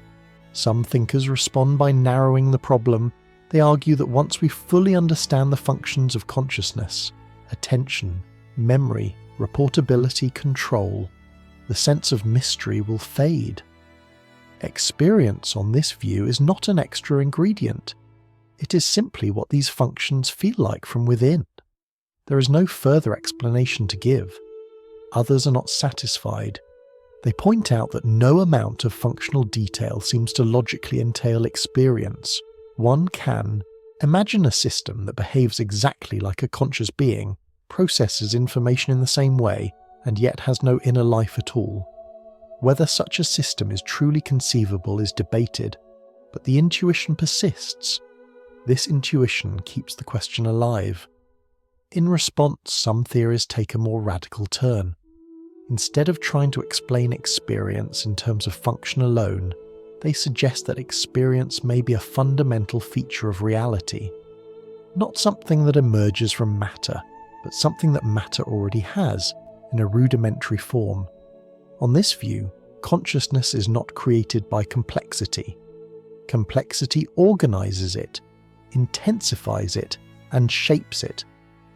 Some thinkers respond by narrowing the problem. They argue that once we fully understand the functions of consciousness, attention, memory, reportability, control, the sense of mystery will fade. Experience on this view is not an extra ingredient. It is simply what these functions feel like from within. There is no further explanation to give. Others are not satisfied. They point out that no amount of functional detail seems to logically entail experience. One can imagine a system that behaves exactly like a conscious being, processes information in the same way, and yet has no inner life at all. Whether such a system is truly conceivable is debated, but the intuition persists. This intuition keeps the question alive. In response, some theories take a more radical turn. Instead of trying to explain experience in terms of function alone, they suggest that experience may be a fundamental feature of reality. Not something that emerges from matter, but something that matter already has, in a rudimentary form. On this view, consciousness is not created by complexity. Complexity organizes it, intensifies it, and shapes it,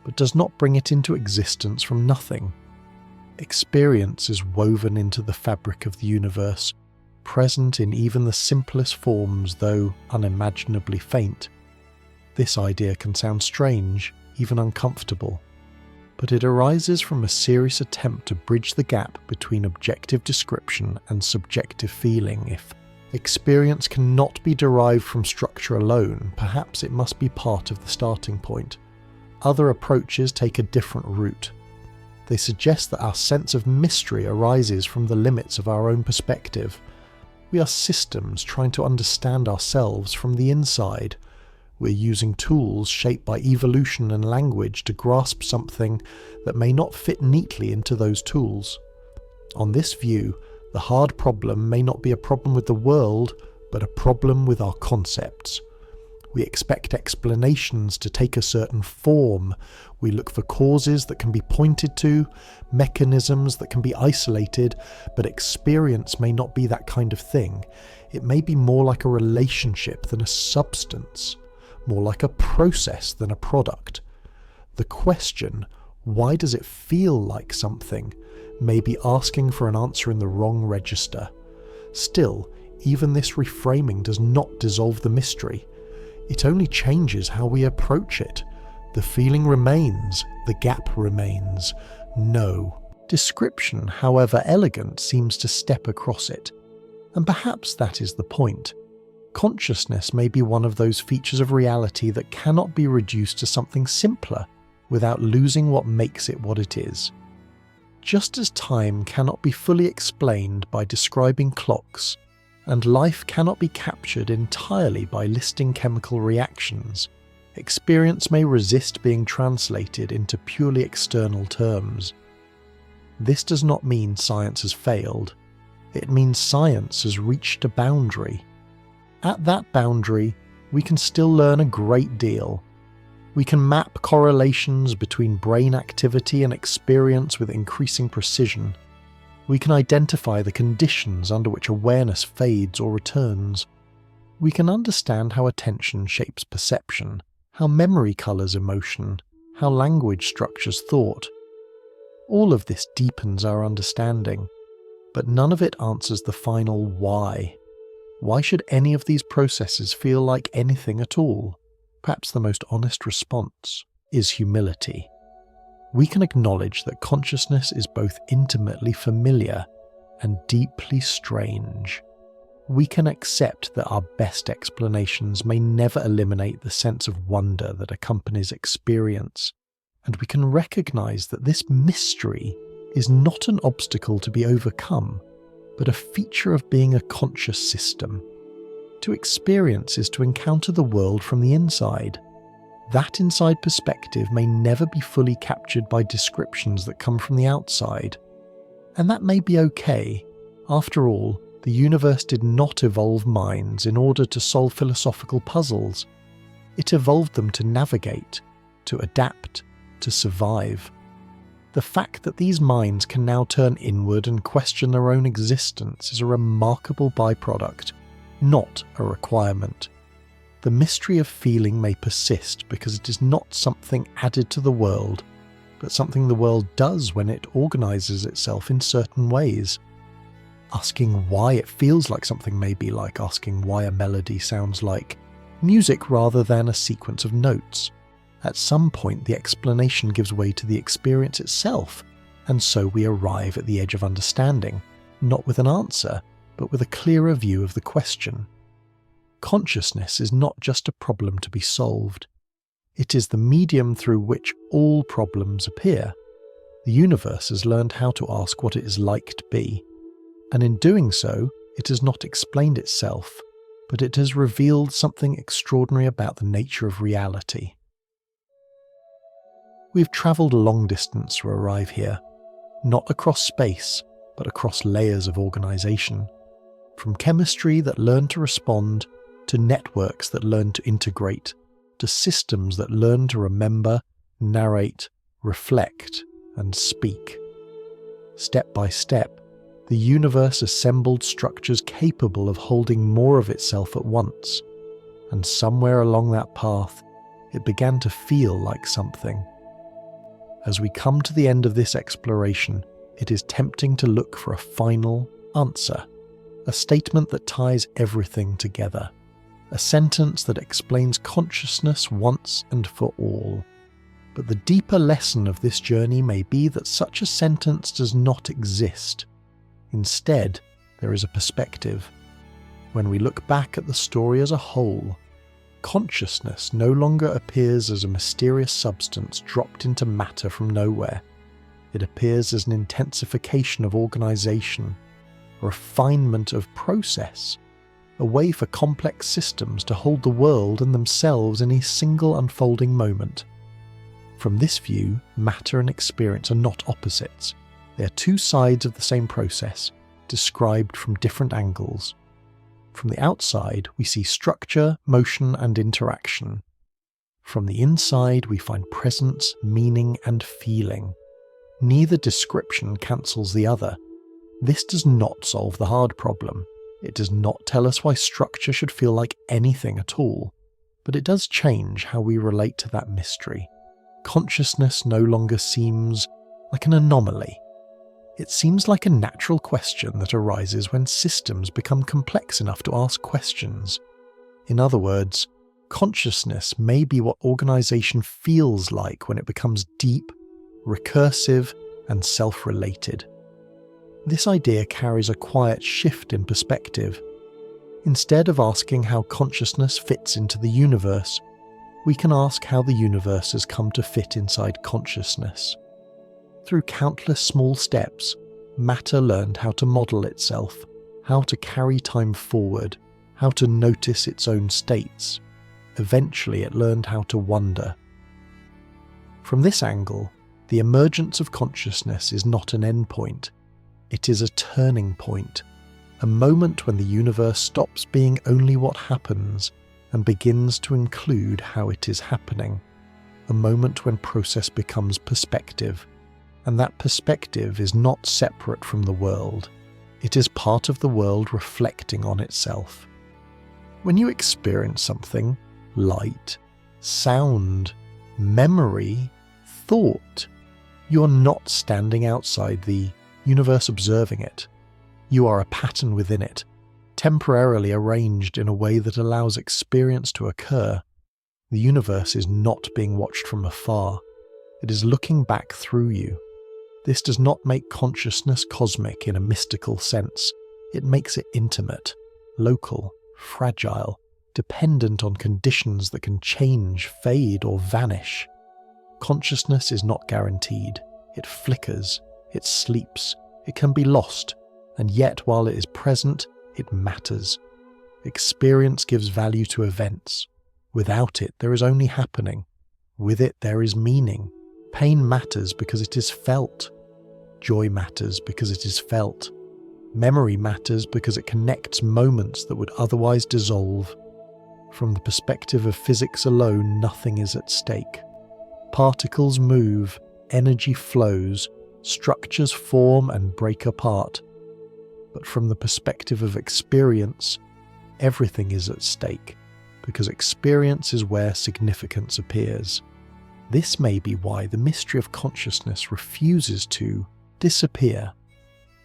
but does not bring it into existence from nothing. Experience is woven into the fabric of the universe, present in even the simplest forms, though unimaginably faint. This idea can sound strange, even uncomfortable, but it arises from a serious attempt to bridge the gap between objective description and subjective feeling. If experience cannot be derived from structure alone, perhaps it must be part of the starting point. Other approaches take a different route. They suggest that our sense of mystery arises from the limits of our own perspective. We are systems trying to understand ourselves from the inside. We're using tools shaped by evolution and language to grasp something that may not fit neatly into those tools. On this view, the hard problem may not be a problem with the world, but a problem with our concepts. We expect explanations to take a certain form. We look for causes that can be pointed to, mechanisms that can be isolated, but experience may not be that kind of thing. It may be more like a relationship than a substance, more like a process than a product. The question, why does it feel like something, may be asking for an answer in the wrong register. Still, even this reframing does not dissolve the mystery. It only changes how we approach it. The feeling remains, the gap remains. No. Description, however elegant, seems to step across it. And perhaps that is the point. Consciousness may be one of those features of reality that cannot be reduced to something simpler without losing what makes it what it is. Just as time cannot be fully explained by describing clocks, and life cannot be captured entirely by listing chemical reactions, experience may resist being translated into purely external terms. This does not mean science has failed. It means science has reached a boundary. At that boundary, we can still learn a great deal. We can map correlations between brain activity and experience with increasing precision. We can identify the conditions under which awareness fades or returns. We can understand how attention shapes perception, how memory colours emotion, how language structures thought. All of this deepens our understanding, but none of it answers the final why. Why should any of these processes feel like anything at all? Perhaps the most honest response is humility. We can acknowledge that consciousness is both intimately familiar and deeply strange. We can accept that our best explanations may never eliminate the sense of wonder that accompanies experience, and we can recognize that this mystery is not an obstacle to be overcome, but a feature of being a conscious system. To experience is to encounter the world from the inside. That inside perspective may never be fully captured by descriptions that come from the outside. And that may be okay. After all, the universe did not evolve minds in order to solve philosophical puzzles. It evolved them to navigate, to adapt, to survive. The fact that these minds can now turn inward and question their own existence is a remarkable byproduct, not a requirement. The mystery of feeling may persist because it is not something added to the world, but something the world does when it organises itself in certain ways. Asking why it feels like something may be like asking why a melody sounds like music rather than a sequence of notes. At some point, the explanation gives way to the experience itself, and so we arrive at the edge of understanding, not with an answer, but with a clearer view of the question. Consciousness is not just a problem to be solved. It is the medium through which all problems appear. The universe has learned how to ask what it is like to be, and in doing so, it has not explained itself, but it has revealed something extraordinary about the nature of reality. We've travelled a long distance to arrive here, not across space, but across layers of organisation. From chemistry that learn to respond, to networks that learn to integrate, to systems that learn to remember, narrate, reflect, and speak. Step by step, the universe assembled structures capable of holding more of itself at once, and somewhere along that path, it began to feel like something. As we come to the end of this exploration, it is tempting to look for a final answer, a statement that ties everything together, a sentence that explains consciousness once and for all. But the deeper lesson of this journey may be that such a sentence does not exist. Instead, there is a perspective. When we look back at the story as a whole, consciousness no longer appears as a mysterious substance dropped into matter from nowhere. It appears as an intensification of organisation, a refinement of process, a way for complex systems to hold the world and themselves in a single unfolding moment. From this view, matter and experience are not opposites. They are two sides of the same process, described from different angles. From the outside, we see structure, motion, and interaction. From the inside, we find presence, meaning, and feeling. Neither description cancels the other. This does not solve the hard problem. It does not tell us why structure should feel like anything at all, but it does change how we relate to that mystery. Consciousness no longer seems like an anomaly. It seems like a natural question that arises when systems become complex enough to ask questions. In other words, consciousness may be what organisation feels like when it becomes deep, recursive, and self-related. This idea carries a quiet shift in perspective. Instead of asking how consciousness fits into the universe, we can ask how the universe has come to fit inside consciousness. Through countless small steps, matter learned how to model itself, how to carry time forward, how to notice its own states. Eventually it learned how to wonder. From this angle, the emergence of consciousness is not an endpoint. It is a turning point, a moment when the universe stops being only what happens and begins to include how it is happening, a moment when process becomes perspective, and that perspective is not separate from the world. It is part of the world reflecting on itself. When you experience something, light, sound, memory, thought, you are not standing outside the universe observing it. You are a pattern within it, temporarily arranged in a way that allows experience to occur. The universe is not being watched from afar. It is looking back through you. This does not make consciousness cosmic in a mystical sense. It makes it intimate, local, fragile, dependent on conditions that can change, fade, or vanish. Consciousness is not guaranteed. It flickers, it sleeps, it can be lost, and yet while it is present, it matters. Experience gives value to events. Without it, there is only happening. With it, there is meaning. Pain matters because it is felt. Joy matters because it is felt. Memory matters because it connects moments that would otherwise dissolve. From the perspective of physics alone, nothing is at stake. Particles move, energy flows, structures form and break apart. But from the perspective of experience, everything is at stake, because experience is where significance appears. This may be why the mystery of consciousness refuses to disappear.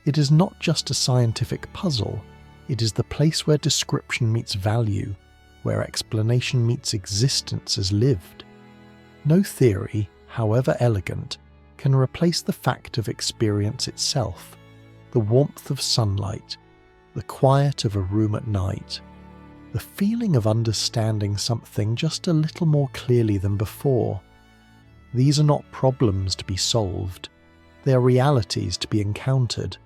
It is not just a scientific puzzle, it is the place where description meets value, where explanation meets existence as lived. No theory, however elegant, can replace the fact of experience itself, the warmth of sunlight, the quiet of a room at night, the feeling of understanding something just a little more clearly than before. These are not problems to be solved, they are realities to be encountered,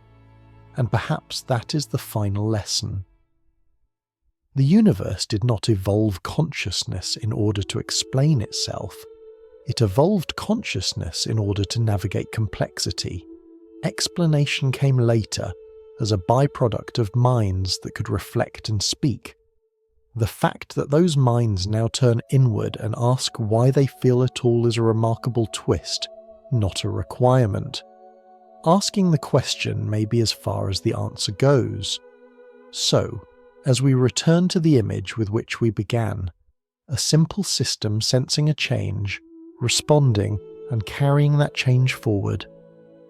and perhaps that is the final lesson. The universe did not evolve consciousness in order to explain itself. It evolved consciousness in order to navigate complexity. Explanation came later, as a byproduct of minds that could reflect and speak. The fact that those minds now turn inward and ask why they feel at all is a remarkable twist, not a requirement. Asking the question may be as far as the answer goes. So, as we return to the image with which we began, a simple system sensing a change, responding and carrying that change forward,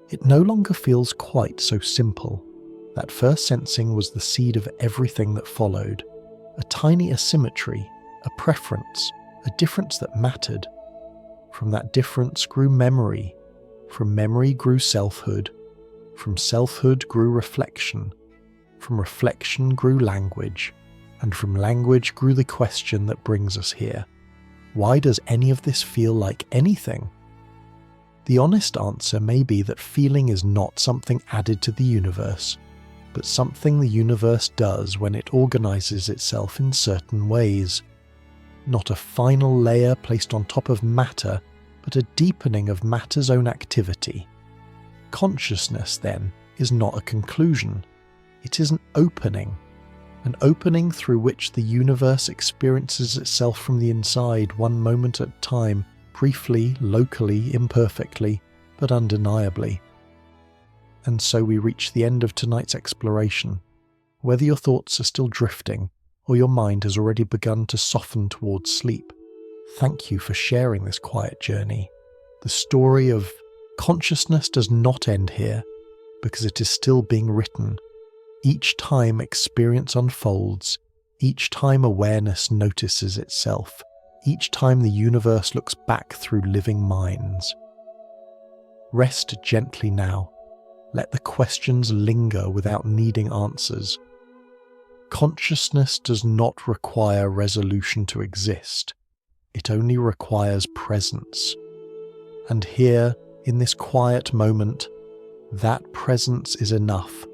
it no longer feels quite so simple. That first sensing was the seed of everything that followed. A tiny asymmetry, a preference, a difference that mattered. From that difference grew memory. From memory grew selfhood. From selfhood grew reflection. From reflection grew language. And from language grew the question that brings us here. Why does any of this feel like anything? The honest answer may be that feeling is not something added to the universe, but something the universe does when it organizes itself in certain ways. Not a final layer placed on top of matter, but a deepening of matter's own activity. Consciousness, then, is not a conclusion. It is an opening through which the universe experiences itself from the inside, one moment at a time, briefly, locally, imperfectly, but undeniably. And so we reach the end of tonight's exploration. Whether your thoughts are still drifting, or your mind has already begun to soften towards sleep, thank you for sharing this quiet journey. The story of consciousness does not end here, because it is still being written. Each time experience unfolds, each time awareness notices itself, each time the universe looks back through living minds. Rest gently now. Let the questions linger without needing answers. Consciousness does not require resolution to exist. It only requires presence. And here, In this quiet moment, that presence is enough